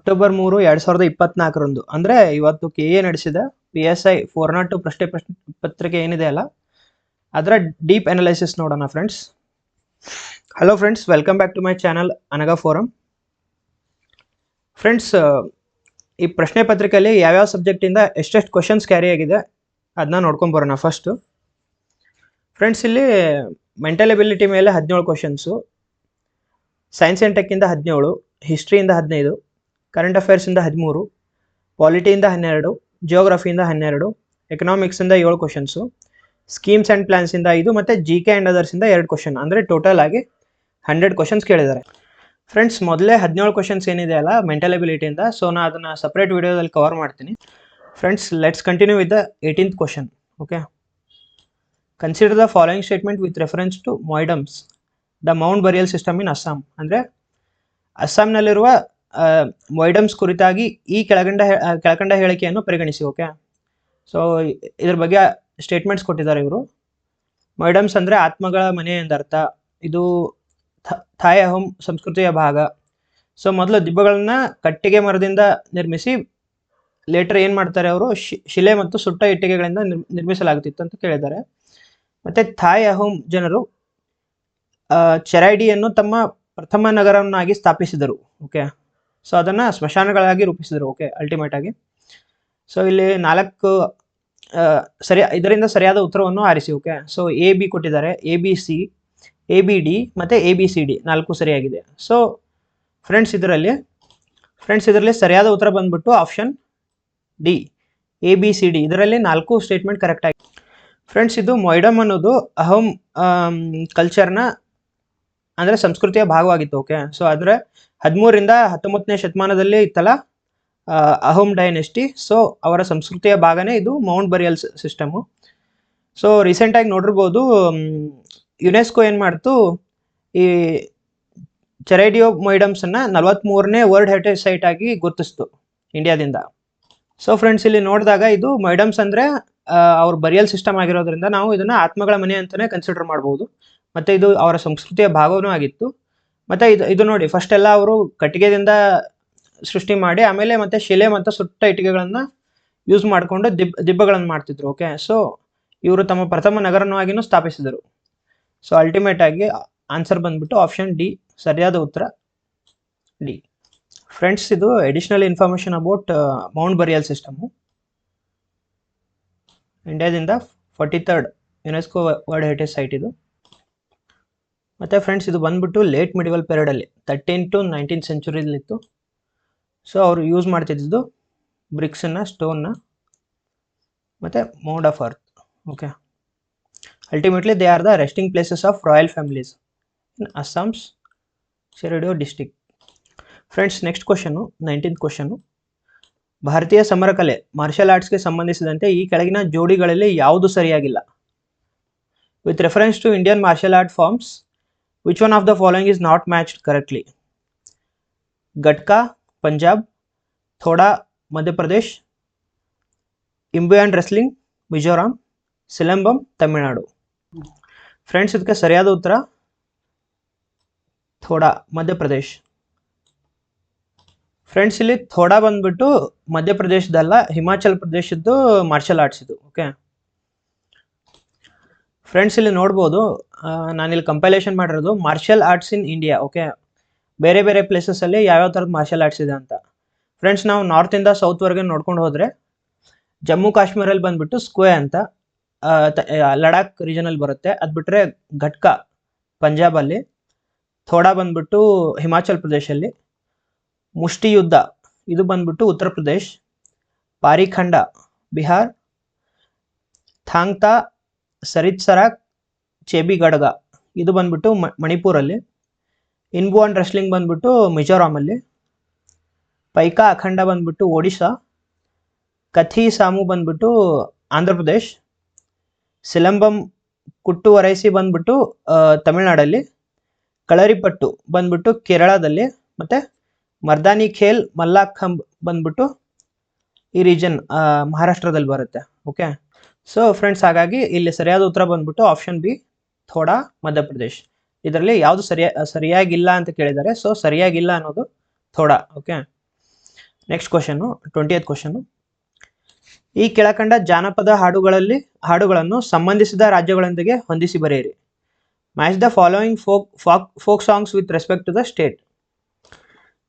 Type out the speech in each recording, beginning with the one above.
October 3, 2024 ಅಂದರೆ ಇವತ್ತು KA ನಡೆಸಿದ PSI 402 ಪ್ರಶ್ನೆ ಪತ್ರಿಕೆ ಏನಿದೆ ಅಲ್ಲ ಅದರ ಡೀಪ್ ಅನಾಲಿಸಿಸ್ ನೋಡೋಣ friends. Hello friends, welcome back to my channel ಅನಗ ಫೋರಮ್. ಫ್ರೆಂಡ್ಸ್, ಈ ಪ್ರಶ್ನೆ ಪತ್ರಿಕೆಯಲ್ಲಿ ಯಾವ್ಯಾವ ಸಬ್ಜೆಕ್ಟಿಂದ ಎಷ್ಟೆಷ್ಟು ಕ್ವಶನ್ಸ್ ಕ್ಯಾರಿ ಆಗಿದೆ ಅದನ್ನ ನೋಡ್ಕೊಂಡು ಬರೋಣ. ಫಸ್ಟು ಫ್ರೆಂಡ್ಸ್, ಇಲ್ಲಿ ಮೆಂಟಲ್ ಎಬಿಲಿಟಿ ಮೇಲೆ 17 ಕ್ವಶನ್ಸು, ಸೈನ್ಸ್ ಆ್ಯಂಡ್ ಟೆಕ್ಕಿಂದ 17, ಹಿಸ್ಟ್ರಿಯಿಂದ 15, ಕರೆಂಟ್ ಅಫೇರ್ಸಿಂದ 13, ಪಾಲಿಟಿಯಿಂದ 12, ಜಿಯೋಗ್ರಫಿಯಿಂದ 12, ಎಕನಾಮಿಕ್ಸಿಂದ 7 ಕ್ವಶನ್ಸು, ಸ್ಕೀಮ್ಸ್ ಆ್ಯಂಡ್ ಪ್ಲಾನ್ಸಿಂದ 5 ಮತ್ತು GK ಆ್ಯಂಡ್ ಅದರ್ಸಿಂದ 2 ಕ್ವಶನ್, ಅಂದರೆ ಟೋಟಲ್ ಆಗಿ 100 ಕ್ವಶನ್ಸ್ ಕೇಳಿದ್ದಾರೆ. ಫ್ರೆಂಡ್ಸ್, ಮೊದಲೇ 17 ಕ್ವಶನ್ಸ್ ಏನಿದೆ ಅಲ್ಲ ಮೆಂಟಲ್ ಎಬಿಲಿಟಿಯಿಂದ, ಸೊ ನಾನು ಅದನ್ನು ಸಪ್ರೇಟ್ ವಿಡಿಯೋದಲ್ಲಿ ಕವರ್ ಮಾಡ್ತೀನಿ. Friends, let's continue with the 18th question. Okay, consider the following statement with reference to Moidams the mound burial system in Assam. ಅಂದರೆ ಅಸ್ಸಾಂನಲ್ಲಿರುವ ಮೊಯ್ಡಮ್ಸ್ ಕುರಿತಾಗಿ ಈ ಕೆಳಕಂಡ ಹೇಳಿಕೆಯನ್ನು ಪರಿಗಣಿಸಿ. ಓಕೆ, ಸೊ ಇದ್ರ ಬಗ್ಗೆ ಸ್ಟೇಟ್ಮೆಂಟ್ಸ್ ಕೊಟ್ಟಿದ್ದಾರೆ ಇವರು. ಮೊಯ್ಡಮ್ಸ್ ಅಂದರೆ ಆತ್ಮಗಳ ಮನೆ ಎಂದರ್ಥ. ಇದು ಥಾಯ್ ಅಹೋಮ್ ಸಂಸ್ಕೃತಿಯ ಭಾಗ. ಸೊ ಮೊದಲು ದಿಬ್ಬಗಳನ್ನು ಕಟ್ಟಿಗೆ ಮರದಿಂದ ನಿರ್ಮಿಸಿ ಲೇಟರ್ ಏನು ಮಾಡ್ತಾರೆ ಅವರು, ಶಿಲೆ ಮತ್ತು ಸುಟ್ಟ ಇಟ್ಟಿಗೆಗಳಿಂದ ನಿರ್ಮಿಸಲಾಗುತ್ತಿತ್ತು ಅಂತ ಕೇಳಿದ್ದಾರೆ. ಮತ್ತು ಥಾಯ್ ಅಹೋಮ್ ಜನರು ಚೆರೈಡಿಯನ್ನು ತಮ್ಮ ಪ್ರಥಮ ನಗರವನ್ನಾಗಿ ಸ್ಥಾಪಿಸಿದರು. ಓಕೆ, ಸೊ ಅದನ್ನು ಸ್ಮಶಾನಗಳಾಗಿ ರೂಪಿಸಿದರು. ಓಕೆ, ಅಲ್ಟಿಮೇಟ್ ಆಗಿ. ಸೊ ಇಲ್ಲಿ 4 ಇದರಿಂದ ಸರಿಯಾದ ಉತ್ತರವನ್ನು ಆರಿಸಿ. ಓಕೆ, ಸೊ AB ಕೊಟ್ಟಿದ್ದಾರೆ, ABC, ABD ಮತ್ತು ABCD 4 ಸರಿಯಾಗಿದೆ. ಸೊ ಫ್ರೆಂಡ್ಸ್ ಇದರಲ್ಲಿ ಸರಿಯಾದ ಉತ್ತರ ಬಂದ್ಬಿಟ್ಟು ಆಪ್ಷನ್ ಡಿ, ABCD. ಇದರಲ್ಲಿ 4 ಸ್ಟೇಟ್ಮೆಂಟ್ ಕರೆಕ್ಟ್ ಆಗಿದೆ. ಫ್ರೆಂಡ್ಸ್, ಇದು ಮೊಯ್ಡಮ್ ಅನ್ನೋದು ಅಹೋಮ್ ಕಲ್ಚರ್ನ ಅಂದರೆ ಸಂಸ್ಕೃತಿಯ ಭಾಗವಾಗಿತ್ತು. ಓಕೆ, ಸೊ ಆದರೆ 13ರಿಂದ 19ನೇ ಶತಮಾನದಲ್ಲಿ ಇತ್ತಲ್ಲ ಅಹೋಮ್ ಡೈನೆಸ್ಟಿ, ಸೊ ಅವರ ಸಂಸ್ಕೃತಿಯ ಭಾಗನೇ ಇದು ಮೌಂಟ್ ಬರಿಯಲ್ ಸಿಸ್ಟಮು. ಸೊ ರೀಸೆಂಟಾಗಿ ನೋಡಿರ್ಬೋದು, ಯುನೆಸ್ಕೋ ಏನು ಮಾಡ್ತು, ಈ ಚೆರೈಡಿಯೋ ಮೊಯ್ಡಮ್ಸನ್ನು 43ನೇ ವರ್ಲ್ಡ್ ಹೆರಿಟೇಜ್ ಸೈಟ್ ಆಗಿ ಗುರುತಿಸ್ತು ಇಂಡಿಯಾದಿಂದ. ಸೊ ಫ್ರೆಂಡ್ಸ್, ಇಲ್ಲಿ ನೋಡಿದಾಗ ಇದು ಮೊಯ್ಡಮ್ಸ್ ಅಂದರೆ ಅವ್ರ ಬರಿಯಲ್ ಸಿಸ್ಟಮ್ ಆಗಿರೋದ್ರಿಂದ ನಾವು ಇದನ್ನು ಆತ್ಮಗಳ ಮನೆ ಅಂತಲೇ ಕನ್ಸಿಡರ್ ಮಾಡ್ಬೋದು. ಮತ್ತು ಇದು ಅವರ ಸಂಸ್ಕೃತಿಯ ಭಾಗವೂ ಆಗಿತ್ತು. ಮತ್ತು ಇದು ನೋಡಿ, ಫಸ್ಟ್ ಎಲ್ಲ ಅವರು ಕಟ್ಟಿಗೆದಿಂದ ಸೃಷ್ಟಿ ಮಾಡಿ ಆಮೇಲೆ ಮತ್ತೆ ಶಿಲೆ ಮತ್ತು ಸುಟ್ಟ ಇಟ್ಟಿಗೆಗಳನ್ನು ಯೂಸ್ ಮಾಡಿಕೊಂಡು ದಿಬ್ಬಗಳನ್ನು ಮಾಡ್ತಿದ್ರು. ಓಕೆ, ಸೊ ಇವರು ತಮ್ಮ ಪ್ರಥಮ ನಗರವಾಗಿಯೂ ಸ್ಥಾಪಿಸಿದರು. ಸೊ ಅಲ್ಟಿಮೇಟ್ ಆಗಿ ಆನ್ಸರ್ ಬಂದ್ಬಿಟ್ಟು ಆಪ್ಷನ್ ಡಿ, ಸರಿಯಾದ ಉತ್ತರ ಡಿ. ಫ್ರೆಂಡ್ಸ್, ಇದು additional information about Mount burial system. ಇಂಡಿಯಾದಿಂದ 43rd UNESCO world heritage site ಇದು. ಮತ್ತು ಫ್ರೆಂಡ್ಸ್, ಇದು ಬಂದ್ಬಿಟ್ಟು ಲೇಟ್ ಮಿಡಿವಲ್ ಪೀರಿಯಡಲ್ಲಿ 13 to 19th ಸೆಂಚುರಿಲಿತ್ತು. ಸೊ ಅವರು ಯೂಸ್ ಮಾಡ್ತಿದ್ದು ಬ್ರಿಕ್ಸನ್ನು, ಸ್ಟೋನ್ನ ಮತ್ತು mound of earth. Okay, ultimately they are the resting places of royal families in Assam's Charaideo district. Friends, next question 19th question. ಭಾರತೀಯ ಸಮರಕಲೆ ಮಾರ್ಷಲ್ ಆರ್ಟ್ಸ್ಗೆ ಸಂಬಂಧಿಸಿದಂತೆ ಈ ಕೆಳಗಿನ ಜೋಡಿಗಳಲ್ಲಿ ಯಾವುದು ಸರಿಯಾಗಿಲ್ಲ? With reference to Indian martial art forms, which one of the following is not matched correctly? Gatka Punjab, Thoda Madhya Pradesh, Inbuan wrestling Mizoram, Silambam Tamil Nadu. Friends, ಇದಕ್ಕೆ ಸರಿಯಾದ ಉತ್ತರ ಥೋಡಾ ಮಧ್ಯಪ್ರದೇಶ್. ಫ್ರೆಂಡ್ಸ್, ಇಲ್ಲಿ ಥೋಡಾ ಬಂದ್ಬಿಟ್ಟು ಮಧ್ಯಪ್ರದೇಶದಲ್ಲ, ಹಿಮಾಚಲ್ ಪ್ರದೇಶದ್ದು ಮಾರ್ಷಲ್ ಆರ್ಟ್ಸ್ ಇದು. ಓಕೆ ಫ್ರೆಂಡ್ಸ್, ಇಲ್ಲಿ ನೋಡ್ಬೋದು, ನಾನಿಲ್ಲಿ ಕಂಪೈಲೇಷನ್ ಮಾಡಿರೋದು martial arts in India. Okay, ಬೇರೆ ಬೇರೆ ಪ್ಲೇಸಸಲ್ಲಿ ಯಾವ್ಯಾವ ಥರದ ಮಾರ್ಷಲ್ ಆರ್ಟ್ಸ್ ಇದೆ ಅಂತ. ಫ್ರೆಂಡ್ಸ್, ನಾವು ನಾರ್ತಿಂದ ಸೌತ್ವರೆಗೆ ನೋಡ್ಕೊಂಡು ಹೋದರೆ ಜಮ್ಮು ಕಾಶ್ಮೀರಲ್ಲಿ ಬಂದ್ಬಿಟ್ಟು ಸ್ಕ್ವೇ ಅಂತ, ಲಡಾಖ್ ರೀಜನಲ್ಲಿ ಬರುತ್ತೆ. ಅದು ಬಿಟ್ಟರೆ ಘಟ್ಕಾ ಪಂಜಾಬಲ್ಲಿ, ಥೋಡಾ ಬಂದ್ಬಿಟ್ಟು ಹಿಮಾಚಲ್ ಪ್ರದೇಶಲ್ಲಿ, ಮುಷ್ಟಿ ಯುದ್ಧ ಇದು ಬಂದ್ಬಿಟ್ಟು ಉತ್ತರ ಪ್ರದೇಶ್, ಪಾರಿಖಂಡ ಬಿಹಾರ್, ಥಾಂಗ್ತಾ ಸರಿತ್ಸರಾಕ್ ಚೇಬಿಗಡ್ಗ ಇದು ಬಂದ್ಬಿಟ್ಟು ಮಣಿಪುರಲ್ಲಿ, ಇನ್ಬುವಾನ್ ರೆಸ್ಲಿಂಗ್ ಬಂದ್ಬಿಟ್ಟು ಮಿಜೋರಾಮಲ್ಲಿ, ಪೈಕಾ ಅಖಂಡ ಬಂದ್ಬಿಟ್ಟು ಒಡಿಶಾ, ಕಥಿ ಸಾಮು ಬಂದ್ಬಿಟ್ಟು ಆಂಧ್ರ ಪ್ರದೇಶ್, ಸಿಲಂಬಂ ಕುಟ್ಟು ವರೈಸಿ ಬಂದ್ಬಿಟ್ಟು ತಮಿಳ್ನಾಡಲ್ಲಿ, ಕಳರಿಪಟ್ಟು ಬಂದ್ಬಿಟ್ಟು ಕೇರಳದಲ್ಲಿ, ಮತ್ತು ಮರ್ದಾನಿ ಖೇಲ್ ಮಲ್ಲಾಖಂಬ್ ಬಂದ್ಬಿಟ್ಟು ಈ ರೀಜನ್ ಮಹಾರಾಷ್ಟ್ರದಲ್ಲಿ ಬರುತ್ತೆ. ಓಕೆ, ಸೊ ಫ್ರೆಂಡ್ಸ್, ಹಾಗಾಗಿ ಇಲ್ಲಿ ಸರಿಯಾದ ಉತ್ತರ ಬಂದ್ಬಿಟ್ಟು ಆಪ್ಷನ್ ಬಿ, ಥೋಡಾ ಮಧ್ಯಪ್ರದೇಶ್. ಇದರಲ್ಲಿ ಯಾವುದು ಸರಿಯಾಗಿಲ್ಲ ಅಂತ ಕೇಳಿದ್ದಾರೆ. ಸೊ ಸರಿಯಾಗಿಲ್ಲ ಅನ್ನೋದು Thoda. Okay, next question 20th question. ಈ ಕೆಳಕಂಡ ಜಾನಪದ ಹಾಡುಗಳನ್ನು ಸಂಬಂಧಿಸಿದ ರಾಜ್ಯಗಳೊಂದಿಗೆ ಹೊಂದಿಸಿ ಬರೆಯಿರಿ. Match the following folk songs with respect to the state.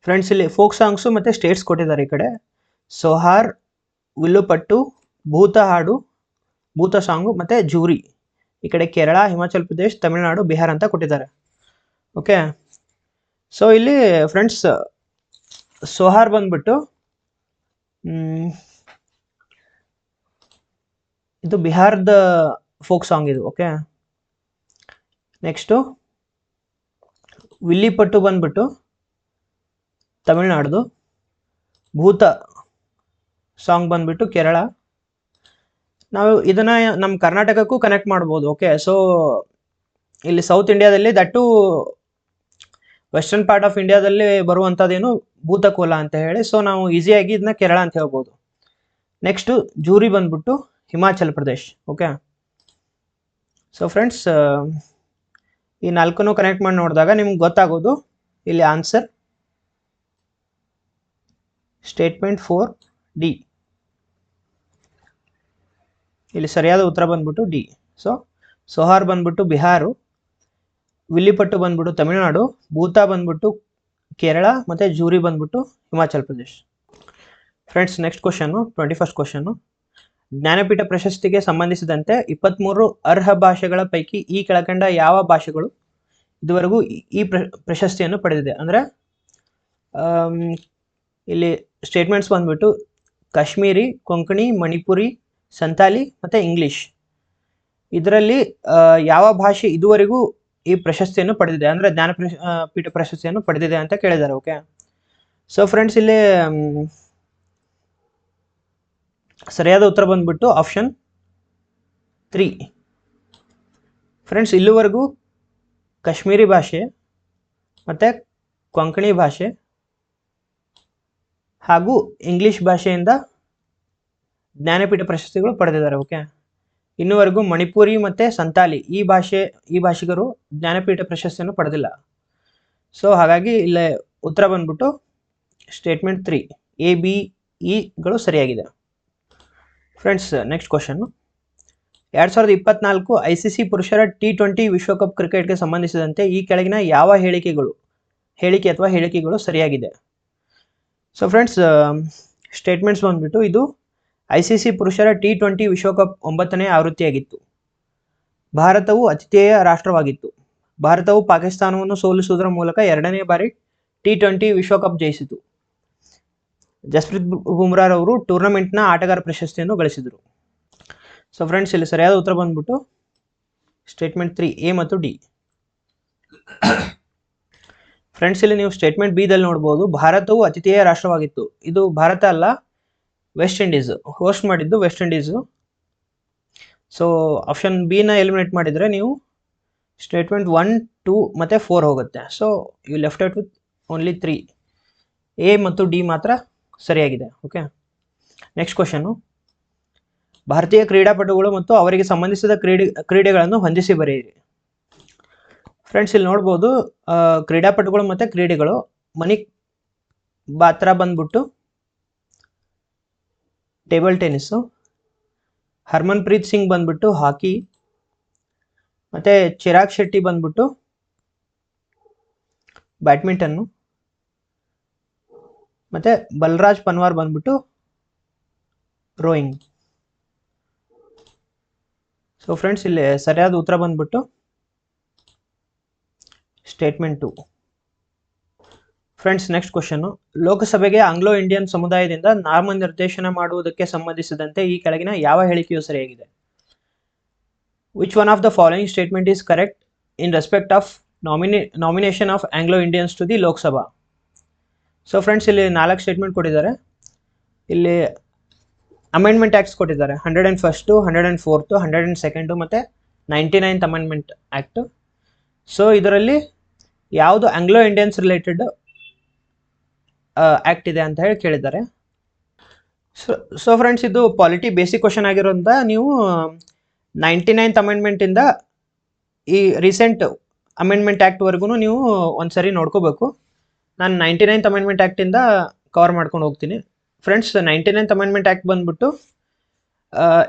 Friends, ಇಲ್ಲಿ ಫೋಕ್ ಸಾಂಗ್ಸು ಮತ್ತು ಸ್ಟೇಟ್ಸ್ ಕೊಟ್ಟಿದ್ದಾರೆ. ಈ ಕಡೆ ಸೋಹಾರ್, ವಿಲ್ಲುಪಟ್ಟು, ಭೂತ ಸಾಂಗು ಮತ್ತು ಜೂರಿ. ಈ ಕಡೆ ಕೇರಳ, ಹಿಮಾಚಲ್ ಪ್ರದೇಶ್, ತಮಿಳುನಾಡು, ಬಿಹಾರ್ ಅಂತ ಕೊಟ್ಟಿದ್ದಾರೆ. ಓಕೆ, ಸೊ ಇಲ್ಲಿ ಫ್ರೆಂಡ್ಸ್ ಸೋಹಾರ್ ಬಂದ್ಬಿಟ್ಟು ಇದು ಬಿಹಾರದ ಫೋಕ್ ಸಾಂಗ್ ಇದು. ಓಕೆ, ನೆಕ್ಸ್ಟು ವಿಲ್ಲಿಪಟ್ಟು ಬಂದ್ಬಿಟ್ಟು ತಮಿಳ್ನಾಡ್ದು, ಭೂತ ಸಾಂಗ್ ಬಂದ್ಬಿಟ್ಟು ಕೇರಳ. ನಾವು ಇದನ್ನ ನಮ್ಮ ಕರ್ನಾಟಕಕ್ಕೂ ಕನೆಕ್ಟ್ ಮಾಡ್ಬೋದು. ಓಕೆ, ಸೊ ಇಲ್ಲಿ ಸೌತ್ ಇಂಡಿಯಾದಲ್ಲಿ ದಟ್ಟು ವೆಸ್ಟರ್ನ್ ಪಾರ್ಟ್ ಆಫ್ ಇಂಡಿಯಾದಲ್ಲಿ ಬರುವಂಥದ್ದೇನು ಭೂತಕೋಲ ಅಂತ ಹೇಳಿ, ಸೊ ನಾವು ಈಸಿಯಾಗಿ ಇದನ್ನ ಕೇರಳ ಅಂತ ಹೇಳ್ಬೋದು. ನೆಕ್ಸ್ಟು ಜೂರಿ ಬಂದ್ಬಿಟ್ಟು Himachal Pradesh. Okay, so friends ಈ 4 ಕನೆಕ್ಟ್ ಮಾಡಿ ನೋಡಿದಾಗ ನಿಮ್ಗೆ ಗೊತ್ತಾಗೋದು ಇಲ್ಲಿ ಆನ್ಸರ್ ಸ್ಟೇಟ್ಮೆಂಟ್ 4D. ಇಲ್ಲಿ ಸರಿಯಾದ ಉತ್ತರ ಬಂದ್ಬಿಟ್ಟು ಡಿ. ಸೊ ಸೋಹಾರ್ ಬಂದ್ಬಿಟ್ಟು ಬಿಹಾರು, ವಿಲ್ಲಿಪಟ್ಟು ಬಂದ್ಬಿಟ್ಟು ತಮಿಳುನಾಡು, ಭೂತ ಬಂದ್ಬಿಟ್ಟು ಕೇರಳ, ಮತ್ತು ಜೂರಿ ಬಂದ್ಬಿಟ್ಟು Himachal Pradesh. Friends, next question 21st question. Jnanpith ಪ್ರಶಸ್ತಿಗೆ ಸಂಬಂಧಿಸಿದಂತೆ 23 ಅರ್ಹ ಭಾಷೆಗಳ ಪೈಕಿ ಈ ಕೆಳಕಂಡ ಯಾವ ಭಾಷೆಗಳು ಇದುವರೆಗೂ ಈ ಪ್ರಶಸ್ತಿಯನ್ನು ಪಡೆದಿದೆ? ಅಂದರೆ ಇಲ್ಲಿ ಸ್ಟೇಟ್ಮೆಂಟ್ಸ್ ಬಂದ್ಬಿಟ್ಟು ಕಾಶ್ಮೀರಿ, ಕೊಂಕಣಿ, ಮಣಿಪುರಿ, ಸಂತಾಲಿ ಮತ್ತು ಇಂಗ್ಲೀಷ್. ಇದರಲ್ಲಿ ಯಾವ ಭಾಷೆ ಇದುವರೆಗೂ ಈ ಪ್ರಶಸ್ತಿಯನ್ನು ಪಡೆದಿದೆ, ಅಂದರೆ ಜ್ಞಾನಪೀಠ ಪ್ರಶಸ್ತಿಯನ್ನು ಪಡೆದಿದೆ ಅಂತ ಕೇಳಿದ್ದಾರೆ. ಓಕೆ, ಸೊ ಫ್ರೆಂಡ್ಸ್ ಇಲ್ಲಿ ಸರಿಯಾದ ಉತ್ತರ ಬಂದ್ಬಿಟ್ಟು ಆಪ್ಷನ್ 3. ಫ್ರೆಂಡ್ಸ್, ಇಲ್ಲಿವರೆಗೂ ಕಾಶ್ಮೀರಿ ಭಾಷೆ ಮತ್ತು ಕೊಂಕಣಿ ಭಾಷೆ ಹಾಗೂ ಇಂಗ್ಲೀಷ್ ಭಾಷೆಯಿಂದ ಜ್ಞಾನಪೀಠ ಪ್ರಶಸ್ತಿಗಳು ಪಡೆದಿದ್ದಾರೆ. ಓಕೆ, ಇನ್ನುವರೆಗೂ ಮಣಿಪುರಿ ಮತ್ತು ಸಂತಾಲಿ ಈ ಭಾಷಿಗರು ಜ್ಞಾನಪೀಠ ಪ್ರಶಸ್ತಿಯನ್ನು ಪಡೆದಿಲ್ಲ. ಸೊ ಹಾಗಾಗಿ ಇಲ್ಲೇ ಉತ್ತರ ಬಂದ್ಬಿಟ್ಟು ಸ್ಟೇಟ್ಮೆಂಟ್ 3 ABEಗಳು ಸರಿಯಾಗಿದೆ. ಫ್ರೆಂಡ್ಸ್, ನೆಕ್ಸ್ಟ್ ಕ್ವಶನ್ನು 2024 ICC ಪುರುಷರ T20 ವಿಶ್ವಕಪ್ ಕ್ರಿಕೆಟ್ಗೆ ಸಂಬಂಧಿಸಿದಂತೆ ಈ ಕೆಳಗಿನ ಯಾವ ಹೇಳಿಕೆಗಳು ಸರಿಯಾಗಿದೆ? ಸೊ ಫ್ರೆಂಡ್ಸ್, ಸ್ಟೇಟ್ಮೆಂಟ್ಸ್ ಬಂದ್ಬಿಟ್ಟು ಇದು ICC ಪುರುಷರ T20 ವಿಶ್ವಕಪ್ 9ನೇ ಆವೃತ್ತಿಯಾಗಿತ್ತು. ಭಾರತವು ಆತಿಥೇಯ ರಾಷ್ಟ್ರವಾಗಿತ್ತು. ಭಾರತವು ಪಾಕಿಸ್ತಾನವನ್ನು ಸೋಲಿಸುವುದರ ಮೂಲಕ 2ನೇ ಬಾರಿ T20 ವಿಶ್ವಕಪ್ ಜಯಿಸಿತು. ಜಸ್ಪ್ರೀತ್ ಬುಮ್ರಾರವರು ಟೂರ್ನಮೆಂಟ್ನ ಆಟಗಾರ ಪ್ರಶಸ್ತಿಯನ್ನು ಗಳಿಸಿದರು. ಸೊ ಫ್ರೆಂಡ್ಸ್, ಇಲ್ಲಿ ಸರಿಯಾದ ಉತ್ತರ ಬಂದ್ಬಿಟ್ಟು ಸ್ಟೇಟ್ಮೆಂಟ್ 3 A ಮತ್ತು D. ಫ್ರೆಂಡ್ಸ್, ಇಲ್ಲಿ ನೀವು ಸ್ಟೇಟ್ಮೆಂಟ್ B ದಲ್ಲಿ ನೋಡ್ಬೋದು, ಭಾರತವು ಆತಿಥೇಯ ರಾಷ್ಟ್ರವಾಗಿತ್ತು. ಇದು ಭಾರತ ಅಲ್ಲ, ವೆಸ್ಟ್ ಇಂಡೀಸ್ ಹೋಸ್ಟ್ ಮಾಡಿದ್ದು West Indies. So option B ನ ಎಲಿಮಿನೇಟ್ ಮಾಡಿದರೆ ನೀವು ಸ್ಟೇಟ್ಮೆಂಟ್ 1, 2 ಮತ್ತು 4 ಹೋಗುತ್ತೆ. So you left out with only 3. A ಮತ್ತು D ಮಾತ್ರ ಸರಿಯಾಗಿದೆ. ಓಕೆ, ನೆಕ್ಸ್ಟ್ ಕ್ವಶನ್ನು ಭಾರತೀಯ ಕ್ರೀಡಾಪಟುಗಳು ಮತ್ತು ಅವರಿಗೆ ಸಂಬಂಧಿಸಿದ ಕ್ರೀಡೆಗಳನ್ನು ಹೊಂದಿಸಿ ಬರೆಯಿರಿ. ಫ್ರೆಂಡ್ಸ್, ಇಲ್ಲಿ ನೋಡ್ಬೋದು ಕ್ರೀಡಾಪಟುಗಳು ಮತ್ತು ಕ್ರೀಡೆಗಳು. ಮನಿಕ್ ಬಾತ್ರಾ ಬಂದ್ಬಿಟ್ಟು ಟೇಬಲ್ ಟೆನ್ನಿಸ್ಸು, ಹರ್ಮನ್ಪ್ರೀತ್ ಸಿಂಗ್ ಬಂದ್ಬಿಟ್ಟು ಹಾಕಿ, ಮತ್ತು ಚಿರಾಗ್ ಶೆಟ್ಟಿ ಬಂದ್ಬಿಟ್ಟು ಬ್ಯಾಡ್ಮಿಂಟನ್ನು, ಮತ್ತು ಬಲರಾಜ್ ಪನ್ವಾರ್ ಬಂದ್ಬಿಟ್ಟು ರೋಯಿಂಗ್. ಸೊ ಫ್ರೆಂಡ್ಸ್, ಇಲ್ಲಿ ಸರಿಯಾದ ಉತ್ತರ ಬಂದ್ಬಿಟ್ಟು ಸ್ಟೇಟ್ಮೆಂಟ್ 2. ಫ್ರೆಂಡ್ಸ್, ನೆಕ್ಸ್ಟ್ ಕ್ವಶನ್ನು ಲೋಕಸಭೆಗೆ ಆಂಗ್ಲೋ ಇಂಡಿಯನ್ ಸಮುದಾಯದಿಂದ ನಾಮನಿರ್ದೇಶನ ಮಾಡುವುದಕ್ಕೆ ಸಂಬಂಧಿಸಿದಂತೆ ಈ ಕೆಳಗಿನ ಯಾವ ಹೇಳಿಕೆಯು ಸರಿಯಾಗಿದೆ? Which one of the following statement is correct in respect of nomination of Anglo Indians to the Lok Sabha? So friends, ಇಲ್ಲಿ 4 ಸ್ಟೇಟ್ಮೆಂಟ್ ಕೊಟ್ಟಿದ್ದಾರೆ. ಇಲ್ಲಿ ಅಮೆಂಡ್ಮೆಂಟ್ ಆ್ಯಕ್ಟ್ಸ್ ಕೊಟ್ಟಿದ್ದಾರೆ, 101, 104, 102 ಮತ್ತು 99th ಅಮೆಂಡ್ಮೆಂಟ್ ಆ್ಯಕ್ಟ್. ಸೊ ಇದರಲ್ಲಿ ಯಾವುದು ಆಂಗ್ಲೋ ಇಂಡಿಯನ್ಸ್ ರಿಲೇಟೆಡ್ ಆ್ಯಕ್ಟ್ ಇದೆ ಅಂತ ಹೇಳಿ ಕೇಳಿದ್ದಾರೆ. ಸೊ ಫ್ರೆಂಡ್ಸ್, ಇದು ಪಾಲಿಟಿ ಬೇಸಿಕ್ ಕ್ವಶನ್ ಆಗಿರೋದ್ರಿಂದ ನೀವು 99th ಅಮೆಂಡ್ಮೆಂಟಿಂದ ಈ ರೀಸೆಂಟ್ ಅಮೆಂಡ್ಮೆಂಟ್ ಆ್ಯಕ್ಟ್ವರೆಗೂ ನೀವು ಒಂದ್ಸರಿ ನೋಡ್ಕೋಬೇಕು. ನಾನು 99th ಅಮೆಂಡ್ಮೆಂಟ್ ಆ್ಯಕ್ಟಿಂದ ಕವರ್ ಮಾಡ್ಕೊಂಡು ಹೋಗ್ತೀನಿ ಫ್ರೆಂಡ್ಸ್. 99th ಅಮೆಂಡ್ಮೆಂಟ್ ಆ್ಯಕ್ಟ್ ಬಂದ್ಬಿಟ್ಟು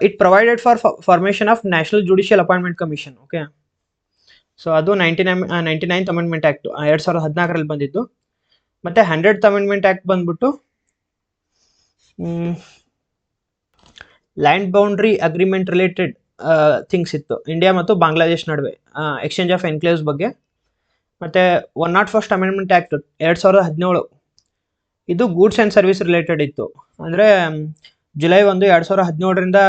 it provided for formation of national judicial appointment commission. Okay, so ಅದು 99th ಅಮೆಂಡ್ಮೆಂಟ್ ಆ್ಯಕ್ಟ್ 2014 ಬಂದಿದ್ದು. ಮತ್ತು 100th ಅಮೆಂಡ್ಮೆಂಟ್ ಆ್ಯಕ್ಟ್ ಬಂದ್ಬಿಟ್ಟು land boundary agreement related things ಇತ್ತು ಇಂಡಿಯಾ ಮತ್ತು ಬಾಂಗ್ಲಾದೇಶ್ ನಡುವೆ, ಎಕ್ಸ್ಚೇಂಜ್ ಆಫ್ ಎನ್ಕ್ಲೇವ್ಸ್ ಬಗ್ಗೆ. ಮತ್ತು 101st ಅಮೆಂಡ್ಮೆಂಟ್ ಆ್ಯಕ್ಟ್ 2017 ಇದು ಗೂಡ್ಸ್ ಆ್ಯಂಡ್ ಸರ್ವಿಸ್ ರಿಲೇಟೆಡ್ ಇತ್ತು. ಅಂದರೆ ಜುಲೈ 1, 2017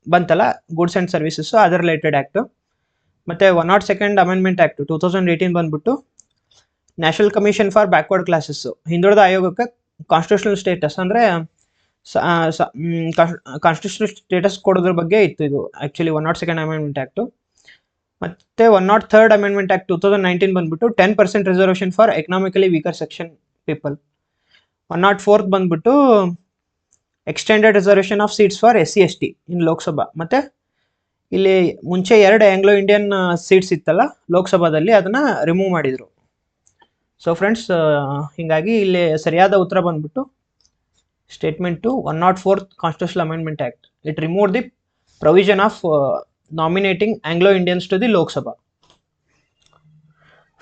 ಬಂತಲ್ಲ goods and services, other related act. ಮತ್ತು 102nd ಅಮೆಂಡ್ಮೆಂಟ್ ಆ್ಯಕ್ಟ್ 2018 ಬಂದ್ಬಿಟ್ಟು national commission for backward classes, ಹಿಂದುಳಿದ ಆಯೋಗಕ್ಕೆ ಕಾನ್ಸ್ಟಿಟ್ಯೂಷನಲ್ ಸ್ಟೇಟಸ್ ಅಂದರೆ ಕಾನ್ಸ್ಟಿಟ್ಯೂಷನಲ್ ಸ್ಟೇಟಸ್ ಕೊಡೋದ್ರ ಬಗ್ಗೆ ಇತ್ತು ಇದು ಆ್ಯಕ್ಚುಲಿ 102nd ಅಮೆಂಡ್ಮೆಂಟ್ ಆ್ಯಕ್ಟು. ಮತ್ತು 103rd ಅಮೆಂಡ್ಮೆಂಟ್ ಆ್ಯಕ್ಟ್ 2019 ಬಂದ್ಬಿಟ್ಟು 10% reservation for economically weaker section people. 104th ಬಂದ್ಬಿಟ್ಟು extended reservation of seats for SC/ST ಇನ್ ಲೋಕಸಭಾ. ಮತ್ತು ಇಲ್ಲಿ ಮುಂಚೆ 2 ಆಂಗ್ಲೋ ಇಂಡಿಯನ್ ಸೀಟ್ಸ್ ಇತ್ತಲ್ಲ ಲೋಕಸಭಾದಲ್ಲಿ, ಅದನ್ನು ರಿಮೂವ್ ಮಾಡಿದರು. ಸೊ ಫ್ರೆಂಡ್ಸ್, ಹೀಗಾಗಿ ಇಲ್ಲಿ ಸರಿಯಾದ ಉತ್ತರ ಬಂದ್ಬಿಟ್ಟು statement to 104th constitutional amendment act. It remove the provision of nominating Anglo Indians to the Lok Sabha.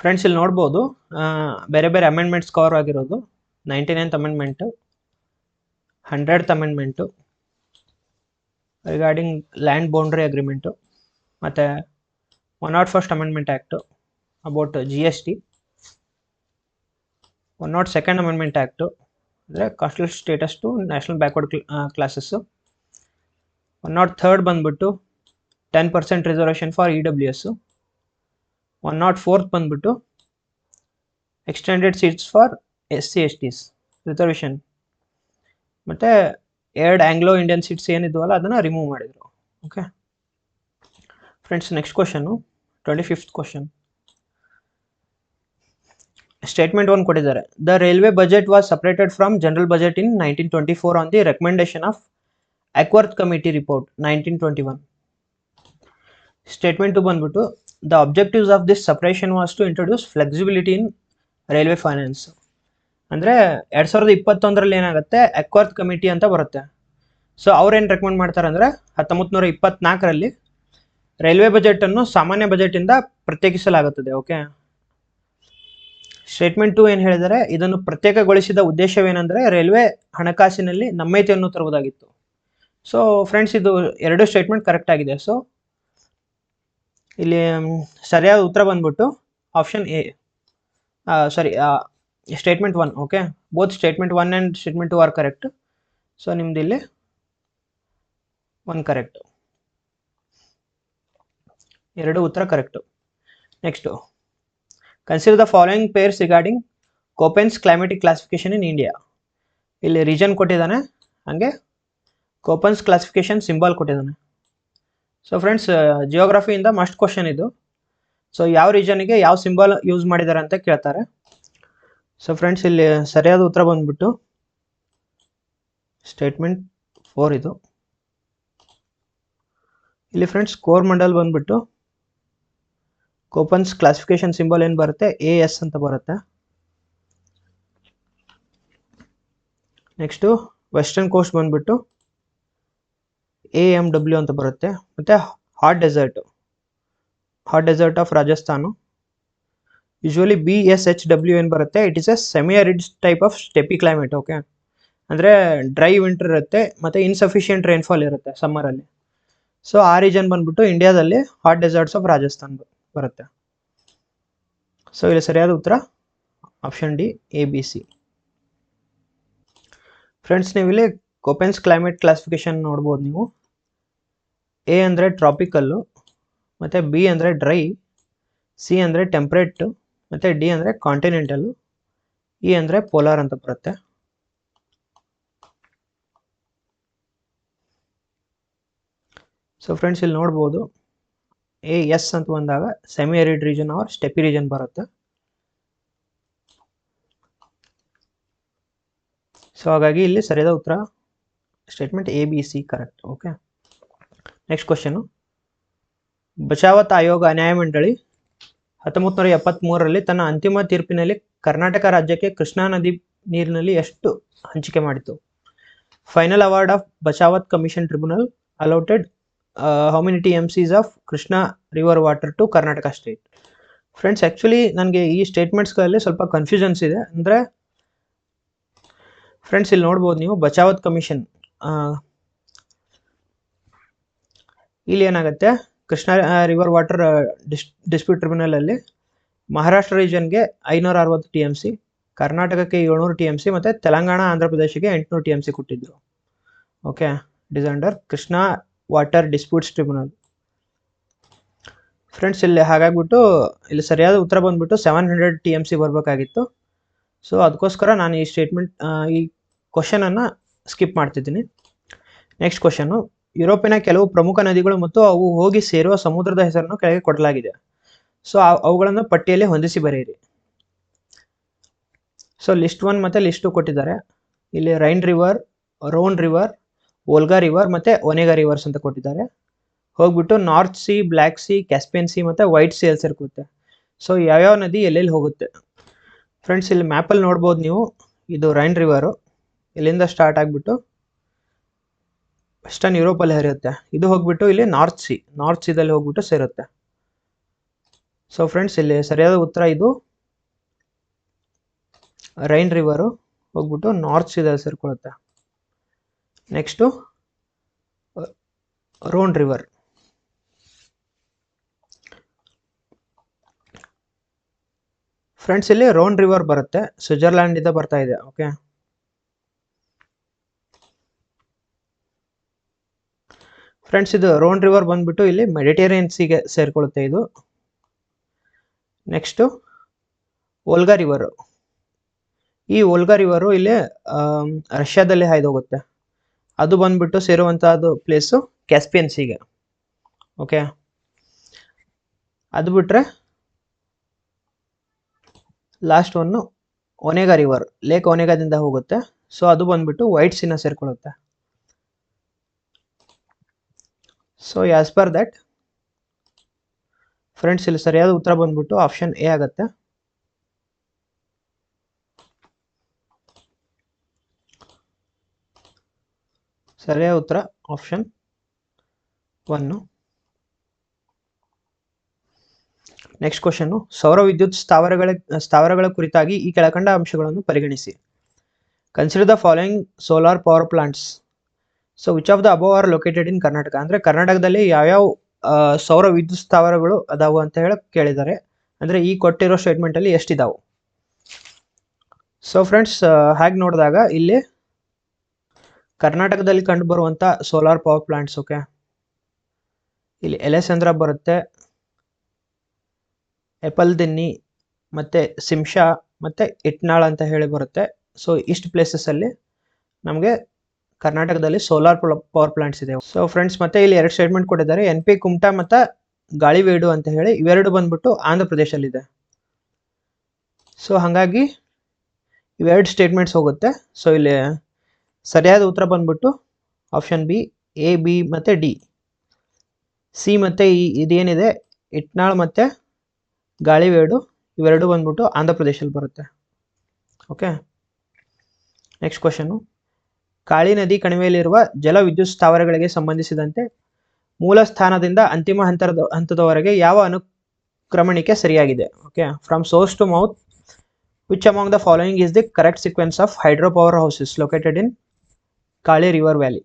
Friends, ಇಲ್ಲಿ ನೋಡ್ಬೋದು ಬೇರೆ ಬೇರೆ ಅಮೆಂಡ್ಮೆಂಟ್ಸ್ ಕವರ್ ಆಗಿರೋದು. 99th amendment, 100th amendment regarding land boundary agreement, ಮತ್ತು 101st amendment act about GST, 102nd amendment act ಅಂದರೆ constitutional status to national backward classes, 103rd ಬಂದ್ಬಿಟ್ಟು 10% reservation for EWS, 104th ಬಂದ್ಬಿಟ್ಟು extended seats for SC/STs reservation, ಮತ್ತು 2 Anglo Indian seats ಏನಿದ್ವಲ್ಲ ಅದನ್ನು remove ಮಾಡಿದರು. Okay friends, next question 25th question. Statement 1 ಕೊಟ್ಟಿದ್ದಾರೆ. The railway budget was separated from general budget in 1924 on the recommendation of Acworth committee report 1921. Statement 2 ಬಂದ್ಬಿಟ್ಟು the objectives of this separation was to introduce flexibility in railway finance. ಅಂದರೆ 2021 ಏನಾಗುತ್ತೆ, ಅಕ್ವರ್ತ್ committee ಅಂತ ಬರುತ್ತೆ. So ಅವ್ರೇನು recommend ಮಾಡ್ತಾರೆ ಅಂದರೆ 1924 railway ಬಜೆಟನ್ನು ಸಾಮಾನ್ಯ ಬಜೆಟಿಂದ ಪ್ರತ್ಯೇಕಿಸಲಾಗುತ್ತದೆ. Okay, statement 2 ಏನು ಹೇಳಿದರೆ, ಇದನ್ನು ಪ್ರತ್ಯೇಕಗೊಳಿಸಿದ ಉದ್ದೇಶವೇನೆಂದರೆ ರೈಲ್ವೆ ಹಣಕಾಸಿನಲ್ಲಿ ನಮ್ಯತೆಯನ್ನು ತರುವುದಾಗಿತ್ತು. ಸೊ ಫ್ರೆಂಡ್ಸ್, ಇದು 2 ಸ್ಟೇಟ್ಮೆಂಟ್ ಕರೆಕ್ಟ್ ಆಗಿದೆ. ಸೊ ಇಲ್ಲಿ ಸರಿಯಾದ ಉತ್ತರ ಬಂದ್ಬಿಟ್ಟು option A, statement 1. Okay, both statement 1 and statement 2 are correct. So ನಿಮ್ದು ಇಲ್ಲಿ 1 ಕರೆಕ್ಟ್, 2 ಉತ್ತರ correct. Next, consider the following pairs regarding Koppen's climatic classification in India. ಇಲ್ಲಿ ರೀಜನ್ ಕೊಟ್ಟಿದ್ದಾನೆ, ಹಾಗೆ ಕೋಪನ್ಸ್ ಕ್ಲಾಸಿಫಿಕೇಶನ್ ಸಿಂಬಲ್ ಕೊಟ್ಟಿದ್ದಾನೆ. ಸೊ ಫ್ರೆಂಡ್ಸ್, ಜಿಯೋಗ್ರಫಿಯಿಂದ ಮಸ್ಟ್ ಕ್ವಶನ್ ಇದು. So ಯಾವ ರೀಜನ್ಗೆ ಯಾವ ಸಿಂಬಲ್ ಯೂಸ್ ಮಾಡಿದ್ದಾರೆ ಅಂತ ಕೇಳ್ತಾರೆ. ಸೊ ಫ್ರೆಂಡ್ಸ್, ಇಲ್ಲಿ ಸರಿಯಾದ ಉತ್ತರ ಬಂದ್ಬಿಟ್ಟು ಸ್ಟೇಟ್ಮೆಂಟ್ 4 ಇದು. ಇಲ್ಲಿ ಫ್ರೆಂಡ್ಸ್, ಕೋರ್ ಮಂಡಲ್ ಬಂದ್ಬಿಟ್ಟು ಕೋಪನ್ಸ್ ಕ್ಲಾಸಿಫಿಕೇಶನ್ ಸಿಂಬಲ್ ಏನು ಬರುತ್ತೆ, AS ಅಂತ ಬರುತ್ತೆ. ನೆಕ್ಸ್ಟು ವೆಸ್ಟರ್ನ್ ಕೋಸ್ಟ್ ಬಂದ್ಬಿಟ್ಟು AMW ಅಂತ ಬರುತ್ತೆ. ಮತ್ತು hot desert of Rajasthan usually BSHW ಏನು ಬರುತ್ತೆ, it is a semi arid type of steppe climate. Okay, ಅಂದರೆ ಡ್ರೈ ವಿಂಟರ್ ಇರುತ್ತೆ ಮತ್ತು ಇನ್ಸಫಿಷಿಯೆಂಟ್ ರೈನ್ಫಾಲ್ ಇರುತ್ತೆ ಸಮ್ಮರಲ್ಲಿ. ಸೊ ಆ ರೀಜನ್ ಬಂದ್ಬಿಟ್ಟು ಇಂಡಿಯಾದಲ್ಲಿ ಹಾಟ್ ಡೆಸರ್ಟ್ಸ್ ಆಫ್ ರಾಜಸ್ಥಾನ್ ಬರುತ್ತೆ. ಸೊ ಇಲ್ಲಿ ಸರಿಯಾದ ಉತ್ತರ ಆಪ್ಷನ್ ಡಿ, ABC. ಫ್ರೆಂಡ್ಸ್, ನೀವು ಇಲ್ಲಿ ಕೋಪೆನ್ಸ್ ಕ್ಲೈಮೇಟ್ ಕ್ಲಾಸಿಫಿಕೇಶನ್ ನೋಡ್ಬೋದು ನೀವು. A ಅಂದರೆ ಟ್ರಾಪಿಕಲ್ಲು, ಮತ್ತು B ಅಂದರೆ ಡ್ರೈ, C ಅಂದರೆ ಟೆಂಪ್ರೇಟ್, ಮತ್ತು D ಅಂದರೆ ಕಾಂಟಿನೆಂಟಲ್ಲು, E ಅಂದರೆ ಪೋಲಾರ್ ಅಂತ ಬರುತ್ತೆ. ಸೊ ಫ್ರೆಂಡ್ಸ್, ಇಲ್ಲಿ ನೋಡ್ಬೋದು AS ಅಂತ ಬಂದಾಗ semi arid region or steppe region ಬರುತ್ತೆ. ಸೊ ಹಾಗಾಗಿ ಇಲ್ಲಿ ಸರಿಯಾದ ಉತ್ತರ statement ABC correct. Okay, next question. Bachawat ಆಯೋಗ ನ್ಯಾಯಮಂಡಳಿ 1973 ತನ್ನ ಅಂತಿಮ ತೀರ್ಪಿನಲ್ಲಿ ಕರ್ನಾಟಕ ರಾಜ್ಯಕ್ಕೆ ಕೃಷ್ಣಾ ನದಿ ನೀರಿನಲ್ಲಿ ಎಷ್ಟು ಹಂಚಿಕೆ ಮಾಡಿತು? Final award of Bachawat commission tribunal allotted how many TMCs of Krishna river water to Karnataka state? Friends actually ನನಗೆ ಈ ಸ್ಟೇಟ್ಮೆಂಟ್ಸ್ಗಳಲ್ಲಿ ಸ್ವಲ್ಪ ಕನ್ಫ್ಯೂಷನ್ಸ್ ಇದೆ. ಅಂದರೆ ಫ್ರೆಂಡ್ಸ್ ಇಲ್ಲಿ ನೋಡ್ಬೋದು ನೀವು, ಬಚಾವತ್ ಕಮಿಷನ್ ಇಲ್ಲಿ ಏನಾಗುತ್ತೆ, ಕೃಷ್ಣಾ ರಿವರ್ ವಾಟರ್ ಡಿಸ್ಪ್ಯೂಟ್ ಟ್ರಿಬ್ಯುನಲಲ್ಲಿ ಮಹಾರಾಷ್ಟ್ರ ರೀಜನ್ಗೆ 560 TMC, ಕರ್ನಾಟಕಕ್ಕೆ 700 TMC ಮತ್ತು ತೆಲಂಗಾಣ ಆಂಧ್ರ ಪ್ರದೇಶಕ್ಕೆ 800 TMC ಕೊಟ್ಟಿದ್ರು. Okay, it is under Krishna water disputes tribunal. Friends ಇಲ್ಲಿ ಹಾಗಾಗ್ಬಿಟ್ಟು ಇಲ್ಲಿ ಸರಿಯಾದ ಉತ್ತರ ಬಂದ್ಬಿಟ್ಟು 700 TMC ಬರಬೇಕಾಗಿತ್ತು. ಸೊ ಅದಕ್ಕೋಸ್ಕರ ನಾನು ಈ ಸ್ಟೇಟ್ಮೆಂಟ್ ಈ ಕ್ವಶನನ್ನು ಸ್ಕಿಪ್ ಮಾಡ್ತಿದ್ದೀನಿ. ನೆಕ್ಸ್ಟ್ ಕ್ವಶನ್ನು, ಯುರೋಪಿನ ಕೆಲವು ಪ್ರಮುಖ ನದಿಗಳು ಮತ್ತು ಅವು ಹೋಗಿ ಸೇರುವ ಸಮುದ್ರದ ಹೆಸರನ್ನು ಕೆಳಗೆ ಕೊಡಲಾಗಿದೆ. ಸೊ ಅವುಗಳನ್ನು ಪಟ್ಟಿಯಲ್ಲಿ ಹೊಂದಿಸಿ ಬರೆಯಿರಿ. ಸೊ ಲಿಸ್ಟ್ 1 ಮತ್ತು ಲಿಸ್ಟ್ 2 ಕೊಟ್ಟಿದ್ದಾರೆ. ಇಲ್ಲಿ rain river, Rhone river, Volga river ಮತ್ತು ಒನೆಗಾ ರಿವರ್ಸ್ ಅಂತ ಕೊಟ್ಟಿದ್ದಾರೆ. ಹೋಗ್ಬಿಟ್ಟು north C, black C, Caspian C ಮತ್ತು ವೈಟ್ ಸಿ ಅಲ್ಲಿ ಸೇರ್ಕುತ್ತೆ. ಸೊ ಯಾವ್ಯಾವ ನದಿ ಎಲ್ಲೆಲ್ಲಿ ಹೋಗುತ್ತೆ? ಫ್ರೆಂಡ್ಸ್ ಇಲ್ಲಿ ಮ್ಯಾಪಲ್ಲಿ ನೋಡ್ಬೋದು ನೀವು, ಇದು ರೈನ್ ರಿವರು ಇಲ್ಲಿಂದ ಸ್ಟಾರ್ಟ್ ಆಗಿಬಿಟ್ಟು ವೆಸ್ಟರ್ನ್ ಯುರೋಪಲ್ಲಿ ಹರಿಯುತ್ತೆ. ಇದು ಹೋಗ್ಬಿಟ್ಟು ಇಲ್ಲಿ ನಾರ್ತ್ ಸಿದಲ್ಲಿ ಹೋಗ್ಬಿಟ್ಟು ಸೇರುತ್ತೆ. ಸೊ ಫ್ರೆಂಡ್ಸ್ ಇಲ್ಲಿ ಸರಿಯಾದ ಉತ್ತರ ಇದು ರೈನ್ ರಿವರು ಹೋಗ್ಬಿಟ್ಟು ನಾರ್ತ್ ಸಿದಲ್ಲಿ ಸೇರ್ಕೊಳ್ಳುತ್ತೆ. Next Rhone river. ಫ್ರೆಂಡ್ಸ್ ಇಲ್ಲಿ ರೋನ್ ರಿವರ್ ಬರುತ್ತೆ, ಸ್ವಿಟ್ಜರ್ಲ್ಯಾಂಡ್ ಇಂದ ಬರ್ತಾ ಇದೆ. ಓಕೆ, ಫ್ರೆಂಡ್ಸ್ ಇದು ರೋನ್ ರಿವರ್ ಬಂದ್ಬಿಟ್ಟು ಇಲ್ಲಿ ಮೆಡಿಟೇರಿಯನ್ ಸಿಗೆ ಸೇರ್ಕೊಳ್ಳುತ್ತೆ ಇದು. Next Volga river. ಈ ವೋಲ್ಗಾ ರಿವರು ಇಲ್ಲಿ ರಷ್ಯಾದಲ್ಲಿ ಹಾಯ್ದು ಹೋಗುತ್ತೆ. ಅದು ಬಂದ್ಬಿಟ್ಟು ಸೇರುವಂತಹದ್ದು ಪ್ಲೇಸು ಕ್ಯಾಸ್ಪಿಯನ್ ಸಿಗೆ. ಓಕೆ, ಅದು ಬಿಟ್ರೆ last one Onega river, lake ಒನೆಗಾದಿಂದ ಹೋಗುತ್ತೆ. ಸೊ ಅದು ಬಂದ್ಬಿಟ್ಟು ವೈಟ್ ಸಿನ ಸೇರ್ಕೊಳ್ಳುತ್ತೆ. So as per that friends ಇಲ್ಲಿ ಸರಿಯಾದ ಉತ್ತರ ಬಂದ್ಬಿಟ್ಟು ಆಪ್ಷನ್ ಎ ಆಗುತ್ತೆ. ಸರಿಯಾದ ಉತ್ತರ ಆಪ್ಷನ್ 1. ನೆಕ್ಸ್ಟ್ ಕ್ವಶನ್ನು, ಸೌರ ವಿದ್ಯುತ್ ಸ್ಥಾವರಗಳ ಕುರಿತಾಗಿ ಈ ಕೆಳಕಂಡ ಅಂಶಗಳನ್ನು ಪರಿಗಣಿಸಿ. Consider the following solar power plants. So which of the above are located in Karnataka? ಅಂದರೆ ಕರ್ನಾಟಕದಲ್ಲಿ ಯಾವ್ಯಾವ ಸೌರ ವಿದ್ಯುತ್ ಸ್ಥಾವರಗಳು ಅದಾವು ಅಂತ ಹೇಳಿ ಕೇಳಿದ್ದಾರೆ. ಅಂದರೆ ಈ ಕೊಟ್ಟಿರೋ ಸ್ಟೇಟ್ಮೆಂಟಲ್ಲಿ ಎಷ್ಟಿದಾವು? ಸೊ ಫ್ರೆಂಡ್ಸ್ ಹಾಗೆ ನೋಡಿದಾಗ ಇಲ್ಲಿ ಕರ್ನಾಟಕದಲ್ಲಿ ಕಂಡು ಬರುವಂಥ ಸೋಲಾರ್ ಪವರ್ ಪ್ಲಾಂಟ್ಸ್, ಓಕೆ, ಇಲ್ಲಿ ಎಲೆಸಂದ್ರ ಬರುತ್ತೆ, ಎಪಲ್ದಿನ್ನಿ ಮತ್ತು ಸಿಮ್ಶಾ ಮತ್ತು ಇಟ್ನಾಳ್ ಅಂತ ಹೇಳಿ ಬರುತ್ತೆ. ಸೊ ಇಷ್ಟು ಪ್ಲೇಸಸ್ಸಲ್ಲಿ ನಮಗೆ ಕರ್ನಾಟಕದಲ್ಲಿ ಸೋಲಾರ್ ಪವರ್ ಪ್ಲಾಂಟ್ಸ್ ಇದೆ. ಸೊ ಫ್ರೆಂಡ್ಸ್ ಮತ್ತೆ ಇಲ್ಲಿ 2 ಸ್ಟೇಟ್ಮೆಂಟ್ ಕೊಟ್ಟಿದ್ದಾರೆ, NP ಕುಮಟಾ ಮತ್ತು ಗಾಳಿವೀಡು ಅಂತ ಹೇಳಿ. ಇವೆರಡು ಬಂದ್ಬಿಟ್ಟು ಆಂಧ್ರ ಪ್ರದೇಶಲ್ಲಿದೆ. ಸೊ ಹಾಗಾಗಿ ಇವೆರಡು ಸ್ಟೇಟ್ಮೆಂಟ್ಸ್ ಹೋಗುತ್ತೆ. ಸೊ ಇಲ್ಲಿ ಸರಿಯಾದ ಉತ್ತರ ಬಂದ್ಬಿಟ್ಟು ಆಪ್ಷನ್ ಬಿ, ಎ, ಬಿ ಮತ್ತು ಡಿ. ಸಿ ಮತ್ತು ಇದೇನಿದೆ ಇಟ್ನಾಳ್ ಮತ್ತು ಗಾಳಿವೀಡು ಇವೆರಡು ಬಂದ್ಬಿಟ್ಟು ಆಂಧ್ರ ಪ್ರದೇಶದಲ್ಲಿ ಬರುತ್ತೆ. ಓಕೆ, ನೆಕ್ಸ್ಟ್ ಕ್ವಶನ್ನು, ಕಾಳಿ ನದಿ ಕಣಿವೆಯಲ್ಲಿರುವ ಜಲ ವಿದ್ಯುತ್ ಸ್ಥಾವರಗಳಿಗೆ ಸಂಬಂಧಿಸಿದಂತೆ ಮೂಲ ಸ್ಥಾನದಿಂದ ಅಂತಿಮ ಹಂತದವರೆಗೆ ಯಾವ ಅನುಕ್ರಮಣಿಕೆ ಸರಿಯಾಗಿದೆ? Okay, from source to mouth which among the following is the correct sequence of hydro power houses located in Kali river valley?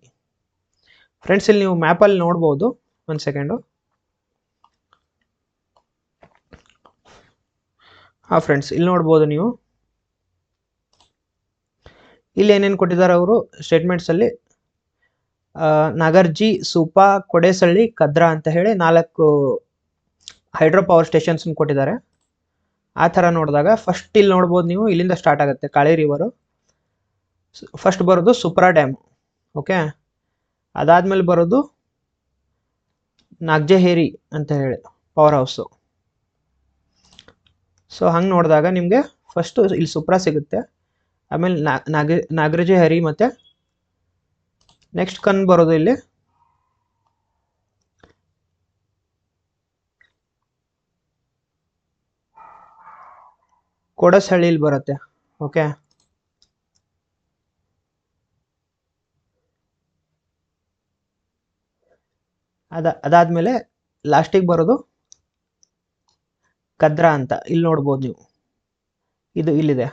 Friends ಇಲ್ಲಿ ನೀವು ಮ್ಯಾಪಲ್ಲಿ ನೋಡ್ಬೋದು, ಒಂದು ಸೆಕೆಂಡು. ಹಾಂ ಫ್ರೆಂಡ್ಸ್ ಇಲ್ಲಿ ನೋಡ್ಬೋದು ನೀವು, ಇಲ್ಲಿ ಏನೇನು ಕೊಟ್ಟಿದ್ದಾರೆ ಅವರು ಸ್ಟೇಟ್ಮೆಂಟ್ಸಲ್ಲಿ, ನಾಗರ್ಜಿ, ಸೂಪಾ, ಕೊಡೆಸಳ್ಳಿ, ಕದ್ರಾ ಅಂತ ಹೇಳಿ 4 ಹೈಡ್ರೋ ಪವರ್ ಸ್ಟೇಷನ್ಸ್ ಕೊಟ್ಟಿದ್ದಾರೆ. ಆ ಥರ ನೋಡಿದಾಗ ಫಸ್ಟ್ ಇಲ್ಲಿ ನೋಡ್ಬೋದು ನೀವು, ಇಲ್ಲಿಂದ ಸ್ಟಾರ್ಟ್ ಆಗುತ್ತೆ ಕಾಳಿ ರಿವರು. ಫಸ್ಟ್ ಬರೋದು ಸುಪ್ರಾ ಡ್ಯಾಮ್. ಓಕೆ, ಅದಾದಮೇಲೆ ಬರೋದು ನಾಗ್ಜೆಹೇರಿ ಅಂತ ಹೇಳಿ ಪವರ್ ಹೌಸು. ಸೊ ಹಂಗೆ ನೋಡಿದಾಗ ನಿಮಗೆ ಫಸ್ಟು ಇಲ್ಲಿ ಸುಪ್ರಾ ಸಿಗುತ್ತೆ, ಆಮೇಲೆ ನಾಗರಜೆಹರಿ ಮತ್ತು ನೆಕ್ಸ್ಟ್ ಕಂಡು ಬರೋದು ಇಲ್ಲಿ ಕೊಡಸಳ್ಳಿಲಿ ಬರುತ್ತೆ. ಓಕೆ, ಅದಾದಮೇಲೆ ಲಾಸ್ಟಿಗೆ ಬರೋದು ಕದ್ರಾ ಅಂತ ಇಲ್ಲಿ ನೋಡ್ಬೋದು ನೀವು, ಇದು ಇಲ್ಲಿದೆ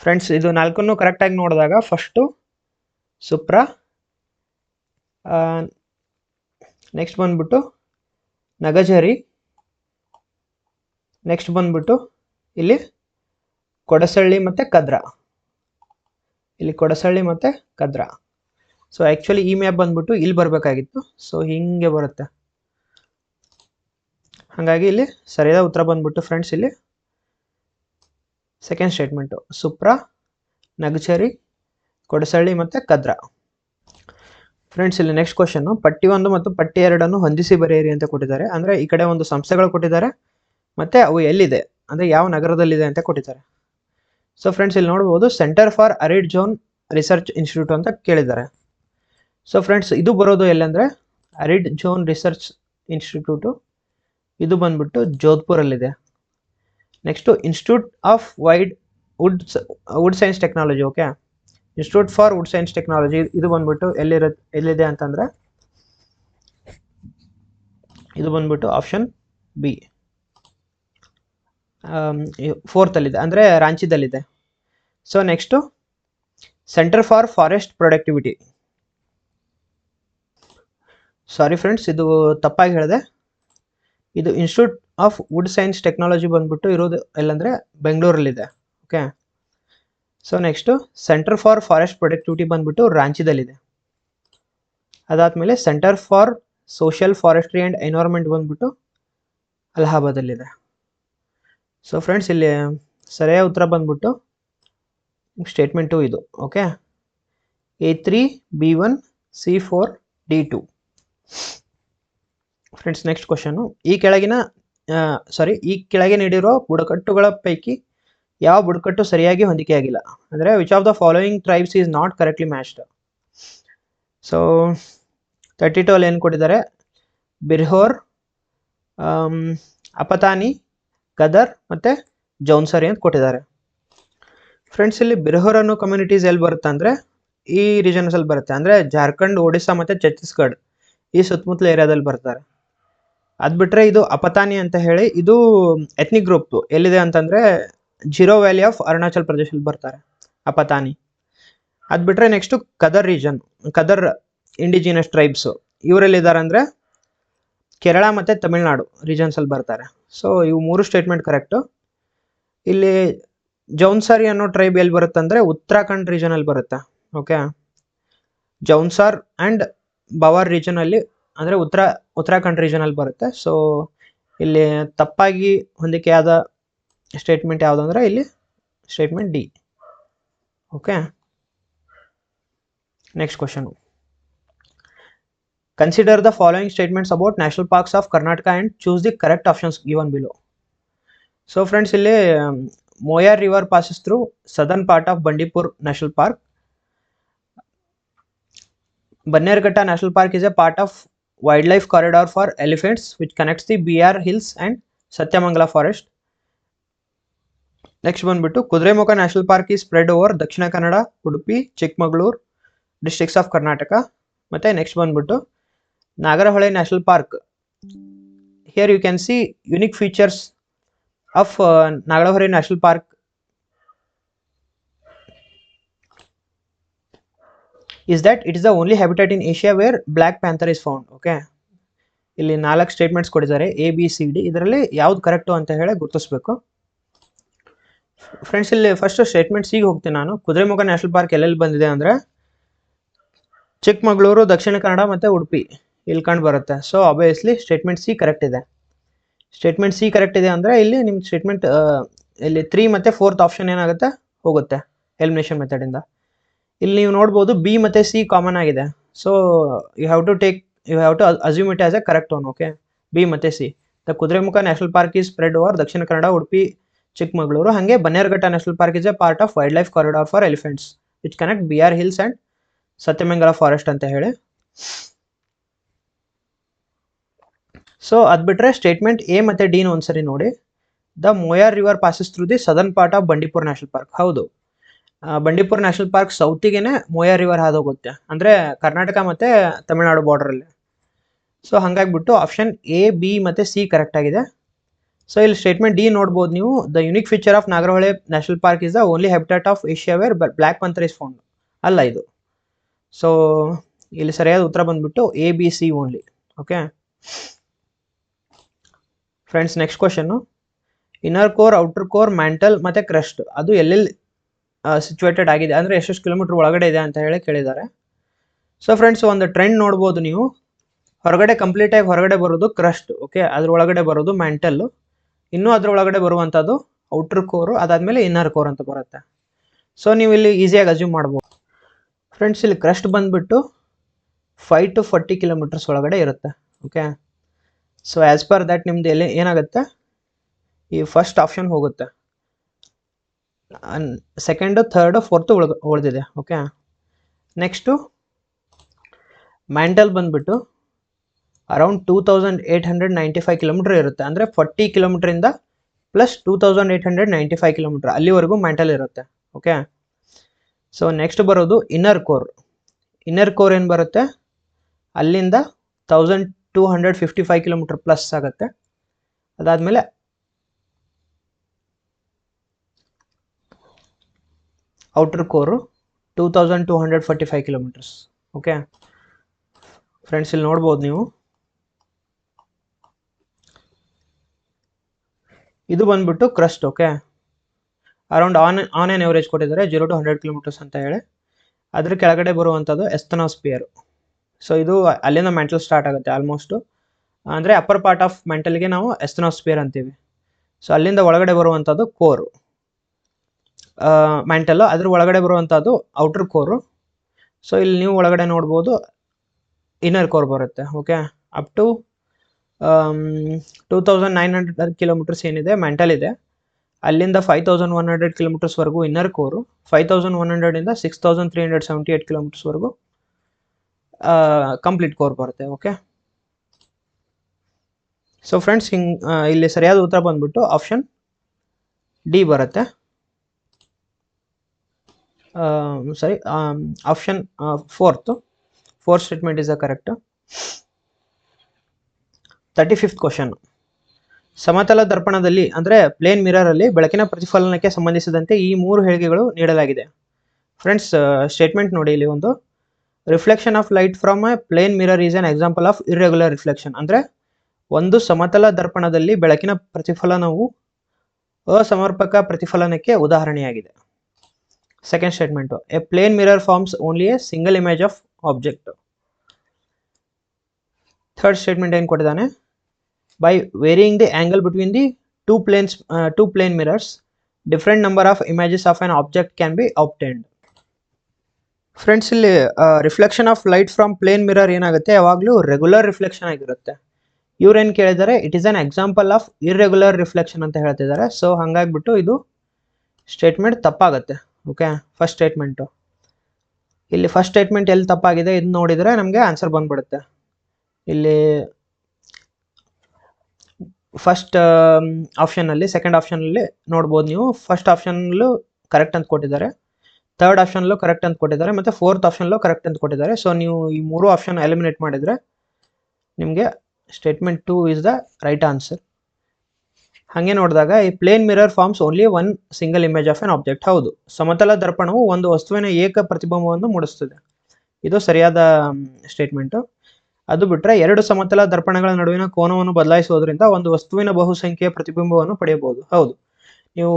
ಫ್ರೆಂಡ್ಸ್. ಇದು ನಾಲ್ಕನ್ನು ಕರೆಕ್ಟಾಗಿ ನೋಡಿದಾಗ ಫಸ್ಟು ಸುಪ್ರಾ, ನೆಕ್ಸ್ಟ್ ಬಂದ್ಬಿಟ್ಟು ನಗಜರಿ, ನೆಕ್ಸ್ಟ್ ಬಂದ್ಬಿಟ್ಟು ಇಲ್ಲಿ ಕೊಡಸಳ್ಳಿ ಮತ್ತು ಕದ್ರಾ, ಇಲ್ಲಿ ಕೊಡಸಳ್ಳಿ ಮತ್ತು ಕದ್ರಾ. ಸೊ ಆ್ಯಕ್ಚುಲಿ ಈ ಮ್ಯಾಪ್ ಬಂದ್ಬಿಟ್ಟು ಇಲ್ಲಿ ಬರಬೇಕಾಗಿತ್ತು, ಸೊ ಹೀಗೆ ಬರುತ್ತೆ. ಹಾಗಾಗಿ ಇಲ್ಲಿ ಸರಿಯಾದ ಉತ್ತರ ಬಂದ್ಬಿಟ್ಟು ಫ್ರೆಂಡ್ಸ್ ಇಲ್ಲಿ ಸೆಕೆಂಡ್ ಸ್ಟೇಟ್ಮೆಂಟು, ಸುಪ್ರಾ, ನಗಚರಿ, ಕೊಡಸಳ್ಳಿ ಮತ್ತು ಕದ್ರಾ. ಫ್ರೆಂಡ್ಸ್ ಇಲ್ಲಿ ನೆಕ್ಸ್ಟ್ ಕ್ವಶನ್ನು, ಪಟ್ಟಿ 1 ಮತ್ತು ಪಟ್ಟಿ 2 ಹೊಂದಿಸಿ ಬರೆಯಿರಿ ಅಂತ ಕೊಟ್ಟಿದ್ದಾರೆ. ಅಂದರೆ ಈ ಕಡೆ ಒಂದು ಸಂಸ್ಥೆಗಳು ಕೊಟ್ಟಿದ್ದಾರೆ ಮತ್ತು ಅವು ಎಲ್ಲಿದೆ ಅಂದರೆ ಯಾವ ನಗರದಲ್ಲಿದೆ ಅಂತ ಕೊಟ್ಟಿದ್ದಾರೆ. ಸೊ ಫ್ರೆಂಡ್ಸ್ ಇಲ್ಲಿ ನೋಡ್ಬೋದು centre for arid zone research institute ಅಂತ ಕೇಳಿದ್ದಾರೆ. ಸೊ ಫ್ರೆಂಡ್ಸ್ ಇದು ಬರೋದು ಎಲ್ಲಂದರೆ ಅರಿಡ್ ಝೋನ್ ರಿಸರ್ಚ್ ಇನ್ಸ್ಟಿಟ್ಯೂಟು ಇದು ಬಂದ್ಬಿಟ್ಟು ಜೋಧ್ಪುರಲ್ಲಿದೆ. Next institute of wood science technology, okay, institute for wood science technology ಇದು ಬಂದ್ಬಿಟ್ಟು ಎಲ್ಲಿದೆ ಅಂತಂದರೆ ಇದು ಬಂದ್ಬಿಟ್ಟು ಆಪ್ಷನ್ ಬಿ, 4th ಅಂದರೆ ರಾಂಚಿದಲ್ಲಿದೆ. So next centre for forest productivity, sorry friends ಇದು ತಪ್ಪಾಗಿ ಹೇಳಿದೆ, ಇದು institute of wood science technology ಬಂದ್ಬಿಟ್ಟು ಇರೋದು ಎಲ್ಲಂದರೆ ಬೆಂಗಳೂರಲ್ಲಿದೆ. Okay, so next centre for forest productivity ಬಂದ್ಬಿಟ್ಟು ರಾಂಚಿದಲ್ಲಿದೆ. ಅದಾದಮೇಲೆ centre for social forestry and environment ಬಂದ್ಬಿಟ್ಟು ಅಲಹಾಬಾದಲ್ಲಿದೆ. ಸೊ ಫ್ರೆಂಡ್ಸ್ ಇಲ್ಲಿ ಸರಿಯಾದ ಉತ್ತರ ಬಂದ್ಬಿಟ್ಟು ಸ್ಟೇಟ್ಮೆಂಟ್ 2 ಇದು. Okay, A3, B1, C4, D2. Friends next question, ಈ ಕೆಳಗೆ ನೀಡಿರೋ ಬುಡಕಟ್ಟುಗಳ ಪೈಕಿ ಯಾವ ಬುಡಕಟ್ಟು ಸರಿಯಾಗಿ ಹೊಂದಿಕೆಯಾಗಿಲ್ಲ ಅಂದರೆ which of the following tribes is not correctly matched. So 32 ಅಲ್ಲಿ ಏನು ಕೊಟ್ಟಿದ್ದಾರೆ, ಬಿರ್ಹೋರ್, ಅಪತಾನಿ, ಗದರ್ ಮತ್ತು ಜೌನ್ಸರಿ ಅಂತ ಕೊಟ್ಟಿದ್ದಾರೆ. ಫ್ರೆಂಡ್ಸ್ ಇಲ್ಲಿ ಬಿರ್ಹೋರ್ ಅನ್ನೋ ಕಮ್ಯುನಿಟೀಸ್ ಎಲ್ಲಿ ಬರುತ್ತೆ ಅಂದರೆ ಈ ರೀಜನ್ಸಲ್ಲಿ ಬರುತ್ತೆ, ಅಂದರೆ ಜಾರ್ಖಂಡ್, ಒಡಿಸ್ಸಾ ಮತ್ತು ಛತ್ತೀಸ್ಗಢ ಈ ಸುತ್ತಮುತ್ತಲ ಏರಿಯಾದಲ್ಲಿ ಬರ್ತಾರೆ. ಅದು ಬಿಟ್ಟರೆ ಇದು ಅಪತಾನಿ ಅಂತ ಹೇಳಿ ಇದು ಎಥ್ನಿಕ್ ಗ್ರೂಪ್ ಎಲ್ಲಿದೆ ಅಂತಂದರೆ ಝೀರೋ ವ್ಯಾಲಿ ಆಫ್ ಅರುಣಾಚಲ್ ಪ್ರದೇಶಲ್ಲಿ ಬರ್ತಾರೆ ಅಪತಾನಿ. ಅದು ಬಿಟ್ಟರೆ ನೆಕ್ಸ್ಟು ಕದರ್ ರೀಜನ್, ಕದರ್ ಇಂಡಿಜಿನಸ್ ಟ್ರೈಬ್ಸು ಇವರೆಲ್ಲಿದ್ದಾರೆ ಅಂದರೆ ಕೇರಳ ಮತ್ತು ತಮಿಳ್ನಾಡು ರೀಜನ್ಸಲ್ಲಿ ಬರ್ತಾರೆ. ಸೊ ಇವು 3 ಸ್ಟೇಟ್ಮೆಂಟ್ ಕರೆಕ್ಟು. ಇಲ್ಲಿ ಜೌನ್ಸಾರಿ ಅನ್ನೋ ಟ್ರೈಬ್ ಎಲ್ಲಿ ಬರುತ್ತೆ ಅಂದರೆ ಉತ್ತರಾಖಂಡ್ ರೀಜನಲ್ಲಿ ಬರುತ್ತೆ. ಓಕೆ, ಜೌನ್ಸಾರ್ ಆ್ಯಂಡ್ ಬವಾರ್ ರೀಜನಲ್ಲಿ ಅಂದರೆ ಉತ್ತರಾಖಂಡ್ ರೀಜನಲ್ಲಿ ಬರುತ್ತೆ. ಸೊ ಇಲ್ಲಿ ತಪ್ಪಾಗಿ ಹೊಂದಿಕೆಯಾದ ಸ್ಟೇಟ್ಮೆಂಟ್ ಯಾವುದು ಅಂದರೆ ಇಲ್ಲಿ statement D. Okay, next question, consider the following statements about national parks of Karnataka and choose the correct options given below. So friends ಇಲ್ಲಿ Moyar river passes through southern part of Bandipur national park. Bannerghatta national park is a part of wildlife corridor for elephants which connects the BR Hills and Satyamangala forest. Next ಬಂದ್ಬಿಟ್ಟು Kudremukh national park is spread over Dakshina Kannada, Udupi, Chikkamagaluru districts of Karnataka. ಮತ್ತು next ಬಂದ್ಬಿಟ್ಟು Nagarhole national park. Here you can see unique features of Nagarahole national park is that it is the only habitat in Asia where black panther is found. Okay, ಇಲ್ಲಿ 4 statements ಕೊಟ್ಟಿದ್ದಾರೆ ABCD, ಇದರಲ್ಲಿ ಯಾವ್ದು correct ಅಂತ ಹೇಳಿ ಗುರುತಿಸ್ಬೇಕು. Friends ಇಲ್ಲಿ first statement ಸಿಗೆ ಹೋಗ್ತೀನಿ ನಾನು. ಕುದುರೆಮುಖ ನ್ಯಾಷನಲ್ ಪಾರ್ಕ್ ಎಲ್ಲೆಲ್ಲಿ ಬಂದಿದೆ ಅಂದರೆ ಚಿಕ್ಕಮಗಳೂರು, ದಕ್ಷಿಣ ಕನ್ನಡ ಮತ್ತು ಉಡುಪಿ ಇಲ್ಲಿ ಕಂಡು ಬರುತ್ತೆ. So obviously statement C correct ಇದೆ. ಸ್ಟೇಟ್ಮೆಂಟ್ ಸಿ ಕರೆಕ್ಟ್ ಇದೆ ಅಂದರೆ ಇಲ್ಲಿ ನಿಮ್ಮ ಸ್ಟೇಟ್ಮೆಂಟ್ ಇಲ್ಲಿ 3 ಮತ್ತು 4th ಆಪ್ಷನ್ ಏನಾಗುತ್ತೆ ಹೋಗುತ್ತೆ ಎಲಿಮಿನೇಷನ್ ಮೆಥಡಿಂದ. ಇಲ್ಲಿ ನೀವು ನೋಡ್ಬೋದು ಬಿ ಮತ್ತು ಸಿ ಕಾಮನ್ ಆಗಿದೆ. So you have to assume it as a correct one. Okay, B ಮತ್ತು C. The Kudremukh national park is spread over Dakshina Kannada, Udupi, Chikkamagaluru. ಹಾಗೆ Bannerghatta national park is a part of wildlife corridor for elephants which connect BR hills and Sathyamangala forest ಅಂತ ಹೇಳಿ. So ಅದು ಬಿಟ್ಟರೆ statement A ಮತ್ತು ಡಿನ ಒಂದ್ಸರಿ ನೋಡಿ. The Moyar river passes through the southern part of Bandipur national park. ಹೌದು, ಬಂಡೀಪುರ್ ನ್ಯಾಷನಲ್ ಪಾರ್ಕ್ ಸೌತಿಗೇನೆ ಮೋಯಾರ್ ರಿವರ್ ಹಾದೋಗುತ್ತೆ, ಅಂದರೆ ಕರ್ನಾಟಕ ಮತ್ತು ತಮಿಳ್ನಾಡು ಬಾರ್ಡ್ರಲ್ಲಿ. ಸೊ ಹಾಗಾಗ್ಬಿಟ್ಟು ಆಪ್ಷನ್ ಎ, ಬಿ ಮತ್ತು ಸಿ ಕರೆಕ್ಟ್ ಆಗಿದೆ. ಸೊ ಇಲ್ಲಿ ಸ್ಟೇಟ್ಮೆಂಟ್ ಡಿ ನೋಡ್ಬೋದು ನೀವು, the unique feature of Nagarahole national park is the only habitat of Asia where black panther is found. ಅಲ್ಲ ಇದು. ಸೊ ಇಲ್ಲಿ ಸರಿಯಾದ ಉತ್ತರ ಬಂದ್ಬಿಟ್ಟು A, B, C only. Okay friends, next question, inner core, outer core, mantle ಮತ್ತು ಕ್ರಸ್ಟ್ ಅದು ಎಲ್ಲೆಲ್ಲಿ ಸಿಚುವೇಟೆಡ್ ಆಗಿದೆ, ಅಂದರೆ ಎಷ್ಟೆಷ್ಟು ಕಿಲೋಮೀಟರ್ ಒಳಗಡೆ ಇದೆ ಅಂತ ಹೇಳಿ ಕೇಳಿದ್ದಾರೆ. ಸೊ ಫ್ರೆಂಡ್ಸ್, ಒಂದು ಟ್ರೆಂಡ್ ನೋಡ್ಬೋದು ನೀವು, ಹೊರಗಡೆ ಕಂಪ್ಲೀಟಾಗಿ ಹೊರಗಡೆ ಬರೋದು ಕ್ರಸ್ಟ್, ಓಕೆ, ಅದ್ರ ಒಳಗಡೆ ಬರೋದು ಮ್ಯಾಂಟಲ್ಲು, ಇನ್ನೂ ಅದ್ರ ಒಳಗಡೆ ಬರುವಂಥದ್ದು ಔಟರ್ ಕೋರು, ಅದಾದಮೇಲೆ ಇನ್ನರ್ ಕೋರ್ ಅಂತ ಬರುತ್ತೆ. ಸೊ ನೀವು ಇಲ್ಲಿ ಈಸಿಯಾಗಿ ಅಸ್ಯೂಮ್ ಮಾಡ್ಬೋದು. ಫ್ರೆಂಡ್ಸ್, ಇಲ್ಲಿ ಕ್ರಸ್ಟ್ ಬಂದುಬಿಟ್ಟು 5 to 40 ಕಿಲೋಮೀಟರ್ಸ್ ಒಳಗಡೆ ಇರುತ್ತೆ. Okay, so as per that ನಿಮ್ದು ಎಲ್ಲಿ ಏನಾಗುತ್ತೆ, ಈ ಫಸ್ಟ್ ಆಪ್ಷನ್ ಹೋಗುತ್ತೆ, ಸೆಕೆಂಡು, ಥರ್ಡು, ಫೋರ್ತು ಉಳಿದಿದೆ. ಓಕೆ, ನೆಕ್ಸ್ಟು ಮ್ಯಾಂಟಲ್ ಬಂದುಬಿಟ್ಟು ಅರೌಂಡ್ 2895 ಕಿಲೋಮೀಟರ್ ಇರುತ್ತೆ, ಅಂದರೆ 40 ಕಿಲೋಮೀಟ್ರಿಂದ ಪ್ಲಸ್ 2895 ಕಿಲೋಮೀಟರ್ ಅಲ್ಲಿವರೆಗೂ ಮ್ಯಾಂಟಲ್ ಇರುತ್ತೆ. ಓಕೆ, ಸೊ ನೆಕ್ಸ್ಟ್ ಬರೋದು ಇನ್ನರ್ ಕೋರ್. ಇನ್ನರ್ ಕೋರ್ ಏನು ಬರುತ್ತೆ, ಅಲ್ಲಿಂದ 1255 ಕಿಲೋಮೀಟರ್ ಪ್ಲಸ್ ಆಗುತ್ತೆ. ಅದಾದಮೇಲೆ outer core 2245 kilometres. Okay friends, ಇಲ್ಲಿ ನೋಡ್ಬೋದು ನೀವು, ಇದು ಬಂದ್ಬಿಟ್ಟು crust. Okay, around on on average ಕೊಟ್ಟಿದ್ದಾರೆ 0 to 100 ಕಿಲೋಮೀಟರ್ಸ್ ಅಂತ ಹೇಳಿ. ಅದ್ರ ಕೆಳಗಡೆ ಬರುವಂಥದ್ದು ಎಸ್ತನೋಸ್ಪಿಯರ್. ಸೊ ಇದು ಅಲ್ಲಿಂದ ಮೆಂಟಲ್ ಸ್ಟಾರ್ಟ್ ಆಗುತ್ತೆ ಆಲ್ಮೋಸ್ಟು, ಅಂದರೆ ಅಪ್ಪರ್ ಪಾರ್ಟ್ ಆಫ್ ಮೆಂಟಲ್ಗೆ ನಾವು ಎಸ್ತನೋಸ್ಪಿಯರ್ ಅಂತೀವಿ. ಸೊ ಅಲ್ಲಿಂದ ಒಳಗಡೆ ಬರುವಂಥದ್ದು ಕೋರು ಮ್ಯಾಂಟಲ್ಲು, ಅದ್ರ ಒಳಗಡೆ ಬರುವಂಥದ್ದು ಔಟರ್ ಕೋರು. ಸೊ ಇಲ್ಲಿ ನೀವು ಒಳಗಡೆ ನೋಡ್ಬೋದು ಇನ್ನರ್ ಕೋರ್ ಬರುತ್ತೆ. ಓಕೆ, ಅಪ್ ಟು 2900 ಕಿಲೋಮೀಟರ್ಸ್ ಏನಿದೆ ಮೆಂಟಲ್ ಇದೆ, ಅಲ್ಲಿಂದ 5100 ಕಿಲೋಮೀಟರ್ಸ್ವರೆಗೂ ಇನ್ನರ್ ಕೋರು, 5100ಇಂದ 6378 ಕಿಲೋಮೀಟರ್ಸ್ವರೆಗೂ ಕಂಪ್ಲೀಟ್ ಕೋರ್ ಬರುತ್ತೆ. ಓಕೆ, ಸೊ ಫ್ರೆಂಡ್ಸ್, ಇಲ್ಲಿ ಸರಿಯಾದ ಉತ್ತರ ಬಂದ್ಬಿಟ್ಟು ಆಪ್ಷನ್ ಡಿ ಬರುತ್ತೆ. ಸರಿ, option fourth statement is the correct. 35th question, ಸಮತಲ ದರ್ಪಣದಲ್ಲಿ ಅಂದರೆ ಪ್ಲೇನ್ ಮಿರರ್ ಅಲ್ಲಿ ಬೆಳಕಿನ ಪ್ರತಿಫಲನಕ್ಕೆ ಸಂಬಂಧಿಸಿದಂತೆ ಈ 3 ಹೇಳಿಕೆಗಳು ನೀಡಲಾಗಿದೆ. ಫ್ರೆಂಡ್ಸ್, ಸ್ಟೇಟ್ಮೆಂಟ್ ನೋಡಿ, ಇಲ್ಲಿ ಒಂದು reflection of light from a plane mirror is an example of irregular reflection, ಅಂದರೆ ಒಂದು ಸಮತಲ ದರ್ಪಣದಲ್ಲಿ ಬೆಳಕಿನ ಪ್ರತಿಫಲನವು ಅಸಮರ್ಪಕ ಪ್ರತಿಫಲನಕ್ಕೆ ಉದಾಹರಣೆಯಾಗಿದೆ. Second statement, a plane mirror forms only a single image of object. Third statement ಏನು ಕೊಟ್ಟಿದ್ದಾನೆ, by varying the angle between the two plane mirrors different number of images of an object can be obtained. Friends, ಇಲ್ಲಿ reflection of light from plane mirror ಏನಾಗುತ್ತೆ, ಯಾವಾಗಲೂ regular reflection ಆಗಿರುತ್ತೆ. ಇವ್ರೇನು ಕೇಳಿದ್ದಾರೆ, it is an example of irregular reflection ಅಂತ ಹೇಳ್ತಿದ್ದಾರೆ. So ಹಾಗಾಗ್ಬಿಟ್ಟು ಇದು ಸ್ಟೇಟ್ಮೆಂಟ್ ತಪ್ಪಾಗುತ್ತೆ. ಓಕೆ, ಫಸ್ಟ್ ಸ್ಟೇಟ್ಮೆಂಟು, ಇಲ್ಲಿ ಫಸ್ಟ್ ಸ್ಟೇಟ್ಮೆಂಟ್ ಎಲ್ಲಿ ತಪ್ಪಾಗಿದೆ ಇದು ನೋಡಿದರೆ ನಮಗೆ ಆನ್ಸರ್ ಬಂದ್ಬಿಡುತ್ತೆ. ಇಲ್ಲಿ ಫಸ್ಟ್ ಆಪ್ಷನಲ್ಲಿ, ಸೆಕೆಂಡ್ ಆಪ್ಷನಲ್ಲಿ ನೋಡ್ಬೋದು ನೀವು, ಫಸ್ಟ್ ಆಪ್ಷನ್ಲು ಕರೆಕ್ಟ್ ಅಂತ ಕೊಟ್ಟಿದ್ದಾರೆ, ಥರ್ಡ್ ಆಪ್ಷನ್ಲು ಕರೆಕ್ಟ್ ಅಂತ ಕೊಟ್ಟಿದ್ದಾರೆ, ಮತ್ತು ಫೋರ್ತ್ ಆಪ್ಷನ್ಲು ಕರೆಕ್ಟ್ ಅಂತ ಕೊಟ್ಟಿದ್ದಾರೆ. ಸೊ ನೀವು ಈ 3 ಆಪ್ಷನ್ ಎಲಿಮಿನೇಟ್ ಮಾಡಿದರೆ ನಿಮಗೆ statement 2 is the right answer. ಹಾಗೆ ನೋಡಿದಾಗ ಈ plane mirror forms only one single image of an object. ಹೌದು, ಸಮತಲ ದರ್ಪಣವು ಒಂದು ವಸ್ತುವಿನ ಏಕ ಪ್ರತಿಬಿಂಬವನ್ನು ಮೂಡಿಸುತ್ತದೆ, ಇದು ಸರಿಯಾದ ಸ್ಟೇಟ್ಮೆಂಟು. ಅದು ಬಿಟ್ಟರೆ 2 ಸಮತಲ ದರ್ಪಣಗಳ ನಡುವಿನ ಕೋನವನ್ನು ಬದಲಾಯಿಸುವುದರಿಂದ ಒಂದು ವಸ್ತುವಿನ ಬಹುಸಂಖ್ಯೆಯ ಪ್ರತಿಬಿಂಬವನ್ನು ಪಡೆಯಬಹುದು. ಹೌದು, ನೀವು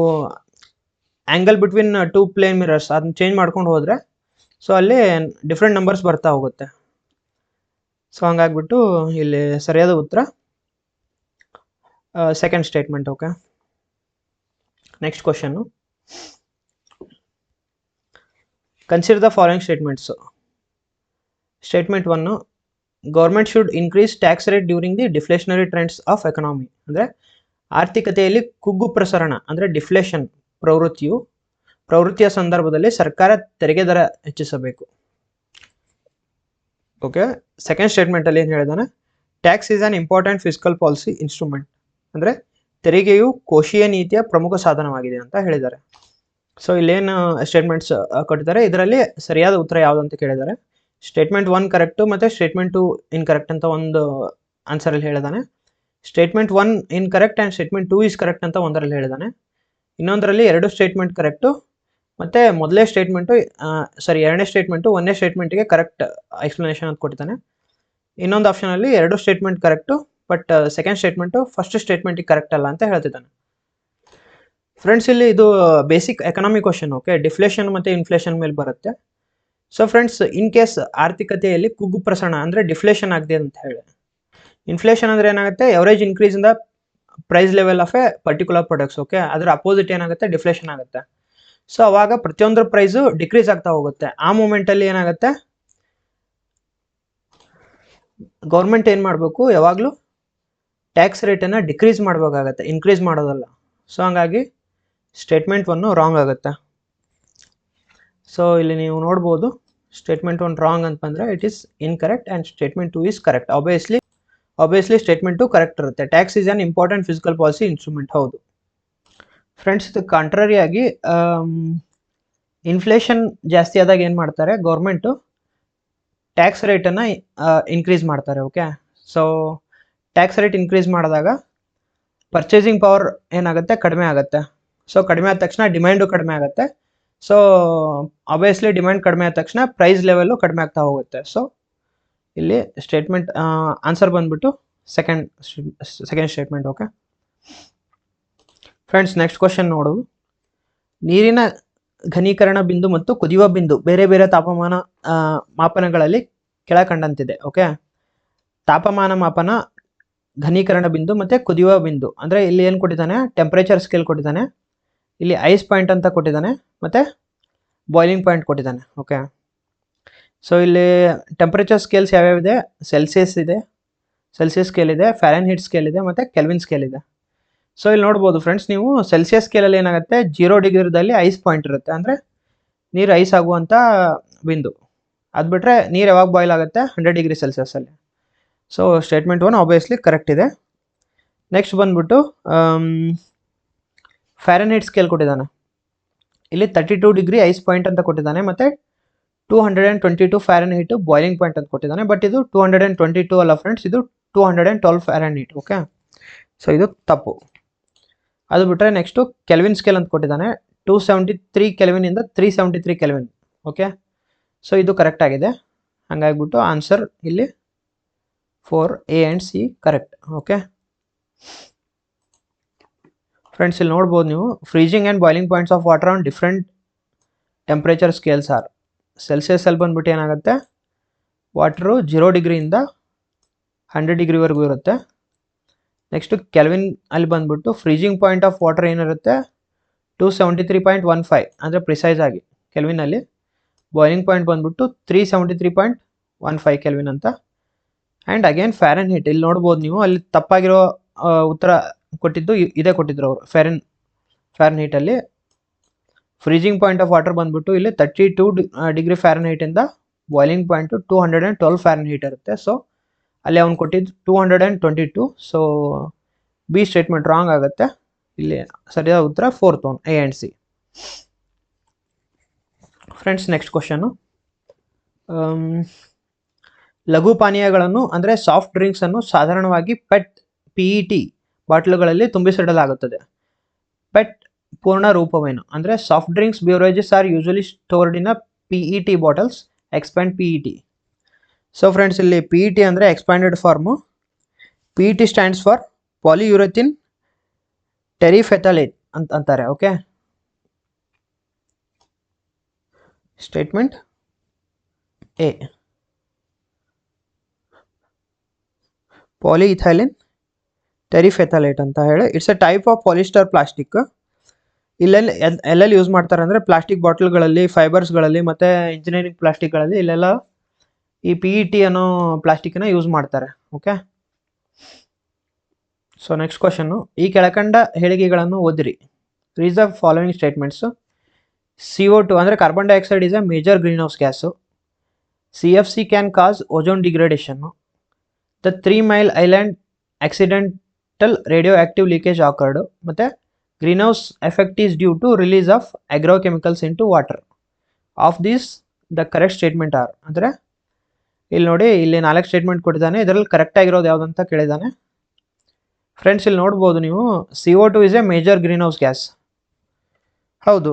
ಆ್ಯಂಗಲ್ ಬಿಟ್ವೀನ್ 2 ಪ್ಲೇನ್ ಮಿರರ್ಸ್ ಅದನ್ನ ಚೇಂಜ್ ಮಾಡ್ಕೊಂಡು ಹೋದರೆ ಸೊ ಅಲ್ಲಿ ಡಿಫ್ರೆಂಟ್ ನಂಬರ್ಸ್ ಬರ್ತಾ ಹೋಗುತ್ತೆ. ಸೊ ಹಂಗಾಗ್ಬಿಟ್ಟು ಇಲ್ಲಿ ಸರಿಯಾದ ಉತ್ತರ second statement. Okay, next question, consider the following statements. Statement 1, government should increase tax rate during the deflationary trends of economy, ಅಂದರೆ ಆರ್ಥಿಕತೆಯಲ್ಲಿ ಕುಗ್ಗು ಪ್ರಸರಣ ಅಂದರೆ ಡಿಫ್ಲೇಷನ್ ಪ್ರವೃತ್ತಿಯ ಸಂದರ್ಭದಲ್ಲಿ ಸರ್ಕಾರ ತೆರಿಗೆ ದರ ಹೆಚ್ಚಿಸಬೇಕು. ಓಕೆ, ಸೆಕೆಂಡ್ ಸ್ಟೇಟ್ಮೆಂಟಲ್ಲಿ ಏನು ಹೇಳಿದಾನೆ, tax is an important fiscal policy instrument, ಅಂದರೆ ತೆರಿಗೆಯು ಕೋಶೀಯ ನೀತಿಯ ಪ್ರಮುಖ ಸಾಧನವಾಗಿದೆ ಅಂತ ಹೇಳಿದ್ದಾರೆ. ಸೊ ಇಲ್ಲೇನು ಸ್ಟೇಟ್ಮೆಂಟ್ಸ್ ಕೊಟ್ಟಿದ್ದಾರೆ, ಇದರಲ್ಲಿ ಸರಿಯಾದ ಉತ್ತರ ಯಾವುದು ಅಂತ ಕೇಳಿದ್ದಾರೆ. ಸ್ಟೇಟ್ಮೆಂಟ್ 1 ಕರೆಕ್ಟು ಮತ್ತು ಸ್ಟೇಟ್ಮೆಂಟ್ 2 ಇನ್ಕರೆಕ್ಟ್ ಅಂತ ಒಂದು ಆನ್ಸರಲ್ಲಿ ಹೇಳಿದಾನೆ. Statement 1 incorrect and statement 2 is correct ಅಂತ ಒಂದರಲ್ಲಿ ಹೇಳಿದಾನೆ. ಇನ್ನೊಂದರಲ್ಲಿ 2 ಸ್ಟೇಟ್ಮೆಂಟ್ ಕರೆಕ್ಟು ಮತ್ತು ಮೊದಲೇ ಸ್ಟೇಟ್ಮೆಂಟು ಎರಡನೇ ಸ್ಟೇಟ್ಮೆಂಟು ಒಂದನೇ ಸ್ಟೇಟ್ಮೆಂಟಿಗೆ ಕರೆಕ್ಟ್ ಎಕ್ಸ್ಪ್ಲನೇಷನ್ ಅಂತ ಕೊಟ್ಟಿದ್ದಾನೆ. ಇನ್ನೊಂದು ಆಪ್ಷನಲ್ಲಿ 2 statement correct but second statement first ಸ್ಟೇಟ್ಮೆಂಟಿಗೆ ಕರೆಕ್ಟ್ ಅಲ್ಲ ಅಂತ ಹೇಳ್ತಿದ್ದಾನೆ. ಫ್ರೆಂಡ್ಸ್, ಇಲ್ಲಿ ಇದು basic economy question. Okay, deflation ಮತ್ತು ಇನ್ಫ್ಲೇಷನ್ ಮೇಲೆ ಬರುತ್ತೆ. ಸೊ ಫ್ರೆಂಡ್ಸ್, ಇನ್ ಕೇಸ್ ಆರ್ಥಿಕತೆಯಲ್ಲಿ ಕುಗ್ಗು ಪ್ರಸರಣ ಅಂದರೆ ಡಿಫ್ಲೇಷನ್ ಆಗಿದೆ ಅಂತ ಹೇಳಿ. ಇನ್ಫ್ಲೇಷನ್ ಅಂದರೆ ಏನಾಗುತ್ತೆ, average increase in the price level of a particular products. Okay, ಅದರ ಅಪೋಸಿಟ್ ಏನಾಗುತ್ತೆ, ಡಿಫ್ಲೇಷನ್ ಆಗುತ್ತೆ. ಸೊ ಅವಾಗ ಪ್ರತಿಯೊಂದರ ಪ್ರೈಸು ಡಿಕ್ರೀಸ್ ಆಗ್ತಾ ಹೋಗುತ್ತೆ. ಆ ಮೂಮೆಂಟಲ್ಲಿ ಏನಾಗುತ್ತೆ, ಗೌರ್ಮೆಂಟ್ ಏನು ಮಾಡಬೇಕು, ಯಾವಾಗಲೂ ಟ್ಯಾಕ್ಸ್ ರೇಟನ್ನು ಡಿಕ್ರೀಸ್ ಮಾಡಬೇಕಾಗತ್ತೆ, ಇನ್ಕ್ರೀಸ್ ಮಾಡೋದಲ್ಲ. ಸೊ ಹಂಗಾಗಿ ಸ್ಟೇಟ್ಮೆಂಟ್ 1 ರಾಂಗ್ ಆಗುತ್ತೆ. ಸೊ ಇಲ್ಲಿ ನೀವು ನೋಡ್ಬೋದು, ಸ್ಟೇಟ್ಮೆಂಟ್ 1 ರಾಂಗ್ ಅಂತ ಬಂದರೆ it is incorrect and statement 2 is correct. Obviously statement 2 correct ಇರುತ್ತೆ. Tax is an important physical policy instrument. ಹೌದು ಫ್ರೆಂಡ್ಸ್, ಇದು ಕಾಂಟ್ರರಿಯಾಗಿ ಇನ್ಫ್ಲೇಷನ್ ಜಾಸ್ತಿ ಆದಾಗ ಏನು ಮಾಡ್ತಾರೆ, ಗೌರ್ಮೆಂಟು ಟ್ಯಾಕ್ಸ್ ರೇಟನ್ನು ಇನ್ಕ್ರೀಸ್ ಮಾಡ್ತಾರೆ. Okay, so tax rate increase ಮಾಡಿದಾಗ ಪರ್ಚೇಸಿಂಗ್ ಪವರ್ ಏನಾಗುತ್ತೆ, ಕಡಿಮೆ ಆಗುತ್ತೆ. ಸೊ ಕಡಿಮೆ ಆದ ತಕ್ಷಣ ಡಿಮ್ಯಾಂಡು ಕಡಿಮೆ ಆಗುತ್ತೆ. ಸೊ ಆಬ್ವಿಯಸ್ಲಿ ಡಿಮ್ಯಾಂಡ್ ಕಡಿಮೆ ಆದ ತಕ್ಷಣ ಪ್ರೈಸ್ ಲೆವೆಲ್ಲು ಕಡಿಮೆ ಆಗ್ತಾ ಹೋಗುತ್ತೆ. ಸೊ ಇಲ್ಲಿ ಸ್ಟೇಟ್ಮೆಂಟ್ ಆನ್ಸರ್ ಬಂದ್ಬಿಟ್ಟು second statement. Okay friends, next question ನೋಡೋದು. ನೀರಿನ ಘನೀಕರಣ ಬಿಂದು ಮತ್ತು ಕುದಿಯುವ ಬಿಂದು ಬೇರೆ ಬೇರೆ ತಾಪಮಾನ ಮಾಪನಗಳಲ್ಲಿ ಕೆಳಕಂಡಂತಿದೆ. ಓಕೆ, ತಾಪಮಾನ ಮಾಪನ, ಘನೀಕರಣ ಬಿಂದು ಮತ್ತು ಕುದಿಯುವ ಬಿಂದು ಅಂದರೆ ಇಲ್ಲಿ ಏನು ಕೊಟ್ಟಿದ್ದಾನೆ, ಟೆಂಪ್ರೇಚರ್ ಸ್ಕೇಲ್ ಕೊಟ್ಟಿದ್ದಾನೆ, ಇಲ್ಲಿ ಐಸ್ ಪಾಯಿಂಟ್ ಅಂತ ಕೊಟ್ಟಿದ್ದಾನೆ, ಮತ್ತು ಬಾಯ್ಲಿಂಗ್ ಪಾಯಿಂಟ್ ಕೊಟ್ಟಿದ್ದಾನೆ. ಓಕೆ, ಸೊ ಇಲ್ಲಿ ಟೆಂಪ್ರೇಚರ್ ಸ್ಕೇಲ್ಸ್ ಯಾವ್ಯಾವಿದೆ, ಸೆಲ್ಸಿಯಸ್ ಇದೆ, ಸೆಲ್ಸಿಯಸ್ ಸ್ಕೇಲ್ ಇದೆ, ಫ್ಯಾರೆನ್ಹೀಟ್ ಸ್ಕೇಲ್ ಇದೆ, ಮತ್ತು ಕೆಲ್ವಿನ್ ಸ್ಕೇಲ್ ಇದೆ. ಸೊ ಇಲ್ಲಿ ನೋಡ್ಬೋದು ಫ್ರೆಂಡ್ಸ್, ನೀವು ಸೆಲ್ಸಿಯಸ್ ಸ್ಕೇಲಲ್ಲಿ ಏನಾಗುತ್ತೆ, 0 ಡಿಗ್ರಿದಲ್ಲಿ ಐಸ್ ಪಾಯಿಂಟ್ ಇರುತ್ತೆ, ಅಂದರೆ ನೀರು ಐಸ್ ಆಗುವಂಥ ಬಿಂದು. ಅದು ಬಿಟ್ಟರೆ ನೀರು ಯಾವಾಗ ಬಾಯ್ಲ್ ಆಗುತ್ತೆ, 100 ಡಿಗ್ರಿ ಸೆಲ್ಸಿಯಸ್ಸಲ್ಲಿ. ಸೊ ಸ್ಟೇಟ್ಮೆಂಟ್ 1 ಆಬ್ವಿಯಸ್ಲಿ ಕರೆಕ್ಟ್ ಇದೆ. ನೆಕ್ಸ್ಟ್ ಬಂದ್ಬಿಟ್ಟು ಫ್ಯಾರೆನ್ಹೀಟ್ ಸ್ಕೇಲ್ ಕೊಟ್ಟಿದ್ದಾನೆ. ಇಲ್ಲಿ 32 ಡಿಗ್ರಿ ಐಸ್ ಪಾಯಿಂಟ್ ಅಂತ ಕೊಟ್ಟಿದ್ದಾನೆ, ಮತ್ತು 222 ಫ್ಯಾರೆನ್ಹೀಟ್ ಬಾಯ್ಲಿಂಗ್ ಪಾಯಿಂಟ್ ಅಂತ ಕೊಟ್ಟಿದ್ದಾನೆ. ಬಟ್ ಇದು 222 ಅಲ್ಲ ಫ್ರೆಂಡ್ಸ್, ಇದು 212 ಫ್ಯಾರೆನ್ಹೀಟ್. ಓಕೆ, ಸೊ ಇದು ತಪ್ಪು. ಅದು ಬಿಟ್ಟರೆ ನೆಕ್ಸ್ಟು ಕೆಲ್ವಿನ್ ಸ್ಕೇಲ್ ಅಂತ ಕೊಟ್ಟಿದ್ದಾನೆ, 273 ಕೆಲ್ವಿನಿಂದ 373 ಕೆಲ್ವಿನ್. ಓಕೆ, ಸೊ ಇದು ಕರೆಕ್ಟ್ ಆಗಿದೆ. ಹಂಗಾಗ್ಬಿಟ್ಟು ಆನ್ಸರ್ ಇಲ್ಲಿ 4A and C correct. Okay friends, ಇಲ್ಲಿ ನೋಡ್ಬೋದು ನೀವು, freezing and boiling points of water on different temperature scales are. ಸೆಲ್ಸಿಯಸ್ಸಲ್ಲಿ ಬಂದ್ಬಿಟ್ಟು ಏನಾಗುತ್ತೆ, ವಾಟ್ರು 0 ಡಿಗ್ರಿಯಿಂದ 100 ಡಿಗ್ರಿವರೆಗೂ ಇರುತ್ತೆ. ನೆಕ್ಸ್ಟು ಕೆಲ್ವಿನ್ ಅಲ್ಲಿ ಬಂದ್ಬಿಟ್ಟು ಫ್ರೀಜಿಂಗ್ ಪಾಯಿಂಟ್ ಆಫ್ ವಾಟರ್ ಏನಿರುತ್ತೆ, 273.15 ಅಂದರೆ ಪ್ರಿಸೈಸ್ ಆಗಿ ಕೆಲ್ವಿನಲ್ಲಿ. ಬಾಯ್ಲಿಂಗ್ ಪಾಯಿಂಟ್ ಬಂದ್ಬಿಟ್ಟು 373.15 ಕೆಲ್ವಿನ್ ಅಂತ. ಆ್ಯಂಡ್ ಅಗೇನ್ ಫ್ಯಾರೆನ್ಹೀಟ್, ಇಲ್ಲಿ ನೋಡ್ಬೋದು ನೀವು, ಅಲ್ಲಿ ತಪ್ಪಾಗಿರೋ ಉತ್ತರ ಕೊಟ್ಟಿದ್ದು ಇದೇ ಕೊಟ್ಟಿದ್ರು ಅವರು. ಫ್ಯಾರೆನ್ಹೀಟಲ್ಲಿ ಫ್ರೀಜಿಂಗ್ ಪಾಯಿಂಟ್ ಆಫ್ ವಾಟರ್ ಬಂದ್ಬಿಟ್ಟು ಇಲ್ಲಿ 32 ಡಿಗ್ರಿ ಫ್ಯಾರೆನ್ಹೀಟಿಂದ ಬಾಯ್ಲಿಂಗ್ ಪಾಯಿಂಟು 212 ಫ್ಯಾರೆನ್ಹೀಟ್ ಇರುತ್ತೆ. ಸೊ ಅಲ್ಲಿ ಅವ್ನು ಕೊಟ್ಟಿದ್ದು 222. ಸೊ ಬಿ ಸ್ಟೇಟ್ಮೆಂಟ್ ರಾಂಗ್ ಆಗುತ್ತೆ. ಇಲ್ಲಿ ಸರಿಯಾದ ಉತ್ತರ 4th one, A and C. Friends, next question. ಲಘು ಪಾನೀಯಗಳನ್ನು ಅಂದರೆ ಸಾಫ್ಟ್ ಡ್ರಿಂಕ್ಸನ್ನು ಸಾಧಾರಣವಾಗಿ PET ಬಾಟ್ಲುಗಳಲ್ಲಿ ತುಂಬಿಸಿಡಲಾಗುತ್ತದೆ. PET ಪೂರ್ಣ ರೂಪವೇನು ಅಂದರೆ soft drinks beverages are usually stored in PET bottles, expand PET. So friends, ಇಲ್ಲಿ PET ಅಂದರೆ expanded form. PET stands for polyurethane terephthalate ಅಂತಾರೆ. Okay, statement A, polyethylene terephthalate ಅಂತ ಹೇಳಿ. It's a type of polyester plastic. ಎಲ್ಲೆಲ್ಲಿ use ಮಾಡ್ತಾರೆ ಅಂದರೆ plastic ಬಾಟಲ್ಗಳಲ್ಲಿ, ಫೈಬರ್ಸ್ಗಳಲ್ಲಿ, ಮತ್ತು engineering ಪ್ಲಾಸ್ಟಿಕ್ಗಳಲ್ಲಿ, ಇಲ್ಲೆಲ್ಲ ಈ PET ಅನ್ನೋ ಪ್ಲಾಸ್ಟಿಕ್ಕನ್ನು ಯೂಸ್ ಮಾಡ್ತಾರೆ. Okay, so next question. ಈ ಕೆಳಕಂಡ ಹೇಳಿಕೆಗಳನ್ನು ಓದಿರಿ. Read the following statements. CO2 ಅಂದರೆ carbon dioxide is a major greenhouse gas. CFC can cause ozone degradation. The 3 Mile island accidental radioactive leakage occurred. ಮತ್ತು greenhouse effect is due to release of agrochemicals into water. Of these the correct statement are ಅಂದರೆ ಇಲ್ಲಿ ನೋಡಿ, ಇಲ್ಲಿ 4 statement ಕೊಟ್ಟಿದ್ದಾನೆ. ಇದರಲ್ಲಿ correct ಆಗಿರೋದು ಯಾವುದಂತ ಕೇಳಿದ್ದಾನೆ. Friends ಇಲ್ಲಿ ನೋಡ್ಬೋದು ನೀವು, CO2 is A major green house gas. ಹೌದು,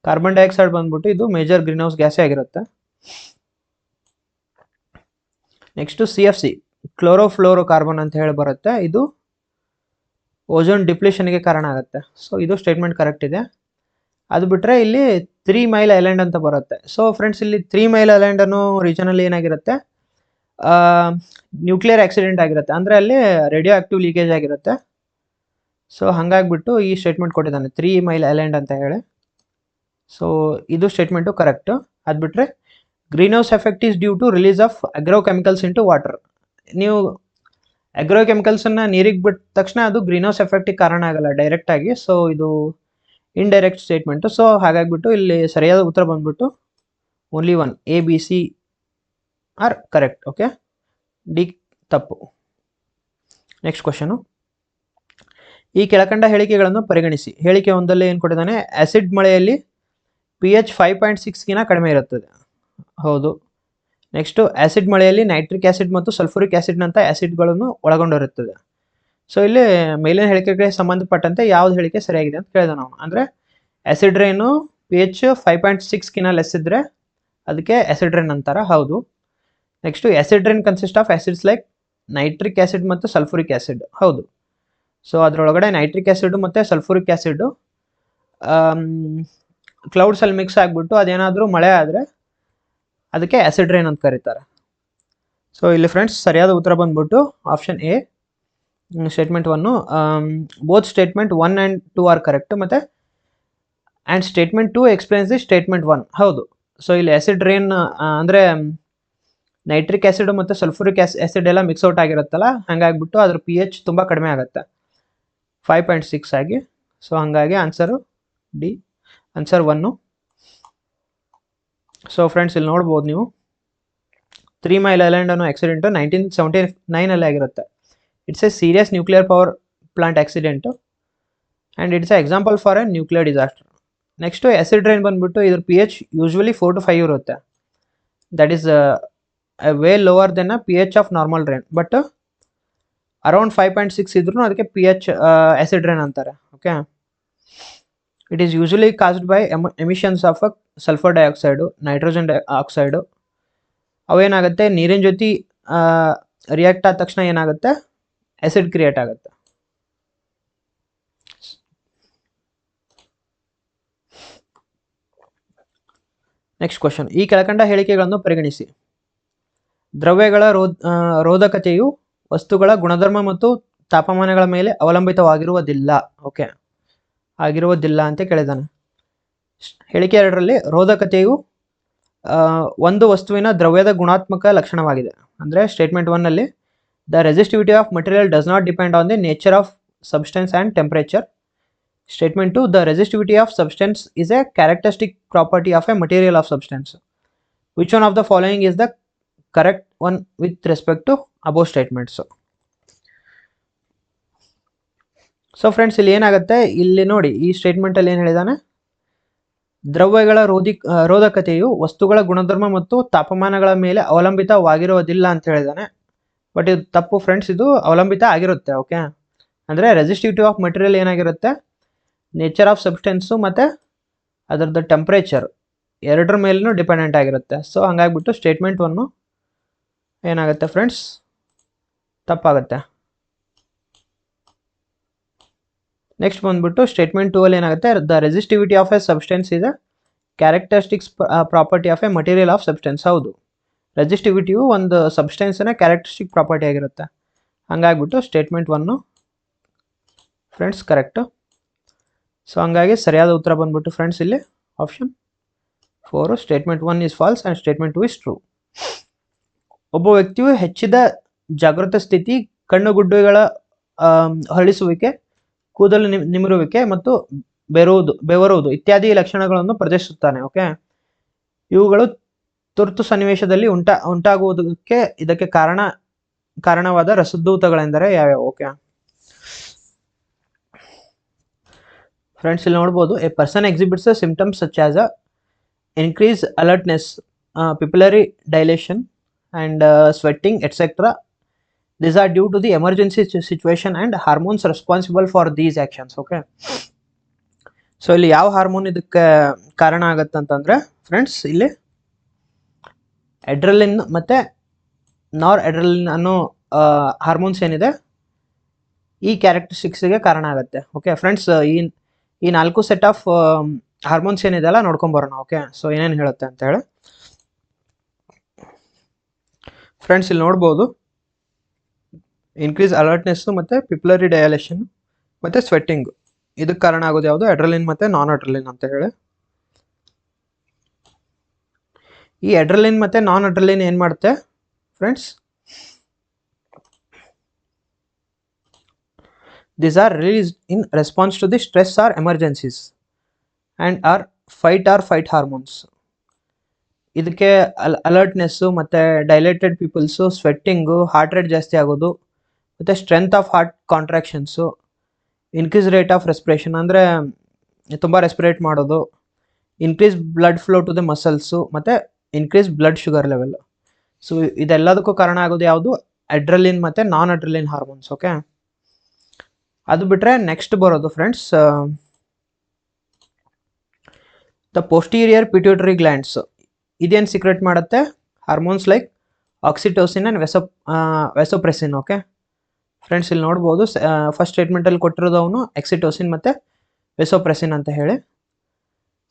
ಕಾರ್ಬನ್ ಡೈಆಕ್ಸೈಡ್ ಬಂದ್ಬಿಟ್ಟು ಇದು ಮೇಜರ್ ಗ್ರೀನ್ ಹೌಸ್ ಗ್ಯಾಸೇ ಆಗಿರುತ್ತೆ. ನೆಕ್ಸ್ಟ್ CFC, ಕ್ಲೋರೋಫ್ಲೋರೋ ಕಾರ್ಬನ್ ಅಂತ ಹೇಳಿ ಬರುತ್ತೆ. ಇದು ಓಜೋನ್ ಡಿಪ್ಲೇಷನ್ಗೆ ಕಾರಣ ಆಗುತ್ತೆ. ಸೊ ಇದು ಸ್ಟೇಟ್ಮೆಂಟ್ ಕರೆಕ್ಟ್ ಇದೆ. ಅದು ಬಿಟ್ಟರೆ ಇಲ್ಲಿ 3 ಮೈಲ್ ಐಲ್ಯಾಂಡ್ ಅಂತ ಬರುತ್ತೆ. ಸೊ ಫ್ರೆಂಡ್ಸ್ ಇಲ್ಲಿ 3 ಮೈಲ್ ಐಲ್ಯಾಂಡ್ ಅನ್ನೋ ರೀಜನಲ್ಲಿ ಏನಾಗಿರುತ್ತೆ, ನ್ಯೂಕ್ಲಿಯರ್ ಆಕ್ಸಿಡೆಂಟ್ ಆಗಿರುತ್ತೆ, ಅಂದರೆ ಅಲ್ಲಿ ರೇಡಿಯೋ ಆಕ್ಟಿವ್ ಲೀಕೇಜ್ ಆಗಿರುತ್ತೆ. ಸೊ ಹಾಗಾಗಿಬಿಟ್ಟು ಈ ಸ್ಟೇಟ್ಮೆಂಟ್ ಕೊಟ್ಟಿದ್ದಾನೆ 3 ಮೈಲ್ ಐಲ್ಯಾಂಡ್ ಅಂತ ಹೇಳಿ. ಸೊ ಇದು ಸ್ಟೇಟ್ಮೆಂಟು ಕರೆಕ್ಟು. ಅದು ಬಿಟ್ಟರೆ greenhouse effect is due to release of agrochemicals into water. ನೀವು ಅಗ್ರೋಕೆಮಿಕಲ್ಸನ್ನು ನೀರಿಗೆ ಬಿಟ್ಟ ತಕ್ಷಣ ಅದು ಗ್ರೀನ್ ಹೌಸ್ ಎಫೆಕ್ಟಿಗೆ ಕಾರಣ ಆಗಲ್ಲ ಡೈರೆಕ್ಟಾಗಿ. ಸೊ ಇದು ಇಂಡೈರೆಕ್ಟ್ ಸ್ಟೇಟ್ಮೆಂಟು. ಸೊ ಹಾಗಾಗಿಬಿಟ್ಟು ಇಲ್ಲಿ ಸರಿಯಾದ ಉತ್ತರ ಬಂದ್ಬಿಟ್ಟು only 1, ABC are correct. Okay, D ತಪ್ಪು. ನೆಕ್ಸ್ಟ್ ಕ್ವಶನು, ಈ ಕೆಳಕಂಡ ಹೇಳಿಕೆಗಳನ್ನು ಪರಿಗಣಿಸಿ. ಹೇಳಿಕೆ ಒಂದರಲ್ಲಿ ಏನು ಕೊಟ್ಟಿದ್ದಾನೆ, ಆ್ಯಸಿಡ್ ಮಳೆಯಲ್ಲಿ pH 5.6ಗಿನ ಕಡಿಮೆ ಇರುತ್ತದೆ. ಹೌದು. ನೆಕ್ಸ್ಟು ಆ್ಯಸಿಡ್ ಮಳೆಯಲ್ಲಿ ನೈಟ್ರಿಕ್ ಆ್ಯಸಿಡ್ ಮತ್ತು ಸಲ್ಫ್ಯೂರಿಕ್ ಆ್ಯಸಿಡ್ನಂಥ ಆ್ಯಸಿಡ್ಗಳನ್ನು ಒಳಗೊಂಡಿರುತ್ತದೆ. ಸೊ ಇಲ್ಲಿ ಮೇಲಿನ ಹೇಳಿಕೆಗೆ ಸಂಬಂಧಪಟ್ಟಂತೆ ಯಾವ್ದು ಹೇಳಿಕೆ ಸರಿಯಾಗಿದೆ ಅಂತ ಕೇಳಿದ ನಾವು. ಅಂದರೆ ಆ್ಯಸಿಡ್ ರೈನು pH 5.6ಗಿನ ಲೆಸ್ ಇದ್ದರೆ ಅದಕ್ಕೆ ಆ್ಯಸಿಡ್ ರೈನ್ ಅಂತಾರೆ. ಹೌದು. Next acid rain consist of acids like nitric acid ಮತ್ತು ಸಲ್ಫ್ಯೂರಿಕ್ ಆ್ಯಸಿಡ್. ಹೌದು. ಸೊ ಅದರೊಳಗಡೆ ನೈಟ್ರಿಕ್ ಆ್ಯಸಿಡ್ ಮತ್ತು ಸಲ್ಫ್ಯೂರಿಕ್ ಆ್ಯಸಿಡು ಕ್ಲೌಡ್ಸಲ್ಲಿ ಮಿಕ್ಸ್ ಆಗಿಬಿಟ್ಟು ಅದೇನಾದರೂ ಮಳೆ ಆದರೆ ಅದಕ್ಕೆ ಆ್ಯಸಿಡ್ ರೈನ್ ಅಂತ ಕರೀತಾರೆ. ಸೊ ಇಲ್ಲಿ ಫ್ರೆಂಡ್ಸ್ ಸರಿಯಾದ ಉತ್ತರ ಬಂದ್ಬಿಟ್ಟು option A, statement 1. Both statement 1 and 2 are correct. ಮತ್ತು and statement 2 explains the statement 1. ಹೌದು. ಸೊ ಇಲ್ಲಿ ಆ್ಯಸಿಡ್ ರೈನ್ ಅಂದರೆ ನೈಟ್ರಿಕ್ ಆ್ಯಸಿಡ್ ಮತ್ತು ಸಲ್ಫ್ಯೂರಿಕ್ ಆ್ಯಸಿಡ್ ಎಲ್ಲ ಮಿಕ್ಸ್ ಔಟ್ ಆಗಿರುತ್ತಲ್ಲ, ಹಾಗಾಗಿಬಿಟ್ಟು ಅದ್ರ pH ತುಂಬ ಕಡಿಮೆ ಆಗುತ್ತೆ, 5.6 ಆಗಿ. ಸೊ ಹಾಗಾಗಿ answer D, answer 1. So friends ಇಲ್ಲಿ ನೋಡ್ಬೋದು ನೀವು, 3 ಮೈಲ್ ಐಲ್ಯಾಂಡ್ ಅನ್ನೋ ಆಕ್ಸಿಡೆಂಟು 1979 ಆಗಿರುತ್ತೆ. It's a serious nuclear power plant accident and it's a example for a nuclear disaster. Next acid rain ಬಂದ್ಬಿಟ್ಟು ಇದ್ರ pH ಯೂಶ್ವಲಿ 4 to 5 ಇರುತ್ತೆ. That is way lower than a pH of normal rain. But around 5.6 ಇದ್ರೂ ಅದಕ್ಕೆ pH acid rain ಅಂತಾರೆ. Okay, it is usually caused by emissions of a sulphur dioxide, nitrogen dioxide. ಅವೇನಾಗುತ್ತೆ, ನೀರಿನ ಜೊತೆ react ಆದ ತಕ್ಷಣ ಏನಾಗುತ್ತೆ, ಆ್ಯಸಿಡ್ ಕ್ರಿಯೇಟ್ ಆಗುತ್ತೆ. ನೆಕ್ಸ್ಟ್ ಕ್ವಶನ್, ಈ ಕೆಳಕಂಡ ಹೇಳಿಕೆಗಳನ್ನು ಪರಿಗಣಿಸಿ. ದ್ರವ್ಯಗಳ ರೋಧಕತೆಯು ವಸ್ತುಗಳ ಗುಣಧರ್ಮ ಮತ್ತು ತಾಪಮಾನಗಳ ಮೇಲೆ ಅವಲಂಬಿತವಾಗಿರುವುದಿಲ್ಲ. ಓಕೆ, ಆಗಿರುವುದಿಲ್ಲ ಅಂತ ಕೇಳಿದ್ದಾನೆ. ಹೇಳಿಕೆ 2ರಲ್ಲಿ ರೋಧಕತೆಯು ಒಂದು ವಸ್ತುವಿನ ದ್ರವ್ಯದ ಗುಣಾತ್ಮಕ ಲಕ್ಷಣವಾಗಿದೆ. ಅಂದರೆ ಸ್ಟೇಟ್ಮೆಂಟ್ 1ನಲ್ಲಿ the resistivity of material does not depend on the nature of substance and temperature. Statement 2, the resistivity of substance is a characteristic property of a material of substance. Which one of the following is the correct one with respect to above statements. So friends ಇಲ್ಲಿ ಏನಾಗುತ್ತೆ, ಇಲ್ಲಿ ನೋಡಿ ಈ ಸ್ಟೇಟ್ಮೆಂಟಲ್ಲಿ ಏನು ಹೇಳಿದಾನೆ, ದ್ರವ್ಯಗಳ ರೋಧಕತೆಯು ವಸ್ತುಗಳ ಗುಣಧರ್ಮ ಮತ್ತು ತಾಪಮಾನಗಳ ಮೇಲೆ ಅವಲಂಬಿತವಾಗಿರುವುದಿಲ್ಲ ಅಂತ ಹೇಳಿದಾನೆ. ಬಟ್ ಇದು ತಪ್ಪು ಫ್ರೆಂಡ್ಸ್, ಇದು ಅವಲಂಬಿತ ಆಗಿರುತ್ತೆ. ಓಕೆ, ಅಂದರೆ ರೆಸಿಸ್ಟಿವಿಟಿ ಆಫ್ ಮಟೀರಿಯಲ್ ಏನಾಗಿರುತ್ತೆ, ನೇಚರ್ ಆಫ್ ಸಬ್ಸ್ಟೆನ್ಸು ಮತ್ತು ಅದರದ್ದು ಟೆಂಪ್ರೇಚರ್ ಎರಡರ ಮೇಲೂ ಡಿಪೆಂಡೆಂಟ್ ಆಗಿರುತ್ತೆ. ಸೊ ಹಂಗಾಗ್ಬಿಟ್ಟು ಸ್ಟೇಟ್ಮೆಂಟ್ 1 ಏನಾಗುತ್ತೆ ಫ್ರೆಂಡ್ಸ್, ತಪ್ಪಾಗುತ್ತೆ. ನೆಕ್ಸ್ಟ್ ಬಂದ್ಬಿಟ್ಟು ಸ್ಟೇಟ್ಮೆಂಟ್ 2ಅಲ್ಲಿ ಏನಾಗುತ್ತೆ, the resistivity of a substance ಇದೆ characteristics property of a material of substance. ಹೌದು, ರೆಸಿಸ್ಟಿವಿಟಿಯು ಒಂದು ಸಬ್ಸ್ಟೆನ್ಸ್ನ ಕ್ಯಾರೆಕ್ಟರಿಸ್ಟಿಕ್ ಪ್ರಾಪರ್ಟಿ ಆಗಿರುತ್ತೆ. ಹಂಗಾಗ್ಬಿಟ್ಟು ಸ್ಟೇಟ್ಮೆಂಟ್ 1 ಫ್ರೆಂಡ್ಸ್ ಕರೆಕ್ಟು. ಸೊ ಹಂಗಾಗಿ ಸರಿಯಾದ ಉತ್ತರ ಬಂದ್ಬಿಟ್ಟು ಫ್ರೆಂಡ್ಸ್ ಇಲ್ಲಿ option 4, statement 1 is false and statement 2 is true. ಒಬ್ಬ ವ್ಯಕ್ತಿಯು ಹೆಚ್ಚಿದ ಜಾಗೃತ ಸ್ಥಿತಿ, ಕಣ್ಣುಗುಡ್ಡುಗಳ ಹೊರಳಿಸುವಿಕೆ, ಕೂದಲು ನಿಮಿರುವಿಕೆ ಮತ್ತು ಬೆವರುವುದು ಇತ್ಯಾದಿ ಲಕ್ಷಣಗಳನ್ನು ಪ್ರದರ್ಶಿಸುತ್ತಾನೆ. ಓಕೆ, ಇವುಗಳು ತುರ್ತು ಸನ್ನಿವೇಶದಲ್ಲಿ ಉಂಟಾಗುವುದಕ್ಕೆ ಇದಕ್ಕೆ ಕಾರಣವಾದ ರಸದೂತಗಳೆಂದರೆ ಯಾವ್ಯಾವ? ಓಕೆ ಫ್ರೆಂಡ್ಸ್ ಇಲ್ಲಿ ನೋಡ್ಬೋದು, A person exhibits symptoms such as a increase alertness, pupillary dilation and sweating etc. These are due to the emergency situation and hormones responsible for these actions. Okay, so ಇಲ್ಲಿ ಯಾವ hormone ಇದಕ್ಕೆ ಕಾರಣ ಆಗತ್ತೆ ಅಂತಂದ್ರೆ friends, ಇಲ್ಲಿ ಎಡ್ರಲಿನ್ ಮತ್ತೆ ನಾರ್ ಎಡ್ರಲಿನ್ ಅನ್ನೋ ಹಾರ್ಮೋನ್ಸ್ ಏನಿದೆ ಈ ಕ್ಯಾರೆಕ್ಟರಿಸ್ಟಿಕ್ಸ್ಗೆ ಕಾರಣ ಆಗುತ್ತೆ. ಓಕೆ ಫ್ರೆಂಡ್ಸ್, ಈ 4 ಸೆಟ್ ಆಫ್ ಹಾರ್ಮೋನ್ಸ್ ಏನಿದೆ ಅಲ್ಲ ನೋಡ್ಕೊಂಬರೋಣ. ಓಕೆ, ಸೊ ಏನೇನು ಹೇಳುತ್ತೆ ಅಂತ ಹೇಳಿ ಫ್ರೆಂಡ್ಸ್ ಇಲ್ಲಿ ನೋಡ್ಬೋದು. ಇನ್ಕ್ರೀಸ್ ಅಲರ್ಟ್ನೆಸ್ ಮತ್ತೆ ಪಿಪ್ಯುಲರಿ ಡಯಾಲೇಷನ್ ಮತ್ತೆ ಸ್ವೆಟ್ಟಿಂಗ್, ಇದಕ್ಕೆ ಕಾರಣ ಆಗೋದು ಯಾವುದು? ಎಡ್ರಲಿನ್ ಮತ್ತೆ ನಾನ್ ಅಡ್ರಲಿನ್ ಅಂತ ಹೇಳಿ. ಈ ಎಡ್ರಲಿನ್ ಮತ್ತೆ ನಾನ್ ಅಡ್ರಲಿನ್ ಏನ್ ಮಾಡುತ್ತೆ friends? These are released in response to the stress or emergencies and are fight or flight hormones. ಇದಕ್ಕೆ ಅಲರ್ಟ್ನೆಸ್ಸು ಮತ್ತು dilated pupils, sweating, heart rate ಜಾಸ್ತಿ ಆಗೋದು ಮತ್ತು strength of heart contractions, increase rate of respiration ಅಂದರೆ ತುಂಬ respirate ಮಾಡೋದು, increase blood flow to the muscles ಮತ್ತು increase blood sugar level. So ಇದೆಲ್ಲದಕ್ಕೂ ಕಾರಣ ಆಗೋದು ಯಾವುದು? ಅಡ್ರಲಿನ್ ಮತ್ತು ನಾನ್ ಅಡ್ರಲಿನ್ ಹಾರ್ಮೋನ್ಸ್. ಓಕೆ, ಅದು ಬಿಟ್ಟರೆ ನೆಕ್ಸ್ಟ್ ಬರೋದು friends the posterior pituitary glands. ಇದೇನು ಸೀಕ್ರೆಟ್ ಮಾಡುತ್ತೆ? Hormones like oxytocin and vasopressin. Okay friends, ಇಲ್ಲಿ ನೋಡ್ಬೋದು ಫಸ್ಟ್ ಸ್ಟೇಟ್ಮೆಂಟಲ್ಲಿ ಕೊಟ್ಟಿರೋದು ಅವನು ಎಕ್ಸಿಟೋಸಿನ್ ಮತ್ತು ವೆಸೋಪ್ರೆಸಿನ್ ಅಂತ ಹೇಳಿ.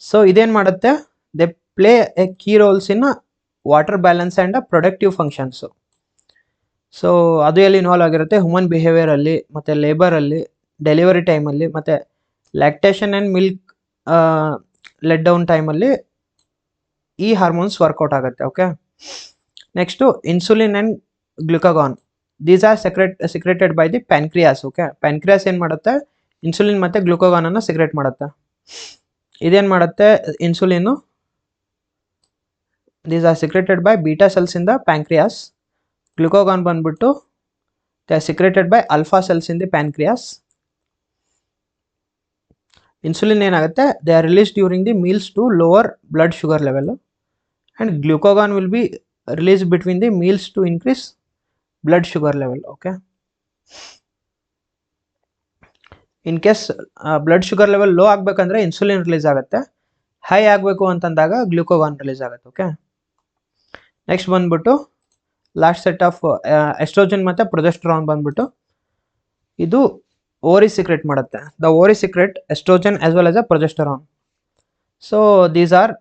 ಸೊ ಇದೇನು ಮಾಡುತ್ತೆ? They play a key roles in water balance and productive functions. So ಅದು ಎಲ್ಲಿ ಇನ್ವಾಲ್ವ್ ಆಗಿರುತ್ತೆ? ಹ್ಯೂಮನ್ ಬಿಹೇವಿಯರಲ್ಲಿ ಮತ್ತು ಲೇಬರಲ್ಲಿ, ಡೆಲಿವರಿ ಟೈಮಲ್ಲಿ ಮತ್ತು lactation and milk let down ಟೈಮಲ್ಲಿ ಈ ಹಾರ್ಮೋನ್ಸ್ ವರ್ಕೌಟ್ ಆಗುತ್ತೆ. Okay, next insulin and glucagon. These are secreted by the pancreas. Okay, pancreas ಏನು ಮಾಡುತ್ತೆ? ಇನ್ಸುಲಿನ್ ಮತ್ತು ಗ್ಲುಕಾಗಾನನ್ನು ಸೆಕ್ರೆಟ್ ಮಾಡುತ್ತೆ. ಇದೇನು ಮಾಡುತ್ತೆ? Insulin these are secreted by beta cells in the pancreas. Glucagon ಬಂದ್ಬಿಟ್ಟು they are secreted by alpha cells in the pancreas. Insulin ಏನಾಗುತ್ತೆ? They are release during the meals to lower blood sugar level and glucagon will be release between the meals to increase blood sugar level. Okay, in case blood sugar level low ಆಗಬೇಕಂದ್ರೆ insulin release ಆಗುತ್ತೆ, high ಆಗಬೇಕು ಅಂತಂದಾಗ glucagon release ಆಗುತ್ತೆ. Okay, next ಬಂದ್ಬಿಟ್ಟು last set of oestrogen ಮತ್ತು progesterone ಬಂದ್ಬಿಟ್ಟು ಇದು ovary secrete ಮಾಡುತ್ತೆ. The ovary secrete oestrogen as well as a progesterone. So these are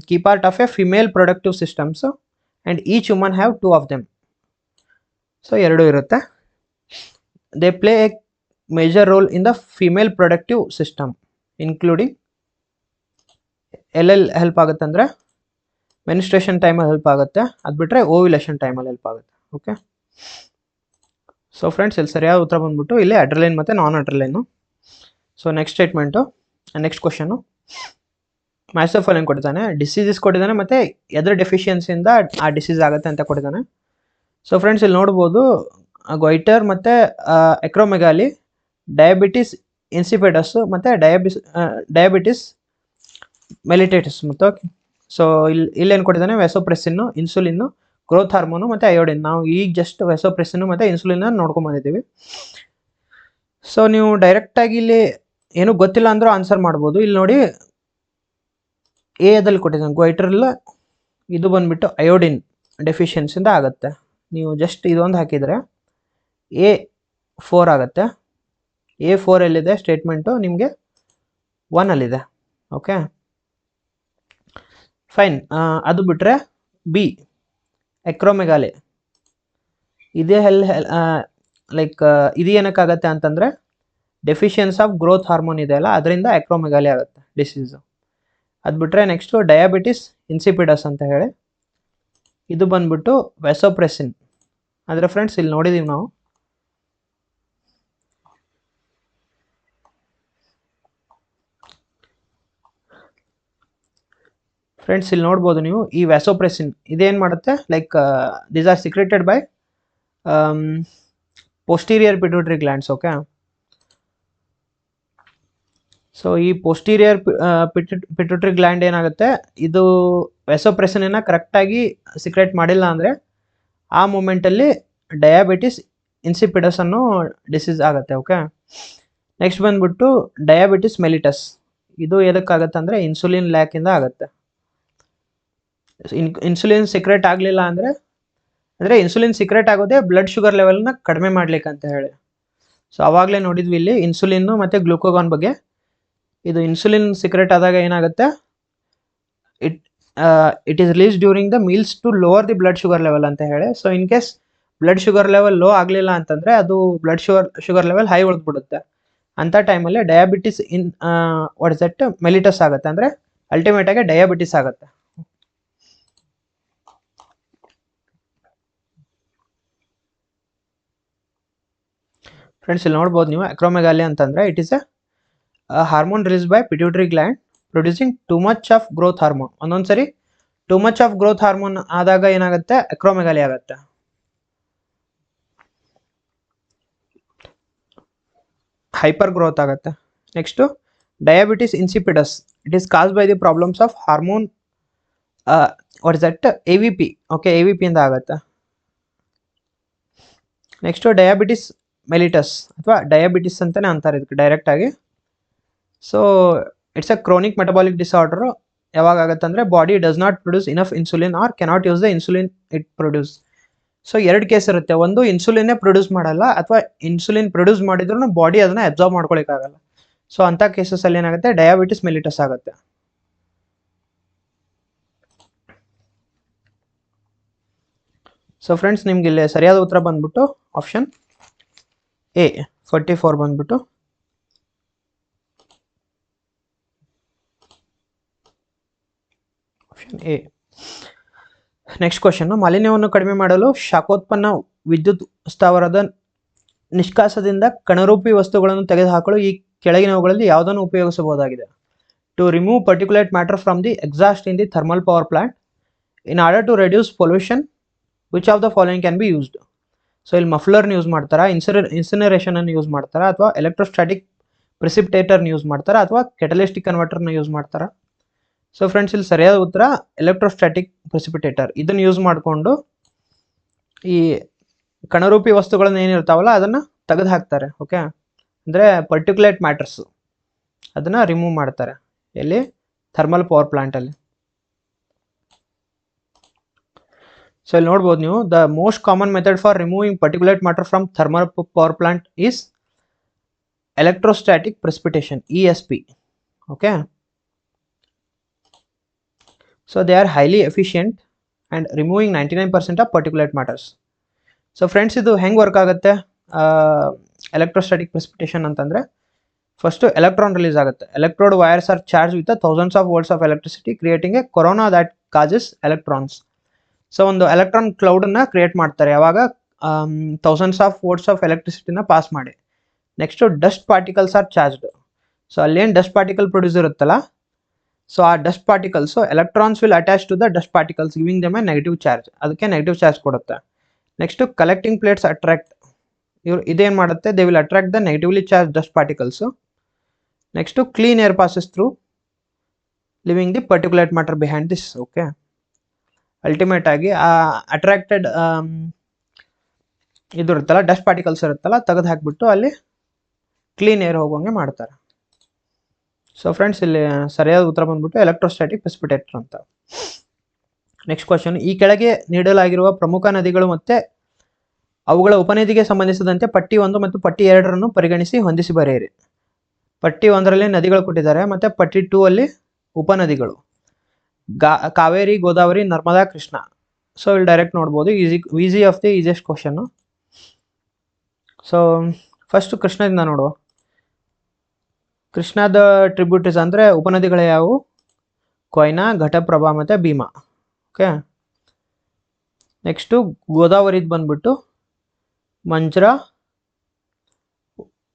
key part of a female productive systems and each woman have 2 of them. So 2 ಇರುತ್ತೆ. They play A major role in the female productive system including ಎಲ್ಲೆಲ್ಲಿ help ಆಗುತ್ತೆ ಅಂದರೆ menstruation ಟೈಮಲ್ಲಿ help ಆಗುತ್ತೆ, ಅದು ಬಿಟ್ಟರೆ ovulation ಟೈಮಲ್ಲಿ help ಆಗುತ್ತೆ. ಓಕೆ, ಸೊ ಫ್ರೆಂಡ್ಸ್ ಇಲ್ಲಿ ಸರಿಯಾದ ಉತ್ತರ ಬಂದ್ಬಿಟ್ಟು ಇಲ್ಲಿ ಅಡ್ರಲೈನ್ ಮತ್ತು non adrenaline. So next statement, next question master ಏನು ಕೊಟ್ಟಿದ್ದಾನೆ? ಡಿಸೀಸಸ್ ಕೊಟ್ಟಿದ್ದಾನೆ ಮತ್ತು ಎದ್ರ ಡೆಫಿಷಿಯನ್ಸಿಯಿಂದ ಆ ಡಿಸೀಸ್ ಆಗುತ್ತೆ ಅಂತ ಕೊಟ್ಟಿದ್ದಾನೆ. ಸೊ ಫ್ರೆಂಡ್ಸ್ ಇಲ್ಲಿ ನೋಡ್ಬೋದು ಗೊಯ್ಟರ್ ಮತ್ತು ಎಕ್ರೋಮೆಗಾಲಿ, ಡಯಾಬಿಟಿಸ್ ಇನ್ಸಿಪಿಡಸ್ಸು ಮತ್ತು ಡಯಾಬಿಟಿಸ್ ಮೆಲಿಟೇಟಸ್ ಮತ್ತು ಸೊ ಇಲ್ಲೇನು ಕೊಟ್ಟಿದ್ದಾನೆ? ವೆಸೋಪ್ರೆಸಿನ್ನು, ಇನ್ಸುಲಿನ್ನು, ಗ್ರೋತ್ ಹಾರ್ಮೋನು ಮತ್ತು ಅಯೋಡಿನ್. ನಾವು ಈಗ ಜಸ್ಟ್ ವೆಸೋಪ್ರೆಸಿನ್ನು ಮತ್ತು ಇನ್ಸುಲಿನ್ನ ನೋಡ್ಕೊಂಬಂದಿದ್ದೀವಿ. ಸೊ ನೀವು ಡೈರೆಕ್ಟಾಗಿ ಇಲ್ಲಿ ಏನೂ ಗೊತ್ತಿಲ್ಲ ಅಂದರೂ ಆನ್ಸರ್ ಮಾಡ್ಬೋದು. ಇಲ್ಲಿ ನೋಡಿ ಎದಲ್ಲಿ ಕೊಟ್ಟಿದ್ದಾನೆ ಗೊಯ್ಟ್ರಲ್ಲ, ಇದು ಬಂದುಬಿಟ್ಟು ಅಯೋಡಿನ್ ಡೆಫಿಷಿಯನ್ಸಿಂದ ಆಗುತ್ತೆ. ನೀವು ಜಸ್ಟ್ ಇದೊಂದು ಹಾಕಿದರೆ A4 ಆಗುತ್ತೆ. A4 ಎಲ್ಲಿದೆ ಸ್ಟೇಟ್ಮೆಂಟು? ನಿಮಗೆ 1 ಅಲ್ಲಿದೆ. Okay fine. ಅದು ಬಿಟ್ಟರೆ ಬಿ ಎಕ್ರೋಮೆಗಾಲೆ, ಇದೇ ಲೈಕ್ ಇದು ಏನಕ್ಕಾಗತ್ತೆ ಅಂತಂದರೆ ಡೆಫಿಷಿಯನ್ಸ್ ಆಫ್ ಗ್ರೋತ್ ಹಾರ್ಮೋನ್ ಇದೆಯಲ್ಲ ಅದರಿಂದ ಎಕ್ರೋಮೆಗಾಲಿ ಆಗುತ್ತೆ ಡಿಸೀಸು. ಅದು ಬಿಟ್ಟರೆ ನೆಕ್ಸ್ಟು ಡಯಾಬಿಟಿಸ್ ಇನ್ಸಿಪಿಡಸ್ ಅಂತ ಹೇಳಿ, ಇದು ಬಂದ್ಬಿಟ್ಟು ವೆಸೋಪ್ರೆಸಿನ್. ಆದರೆ ಫ್ರೆಂಡ್ಸ್ ಇಲ್ಲಿ ನೋಡಿದ್ದೀವಿ ನಾವು ಫ್ರೆಂಡ್ಸ್ ಇಲ್ಲಿ ನೋಡ್ಬೋದು ನೀವು ಈ ವ್ಯಾಸೋಪ್ರೆಸಿನ್ ಇದೇನು ಮಾಡುತ್ತೆ? Like these are secreted by posterior pituitary glands. Okay, so ಈ ಪೋಸ್ಟೀರಿಯರ್ ಪಿಟ್ಯೂಟರಿ ಗ್ಲ್ಯಾಂಡ್ ಏನಾಗುತ್ತೆ, ಇದು ವೆಸೋಪ್ರೆಸಿನ್ ಕರೆಕ್ಟಾಗಿ ಸಿಕ್ರೇಟ್ ಮಾಡಿಲ್ಲ ಅಂದರೆ ಆ ಮೂಮೆಂಟಲ್ಲಿ ಡಯಾಬಿಟಿಸ್ ಇನ್ಸಿಪಿಡಸ್ ಅನ್ನೋ ಡಿಸೀಸ್ ಆಗುತ್ತೆ. ಓಕೆ, ನೆಕ್ಸ್ಟ್ ಬಂದ್ಬಿಟ್ಟು ಡಯಾಬಿಟಿಸ್ ಮೆಲಿಟಸ್. ಇದು ಎದಕ್ಕಾಗತ್ತೆ ಅಂದರೆ ಇನ್ಸುಲಿನ್ ಲ್ಯಾಕಿಂದ ಆಗುತ್ತೆ. ಇನ್ಸುಲಿನ್ ಸಿಕ್ರೇಟ್ ಆಗಲಿಲ್ಲ ಅಂದರೆ ಇನ್ಸುಲಿನ್ ಸಿಕ್ರೇಟ್ ಆಗೋದೇ ಬ್ಲಡ್ ಶುಗರ್ ಲೆವೆಲ್ನ ಕಡಿಮೆ ಮಾಡ್ಲಿಕ್ಕೆ ಅಂತ ಹೇಳಿ. ಸೊ ಅವಾಗಲೇ ನೋಡಿದ್ವಿ ಇಲ್ಲಿ ಇನ್ಸುಲಿನ್ನು ಮತ್ತು ಗ್ಲೂಕೋಗಾನ್ ಬಗ್ಗೆ. ಇದು ಇನ್ಸುಲಿನ್ ಸಿಕ್ರೇಟ್ ಆದಾಗ ಏನಾಗುತ್ತೆ, it is release during the meals to lower the blood sugar level ಅಂತ ಹೇಳಿ. So in case blood sugar level low ಆಗಲಿಲ್ಲ ಅಂತಂದರೆ ಅದು ಬ್ಲಡ್ ಶುಗರ್ ಲೆವೆಲ್ ಹೈ ಉಳಿದ್ಬಿಡುತ್ತೆ. ಅಂಥ ಟೈಮಲ್ಲಿ diabetes what is that mellitus ಆಗುತ್ತೆ, ಅಂದರೆ ಅಲ್ಟಿಮೇಟಾಗಿ ಡಯಾಬಿಟಿಸ್ ಆಗುತ್ತೆ. ಫ್ರೆಂಡ್ಸ್ ಇಲ್ಲಿ ನೋಡ್ಬೋದು ನೀವು, ಅಕ್ರೋಮೆಗಾಲಿ ಅಂತಂದರೆ it is a hormone release by pituitary gland producing too much of growth hormone. ಒಂದೊಂದ್ಸರಿ too much of growth hormone ಆದಾಗ ಏನಾಗುತ್ತೆ, ಅಕ್ರೋಮೆಗಾಲಿ ಆಗುತ್ತೆ. ಹೈಪರ್ ಗ್ರೋತ್ ಆಗುತ್ತೆ. Next diabetes insipidus. It is caused by the problems of hormone what is that AVP. Okay, AVP ಇಂದ ಆಗುತ್ತೆ. Next diabetes mellitus ಅಥವಾ diabetes ಅಂತಲೇ ಅಂತಾರೆ ಇದಕ್ಕೆ ಡೈರೆಕ್ಟಾಗಿ. So it's a chronic metabolic disorder. ಯಾವಾಗ ಆಗುತ್ತೆ ಅಂದರೆ body does not produce enough insulin or cannot use the insulin it produce. So ಎರಡು ಕೇಸ್ ಇರುತ್ತೆ, ಒಂದು ಇನ್ಸುಲಿನ್ನೇ ಪ್ರೊಡ್ಯೂಸ್ ಮಾಡಲ್ಲ, ಅಥವಾ ಇನ್ಸುಲಿನ್ ಪ್ರೊಡ್ಯೂಸ್ ಮಾಡಿದ್ರೂ ಬಾಡಿ ಅದನ್ನು ಅಬ್ಸಾರ್ಬ್ ಮಾಡ್ಕೊಳಿಕ್ಕಾಗಲ್ಲ. ಸೊ ಅಂಥ ಕೇಸಸಲ್ಲಿ ಏನಾಗುತ್ತೆ, ಡಯಾಬಿಟಿಸ್ ಮೆಲಿಟಸ್ ಆಗುತ್ತೆ. ಸೊ ಫ್ರೆಂಡ್ಸ್ ನಿಮ್ಗೆ ಇಲ್ಲಿ ಸರಿಯಾದ ಉತ್ತರ ಬಂದ್ಬಿಟ್ಟು ಆಪ್ಷನ್ A 44 ಬಂದ್ಬಿಟ್ಟು ಆಪ್ಷನ್ A. ನೆಕ್ಸ್ಟ್ ಕ್ವಶನ್, ಮಾಲಿನ್ಯವನ್ನು ಕಡಿಮೆ ಮಾಡಲು ಶಾಖೋತ್ಪನ್ನ ವಿದ್ಯುತ್ ಸ್ಥಾವರದ ನಿಷ್ಕಾಸದಿಂದ ಕಣರೂಪಿ ವಸ್ತುಗಳನ್ನು ತೆಗೆದುಹಾಕಲು ಈ ಕೆಳಗಿನವುಗಳಲ್ಲಿ ಯಾವುದನ್ನು ಉಪಯೋಗಿಸಬಹುದಾಗಿದೆ? To remove particulate matter from the exhaust in the thermal power plant in order to reduce pollution, which of the following can be used? So ಇಲ್ಲಿ ಮಫ್ಲರ್ನ ಯೂಸ್ ಮಾಡ್ತಾರಾ, ಇನ್ಸಿನರೇಷನನ್ನು ಯೂಸ್ ಮಾಡ್ತಾರಾ, ಅಥವಾ ಎಲೆಕ್ಟ್ರೋಸ್ಟಾಟಿಕ್ ಪ್ರಿಸಿಪಿಟೇಟರ್ನ ಯೂಸ್ ಮಾಡ್ತಾರಾ, ಅಥವಾ ಕೆಟಲಿಸ್ಟಿಕ್ ಕನ್ವರ್ಟರ್ನ ಯೂಸ್ ಮಾಡ್ತಾರಾ? ಸೊ ಫ್ರೆಂಡ್ಸ್ ಇಲ್ಲಿ ಸರಿಯಾದ ಉತ್ತರ ಎಲೆಕ್ಟ್ರೋಸ್ಟಾಟಿಕ್ ಪ್ರಿಸಿಪಿಟೇಟರ್. ಇದನ್ನು ಯೂಸ್ ಮಾಡಿಕೊಂಡು ಈ ಕಣರೂಪಿ ವಸ್ತುಗಳನ್ನ ಏನಿರ್ತಾವಲ್ಲ ಅದನ್ನು ತೆಗೆದು ಹಾಕ್ತಾರೆ. ಓಕೆ, ಅಂದರೆ ಪರ್ಟಿಕ್ಯುಲೇಟ್ ಮ್ಯಾಟರ್ಸು ಅದನ್ನು ರಿಮೂವ್ ಮಾಡ್ತಾರೆ ಎಲ್ಲಿ, ಥರ್ಮಲ್ ಪವರ್ ಪ್ಲಾಂಟಲ್ಲಿ. ಸೊ ಇಲ್ಲಿ ನೋಡ್ಬೋದು ನೀವು, the most common method for removing particulate matter from thermal power plant is electrostatic precipitation, ESP. Okay, so they are highly efficient and removing 99% of particulate matters. So friends ಇದು ಹೆಂಗೆ work ಆಗುತ್ತೆ electrostatic precipitation ಅಂತಂದರೆ, first electron release ಆಗುತ್ತೆ. Electrode wires are charge with thousands of volts of electricity creating a corona that causes electrons. So ಒಂದು electron ಕ್ಲೌಡನ್ನು create ಮಾಡ್ತಾರೆ ಯಾವಾಗ thousands of volts of ಎಲೆಕ್ಟ್ರಿಸಿಟಿನ ಪಾಸ್ ಮಾಡಿ. Next dust particles are charged. So ಅಲ್ಲೇನು dust particle produce ಇರುತ್ತಲ್ಲ, so ಆ dust particles electrons will attach to the dust particles giving them a negative charge. ಅದಕ್ಕೆ negative charge ಕೊಡುತ್ತೆ. Next collecting plates attract. ಇದೇನು ಮಾಡುತ್ತೆ, they will attract the negatively charge dust particles. Next clean air passes through living the particulate matter behind this. Okay, ultimate ಆಗಿ ಆ attracted ಇದು ಇರುತ್ತಲ್ಲ, dust particles ಇರುತ್ತಲ್ಲ, ತೆಗೆದು ಹಾಕಿಬಿಟ್ಟು ಅಲ್ಲಿ ಕ್ಲೀನ್ ಏರ್ ಹೋಗೋಂಗೆ ಮಾಡ್ತಾರೆ. ಸೊ ಫ್ರೆಂಡ್ಸ್ ಇಲ್ಲಿ ಸರಿಯಾದ ಉತ್ತರ ಬಂದ್ಬಿಟ್ಟು ಎಲೆಕ್ಟ್ರೋಸ್ಟಾಟಿಕ್ ಪ್ರೆಸಿಪಿಟೇಟರ್ ಅಂತ. ನೆಕ್ಸ್ಟ್ ಕ್ವಶನ್, ಈ ಕೆಳಗೆ ನೀಡಲಾಗಿರುವ ಪ್ರಮುಖ ನದಿಗಳು ಮತ್ತು ಅವುಗಳ ಉಪನದಿಗೆ ಸಂಬಂಧಿಸಿದಂತೆ ಪಟ್ಟಿ 1 ಮತ್ತು ಪಟ್ಟಿ 2 ಪರಿಗಣಿಸಿ ಹೊಂದಿಸಿ ಬರೆಯಿರಿ. ಪಟ್ಟಿ 1ರಲ್ಲಿ ನದಿಗಳು ಕೊಟ್ಟಿದ್ದಾರೆ, ಮತ್ತು ಪಟ್ಟಿ 2 ಅಲ್ಲಿ ಉಪನದಿಗಳು, ಕಾವೇರಿ, ಗೋದಾವರಿ, ನರ್ಮದಾ, ಕೃಷ್ಣ. ಸೊ ಇಲ್ಲಿ ಡೈರೆಕ್ಟ್ ನೋಡ್ಬೋದು, easy of the easiest question. So first ಕೃಷ್ಣದಿಂದ ನೋಡುವ. ಕೃಷ್ಣದ ಟ್ರಿಬ್ಯೂಟರೀಸ್ ಅಂದರೆ ಉಪನದಿಗಳು ಯಾವುವು? ಕೊಯ್ನಾ, ಘಟಪ್ರಭಾ ಮತ್ತು ಭೀಮಾ. ಓಕೆ, ನೆಕ್ಸ್ಟು ಗೋದಾವರಿದು ಬಂದ್ಬಿಟ್ಟು ಮಂಜ್ರಾ,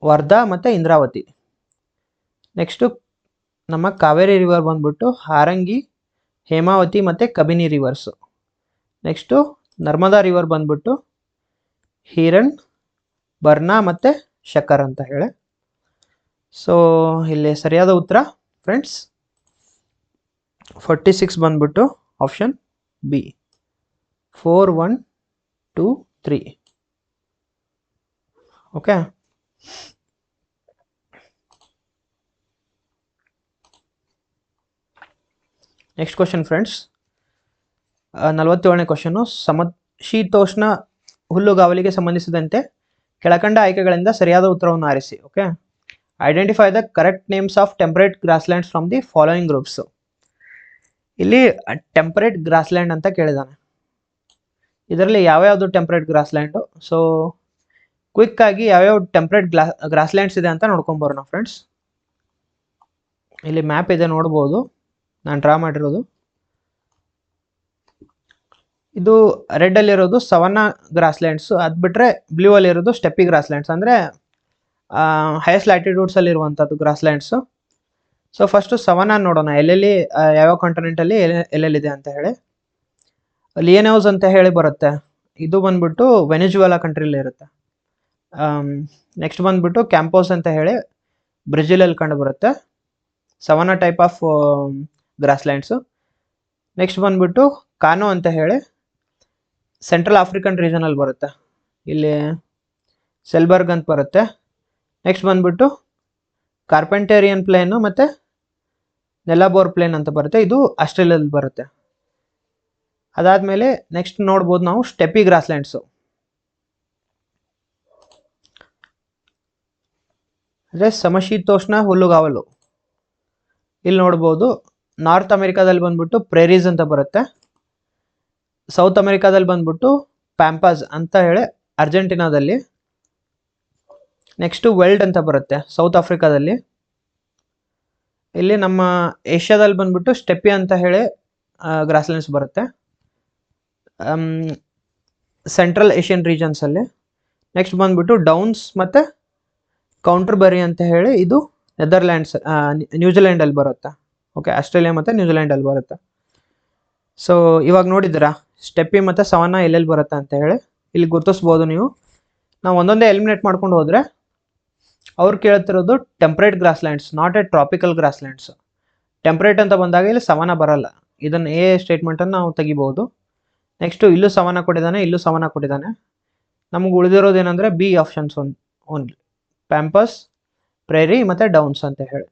ವರ್ಧಾ ಮತ್ತು ಇಂದ್ರಾವತಿ. ನೆಕ್ಸ್ಟು ನಮ್ಮ ಕಾವೇರಿ ರಿವರ್ ಬಂದ್ಬಿಟ್ಟು ಹಾರಂಗಿ, ಹೇಮಾವತಿ ಮತ್ತು Kabini rivers. Next Narmada river ಬಂದ್ಬಿಟ್ಟು ಹೀರನ್, ಬರ್ನಾ ಮತ್ತು ಶಕರ್ ಅಂತ ಹೇಳಿ. ಸೊ ಇಲ್ಲಿ ಸರಿಯಾದ ಉತ್ತರ ಫ್ರೆಂಡ್ಸ್ 46 ಬಂದ್ಬಿಟ್ಟು option B 4 1 2 3. Okay. Next question friends, 47ನೇ ಕ್ವಶನು. ಸಮಶೀತೋಷ್ಣ ಹುಲ್ಲುಗಾವಲಿಗೆ ಸಂಬಂಧಿಸಿದಂತೆ ಕೆಳಕಂಡ ಆಯ್ಕೆಗಳಿಂದ ಸರಿಯಾದ ಉತ್ತರವನ್ನು ಆರಿಸಿ. Okay. Identify the correct names of temperate grasslands from the following groups. ಇಲ್ಲಿ ಟೆಂಪರೇಟ್ ಗ್ರಾಸ್ಲ್ಯಾಂಡ್ ಅಂತ ಕೇಳಿದಾನೆ. ಇದರಲ್ಲಿ ಯಾವ್ಯಾವುದು ಟೆಂಪರೇಟ್ ಗ್ರಾಸ್ಲ್ಯಾಂಡು, ಸೊ ಕ್ವಿಕ್ ಆಗಿ ಯಾವ್ಯಾವ ಟೆಂಪರೇಟ್ ಗ್ರಾಸ್ಲ್ಯಾಂಡ್ಸ್ ಇದೆ ಅಂತ ನೋಡ್ಕೊಂಬರೋಣ ಫ್ರೆಂಡ್ಸ್. ಇಲ್ಲಿ ಮ್ಯಾಪ್ ಇದೆ ನೋಡ್ಬೋದು, ನಾನು ಡ್ರಾ ಮಾಡಿರೋದು. ಇದು ರೆಡ್ ಅಲ್ಲಿರೋದು ಸವನ್ನಾ ಗ್ರಾಸ್ಲ್ಯಾಂಡ್ಸ್, ಅದು ಬಿಟ್ಟರೆ ಬ್ಲೂ ಅಲ್ಲಿರೋದು ಸ್ಟೆಪ್ಪಿ ಗ್ರಾಸ್ಲ್ಯಾಂಡ್ಸ್, ಅಂದರೆ ಹೈಯೆಸ್ಟ್ ಲ್ಯಾಟಿಟ್ಯೂಡ್ಸ್ ಅಲ್ಲಿ ಇರುವಂಥದ್ದು ಗ್ರಾಸ್ಲ್ಯಾಂಡ್ಸು. ಸೊ ಫಸ್ಟು ಸವನ್ನಾ ನೋಡೋಣ, ಎಲ್ಲೆಲ್ಲಿ ಯಾವ್ಯಾವ ಕಾಂಟಿನೆಂಟಲ್ಲಿ ಎಲ್ಲೆಲ್ಲಿದೆ ಅಂತ ಹೇಳಿ. ಲಿಯನೋಸ್ ಅಂತ ಹೇಳಿ ಬರುತ್ತೆ, ಇದು ಬಂದ್ಬಿಟ್ಟು ವೆನಿಜುವೆಲಾ ಕಂಟ್ರಿಲಿ ಇರುತ್ತೆ. ನೆಕ್ಸ್ಟ್ ಬಂದ್ಬಿಟ್ಟು ಕ್ಯಾಂಪೋಸ್ ಅಂತ ಹೇಳಿ ಬ್ರೆಜಿಲಲ್ಲಿ ಕಂಡು ಬರುತ್ತೆ, ಸವನ್ನಾ ಟೈಪ್ ಆಫ್ ಗ್ರಾಸ್ಲ್ಯಾಂಡ್ಸು. ನೆಕ್ಸ್ಟ್ ಬಂದ್ಬಿಟ್ಟು ಕಾನೋ ಅಂತ ಹೇಳಿ ಸೆಂಟ್ರಲ್ ಆಫ್ರಿಕನ್ ರೀಜನಲ್ಲಿ ಬರುತ್ತೆ, ಇಲ್ಲಿ ಸೆಲ್ಬರ್ಗ್ ಅಂತ ಬರುತ್ತೆ. ನೆಕ್ಸ್ಟ್ ಬಂದ್ಬಿಟ್ಟು ಕಾರ್ಪೆಂಟೇರಿಯನ್ ಪ್ಲೇನು ಮತ್ತು ನೆಲಾಬೋರ್ ಪ್ಲೇನ್ ಅಂತ ಬರುತ್ತೆ, ಇದು ಆಸ್ಟ್ರೇಲಿಯಾದಲ್ಲಿ ಬರುತ್ತೆ. ಅದಾದಮೇಲೆ ನೆಕ್ಸ್ಟ್ ನೋಡ್ಬೋದು ನಾವು ಸ್ಟೆಪ್ಪಿ ಗ್ರಾಸ್ಲ್ಯಾಂಡ್ಸು, ಅಂದರೆ ಸಮಶೀತೋಷ್ಣ ಹುಲ್ಲುಗಾವಲು. ಇಲ್ಲಿ ನೋಡ್ಬೋದು ನಾರ್ತ್ ಅಮೆರಿಕಾದಲ್ಲಿ ಬಂದ್ಬಿಟ್ಟು ಪ್ರೇರೀಸ್ ಅಂತ ಬರುತ್ತೆ, ಸೌತ್ ಅಮೆರಿಕಾದಲ್ಲಿ ಬಂದ್ಬಿಟ್ಟು ಪ್ಯಾಂಪಾಸ್ ಅಂತ ಹೇಳಿ ಅರ್ಜೆಂಟಿನಾದಲ್ಲಿ. ನೆಕ್ಸ್ಟು ವೆಲ್ಡ್ ಅಂತ ಬರುತ್ತೆ ಸೌತ್ ಆಫ್ರಿಕಾದಲ್ಲಿ. ಇಲ್ಲಿ ನಮ್ಮ ಏಷ್ಯಾದಲ್ಲಿ ಬಂದ್ಬಿಟ್ಟು ಸ್ಟೆಪ್ಪಿ ಅಂತ ಹೇಳಿ ಗ್ರಾಸ್ಲ್ಯಾಂಡ್ಸ್ ಬರುತ್ತೆ ಸೆಂಟ್ರಲ್ ಏಷ್ಯನ್ ರೀಜನ್ಸಲ್ಲಿ. ನೆಕ್ಸ್ಟ್ ಬಂದ್ಬಿಟ್ಟು ಡೌನ್ಸ್ ಮತ್ತು ಕೌಂಟರ್ಬರಿ ಅಂತ ಹೇಳಿ ಇದು ನೆದರ್ಲ್ಯಾಂಡ್ಸ್ ನ್ಯೂಜಿಲೆಂಡಲ್ಲಿ ಬರುತ್ತೆ. ಓಕೆ, ಆಸ್ಟ್ರೇಲಿಯಾ ಮತ್ತು ನ್ಯೂಜಿಲೆಂಡಲ್ಲಿ ಬರುತ್ತೆ. ಸೊ ಇವಾಗ ನೋಡಿದ್ದೀರಾ ಸ್ಟೆಪ್ಪಿ ಮತ್ತು ಸವನ್ನಾ ಎಲ್ಲೆಲ್ಲಿ ಬರುತ್ತೆ ಅಂತ ಹೇಳಿ, ಇಲ್ಲಿ ಗುರುತಿಸ್ಬೋದು ನೀವು. ನಾವು ಒಂದೊಂದೇ ಎಲಿಮಿನೇಟ್ ಮಾಡ್ಕೊಂಡು ಹೋದರೆ ಅವ್ರು ಕೇಳ್ತಿರೋದು temperate grasslands, not a tropical grasslands. Temperate ಅಂತ ಬಂದಾಗ ಇಲ್ಲಿ ಸವನ್ನಾ ಬರಲ್ಲ, ಇದನ್ನು ಎ ಸ್ಟೇಟ್ಮೆಂಟನ್ನು ನಾವು ತೆಗಿಬೋದು. ನೆಕ್ಸ್ಟು ಇಲ್ಲೂ ಸವನ್ನಾ ಕೊಟ್ಟಿದ್ದಾನೆ, ಇಲ್ಲೂ ಸವನ್ನಾ ಕೊಟ್ಟಿದ್ದಾನೆ. ನಮಗೆ ಉಳಿದಿರೋದೇನೆಂದರೆ ಬಿ ಆಪ್ಷನ್ಸ್ ಓನ್ಲಿ, ಪ್ಯಾಂಪಸ್, ಪ್ರೇರಿ ಮತ್ತು ಡೌನ್ಸ್ ಅಂತ ಹೇಳಿ.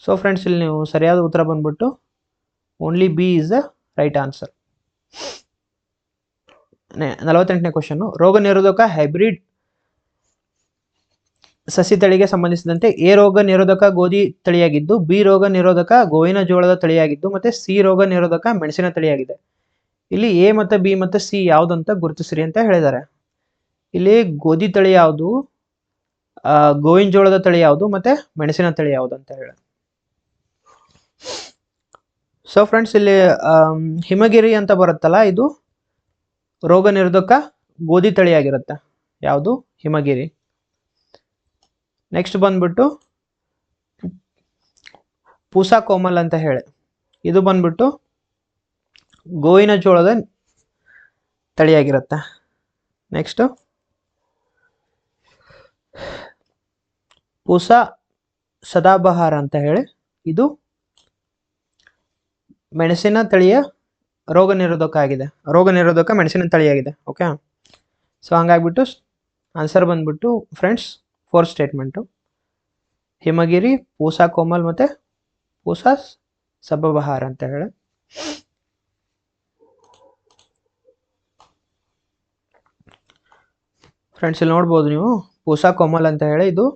ಸೊ ಫ್ರೆಂಡ್ಸ್, ಇಲ್ಲಿ ನೀವು ಸರಿಯಾದ ಉತ್ತರ ಬಂದ್ಬಿಟ್ಟು only B is the right answer. 48ನೇ ಕ್ವಶನ್ನು, ರೋಗ ನಿರೋಧಕ ಹೈಬ್ರಿಡ್ ಸಸಿ ತಳಿಗೆ ಸಂಬಂಧಿಸಿದಂತೆ ಎ ರೋಗ ನಿರೋಧಕ ಗೋಧಿ ತಳಿಯಾಗಿದ್ದು, ಬಿ ರೋಗ ನಿರೋಧಕ ಗೋವಿನ ಜೋಳದ ತಳಿಯಾಗಿದ್ದು, ಮತ್ತು ಸಿ ರೋಗ ನಿರೋಧಕ ಮೆಣಸಿನ ತಳಿಯಾಗಿದೆ. ಇಲ್ಲಿ ಎ ಮತ್ತು ಬಿ ಮತ್ತು ಸಿ ಯಾವುದಂತ ಗುರುತಿಸ್ರಿ ಅಂತ ಹೇಳಿದ್ದಾರೆ. ಇಲ್ಲಿ ಗೋಧಿ ತಳಿ ಯಾವುದು, ಗೋವಿನ ಜೋಳದ ತಳಿ ಯಾವುದು, ಮತ್ತು ಮೆಣಸಿನ ತಳಿ ಯಾವುದು ಅಂತ ಹೇಳಿ. ಸೊ ಫ್ರೆಂಡ್ಸ್, ಇಲ್ಲಿ ಹಿಮಗಿರಿ ಅಂತ ಬರುತ್ತಲ್ಲ, ಇದು ರೋಗ ನಿರೋಧಕ ಗೋಧಿ ತಳಿಯಾಗಿರುತ್ತೆ. ಯಾವುದು? ಹಿಮಗಿರಿ. ನೆಕ್ಸ್ಟ್ ಬಂದ್ಬಿಟ್ಟು ಪೂಸಾ ಕೋಮಲ್ ಅಂತ ಹೇಳಿ, ಇದು ಬಂದ್ಬಿಟ್ಟು ಗೋವಿನ ಜೋಳದ ತಳಿಯಾಗಿರುತ್ತೆ. ನೆಕ್ಸ್ಟ್ ಪೂಸಾ ಸದಾಬಹಾರ ಅಂತ ಹೇಳಿ, ಇದು ಮೆಣಸಿನ ತಳಿಯ ರೋಗ ನಿರೋಧಕ ಆಗಿದೆ, ರೋಗ ನಿರೋಧಕ ಮೆಣಸಿನ ತಳಿಯಾಗಿದೆ. ಓಕೆ, ಸೊ ಹಂಗಾಗ್ಬಿಟ್ಟು ಆನ್ಸರ್ ಬಂದ್ಬಿಟ್ಟು friends 4th statement, Himgiri, Pusa Komal ಮತ್ತು ಪೂಸಾ ಸದಾಬಹಾರ ಅಂತ ಹೇಳಿ. ಫ್ರೆಂಡ್ಸ್, ಇಲ್ಲಿ ನೋಡ್ಬೋದು ನೀವು ಪೂಸಾ ಕೋಮಲ್ ಅಂತ ಹೇಳಿ, ಇದು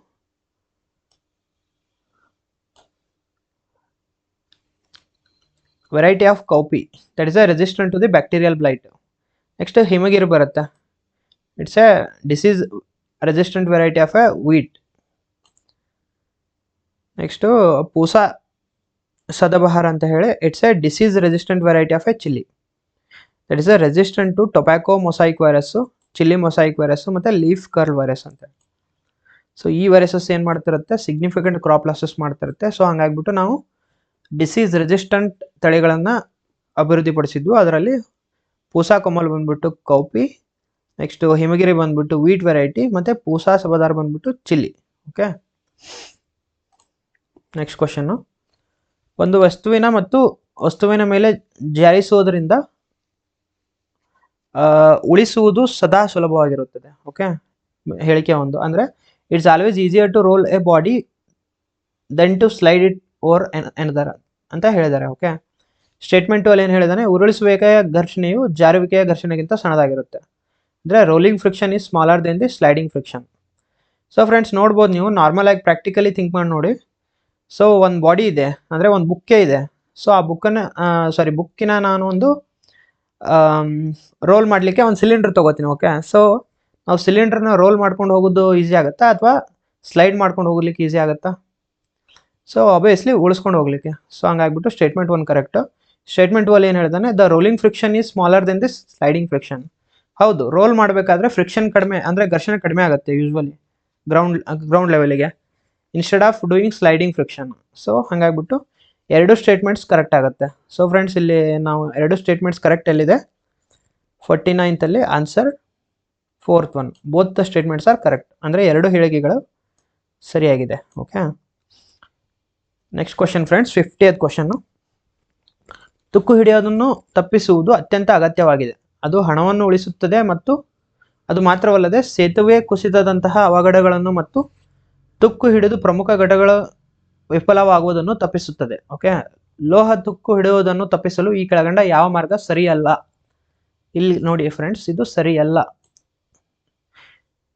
variety of cowpea that is a resistant to the bacterial blight. Next Himgiri ಬರುತ್ತೆ, it's a disease resistant variety of a wheat. Next Pusa Sadabahar ಅಂತ ಹೇಳಿ, it's a disease resistant variety of a chilli that is a resistant to tobacco mosaic virus, chilli mosaic virus ಮತ್ತು leaf curl virus ಅಂತ. So ಈ viruses ಏನು ಮಾಡ್ತಿರುತ್ತೆ, significant crop losses ಮಾಡ್ತಿರುತ್ತೆ. So ಹಂಗಾಗ್ಬಿಟ್ಟು ನಾವು ಡಿಸೀಸ್ ರೆಸಿಸ್ಟೆಂಟ್ ತಳಿಗಳನ್ನು ಅಭಿವೃದ್ಧಿಪಡಿಸಿದ್ವು. ಅದರಲ್ಲಿ ಪೂಸಾ ಕೋಮಲ್ ಬಂದ್ಬಿಟ್ಟು ಕೌಪಿ, ನೆಕ್ಸ್ಟ್ ಹಿಮಗಿರಿ ಬಂದ್ಬಿಟ್ಟು ವೀಟ್ ವೆರೈಟಿ, ಮತ್ತು ಪೂಸಾ ಸಬದಾರ್ ಬಂದ್ಬಿಟ್ಟು ಚಿಲ್ಲಿ. ಓಕೆ, ನೆಕ್ಸ್ಟ್ ಕ್ವಶನ್ನು, ಒಂದು ವಸ್ತುವಿನ ಮೇಲೆ ಜಾರಿಸುವುದರಿಂದ ಉಳಿಸುವುದು ಸದಾ ಸುಲಭವಾಗಿರುತ್ತದೆ. ಓಕೆ, ಹೇಳಿಕೆ ಒಂದು ಅಂದರೆ it's always easier to roll a body then to slide it over another ಅಂತ ಹೇಳಿದ್ದಾರೆ. ಓಕೆ, ಸ್ಟೇಟ್ಮೆಂಟು ಅಲ್ಲಿ ಏನು ಹೇಳಿದಾನೆ, ಉರುಳಿಸುವಿಕೆಯ ಘರ್ಷಣೆಯು ಜಾರುವಿಕೆಯ ಘರ್ಷಣೆಗಿಂತ ಸಣ್ಣದಾಗಿರುತ್ತೆ. ಅಂದರೆ rolling friction is smaller then the sliding friction. So friends, ನೋಡ್ಬೋದು ನೀವು ನಾರ್ಮಲ್ ಆಗಿ ಪ್ರಾಕ್ಟಿಕಲಿ ಥಿಂಕ್ ಮಾಡಿ ನೋಡಿ. ಸೊ ಒಂದು ಬಾಡಿ ಇದೆ, ಅಂದರೆ ಒಂದು ಬುಕ್ಕೆ ಇದೆ. ಸೊ ಆ ಬುಕ್ಕಿನ ನಾನು ಒಂದು ರೋಲ್ ಮಾಡಲಿಕ್ಕೆ ಒಂದು ಸಿಲಿಂಡರ್ ತೊಗೋತೀನಿ. ಓಕೆ, ಸೊ ನಾವು ಸಿಲಿಂಡರ್ನ ರೋಲ್ ಮಾಡ್ಕೊಂಡು ಹೋಗೋದು ಈಸಿ ಆಗುತ್ತಾ ಅಥವಾ ಸ್ಲೈಡ್ ಮಾಡ್ಕೊಂಡು ಹೋಗ್ಲಿಕ್ಕೆ ಈಸಿ ಆಗುತ್ತಾ? ಸೊ ಆಬ್ವಿಯಸ್ಲಿ ಉಳಿಸ್ಕೊಂಡು ಹೋಗ್ಲಿಕ್ಕೆ. ಸೊ ಹಂಗಾಗ್ಬಿಟ್ಟು ಸ್ಟೇಟ್ಮೆಂಟ್ 1 ಕರೆಕ್ಟ್. ಸ್ಟೇಟ್ಮೆಂಟ್ 2 ಅಲ್ಲಿ ಏನು ಹೇಳ್ತಾನೆ, the rolling friction is smaller than this sliding friction. ಹೌದು, ರೋಲ್ ಮಾಡಬೇಕಾದ್ರೆ ಫ್ರಿಕ್ಷನ್ ಕಡಿಮೆ, ಅಂದರೆ ಘರ್ಷಣೆ ಕಡಿಮೆ ಆಗುತ್ತೆ ಯೂಶ್ವಲಿ ಗ್ರೌಂಡ್ ಲೆವೆಲಿಗೆ, instead of doing sliding friction. So ಹಾಗಾಗ್ಬಿಟ್ಟು 2 ಸ್ಟೇಟ್ಮೆಂಟ್ಸ್ ಕರೆಕ್ಟ್ ಆಗುತ್ತೆ. ಸೊ ಫ್ರೆಂಡ್ಸ್, ಇಲ್ಲಿ ನಾವು 2 ಸ್ಟೇಟ್ಮೆಂಟ್ಸ್ ಕರೆಕ್ಟ್ ಎಲ್ಲಿದೆ, 49th ಅಲ್ಲಿ answer 4th one. Both the statements are correct, ಅಂದರೆ 2 ಹೇಳಿಕೆಗಳು ಸರಿಯಾಗಿದೆ. Okay, next question friends, 50th question, ತುಕ್ಕು ಹಿಡಿಯೋದನ್ನು ತಪ್ಪಿಸುವುದು ಅತ್ಯಂತ ಅಗತ್ಯವಾಗಿದೆ. ಅದು ಹಣವನ್ನು ಉಳಿಸುತ್ತದೆ ಮತ್ತು ಅದು ಮಾತ್ರವಲ್ಲದೆ ಸೇತುವೆ ಕುಸಿತದಂತಹ ಅವಘಡಗಳನ್ನು ಮತ್ತು ತುಕ್ಕು ಹಿಡಿದು ಪ್ರಮುಖ ಘಟಕಗಳ ವಿಫಲವಾಗುವುದನ್ನು ತಪ್ಪಿಸುತ್ತದೆ. ಓಕೆ, ಲೋಹ ತುಕ್ಕು ಹಿಡಿಯುವುದನ್ನು ತಪ್ಪಿಸಲು ಈ ಕೆಳಗಂಡ ಯಾವ ಮಾರ್ಗ ಸರಿಯಲ್ಲ? ಇಲ್ಲಿ ನೋಡಿ ಫ್ರೆಂಡ್ಸ್, ಇದು ಸರಿಯಲ್ಲ.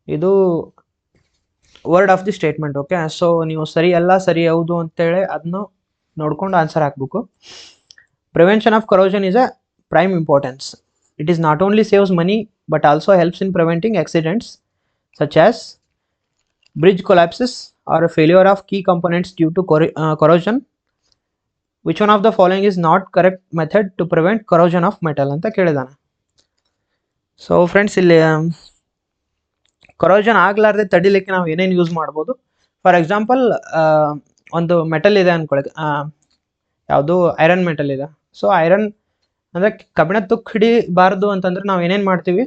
ಇದು word of the statement. Okay, so ನೀವು ಸರಿಯಲ್ಲ, ಸರಿ ಹೌದು ಅಂತೇಳಿ ಅದನ್ನು ನೋಡ್ಕೊಂಡು ಆನ್ಸರ್ ಹಾಕಬೇಕು. Prevention of corrosion is a prime importance. It is not only saves money but also helps in preventing accidents such as bridge collapses or a failure of key components due to corrosion. Which one of the following is not correct method to prevent corrosion of metal ಅಂತ ಕೇಳಿದಾನೆ. So friends, ಇಲ್ಲಿ corrosion ಆಗಲಾರ್ದೆ ತಡಿಲಿಕ್ಕೆ ನಾವು ಏನೇನು use ಮಾಡ್ಬೋದು? For example, ಒಂದು metal ಇದೆ ಅನ್ಕೊಳ್ಳಿ, ಯಾವುದು ಐರನ್ ಮೆಟಲ್ ಇದೆ. ಸೊ ಐರನ್ ಅಂದರೆ ಕಬ್ಬಿಣ ತುಕ್ಕು ಹಿಡಿಬಾರ್ದು ಅಂತಂದ್ರೆ ನಾವು ಏನೇನು ಮಾಡ್ತೀವಿ?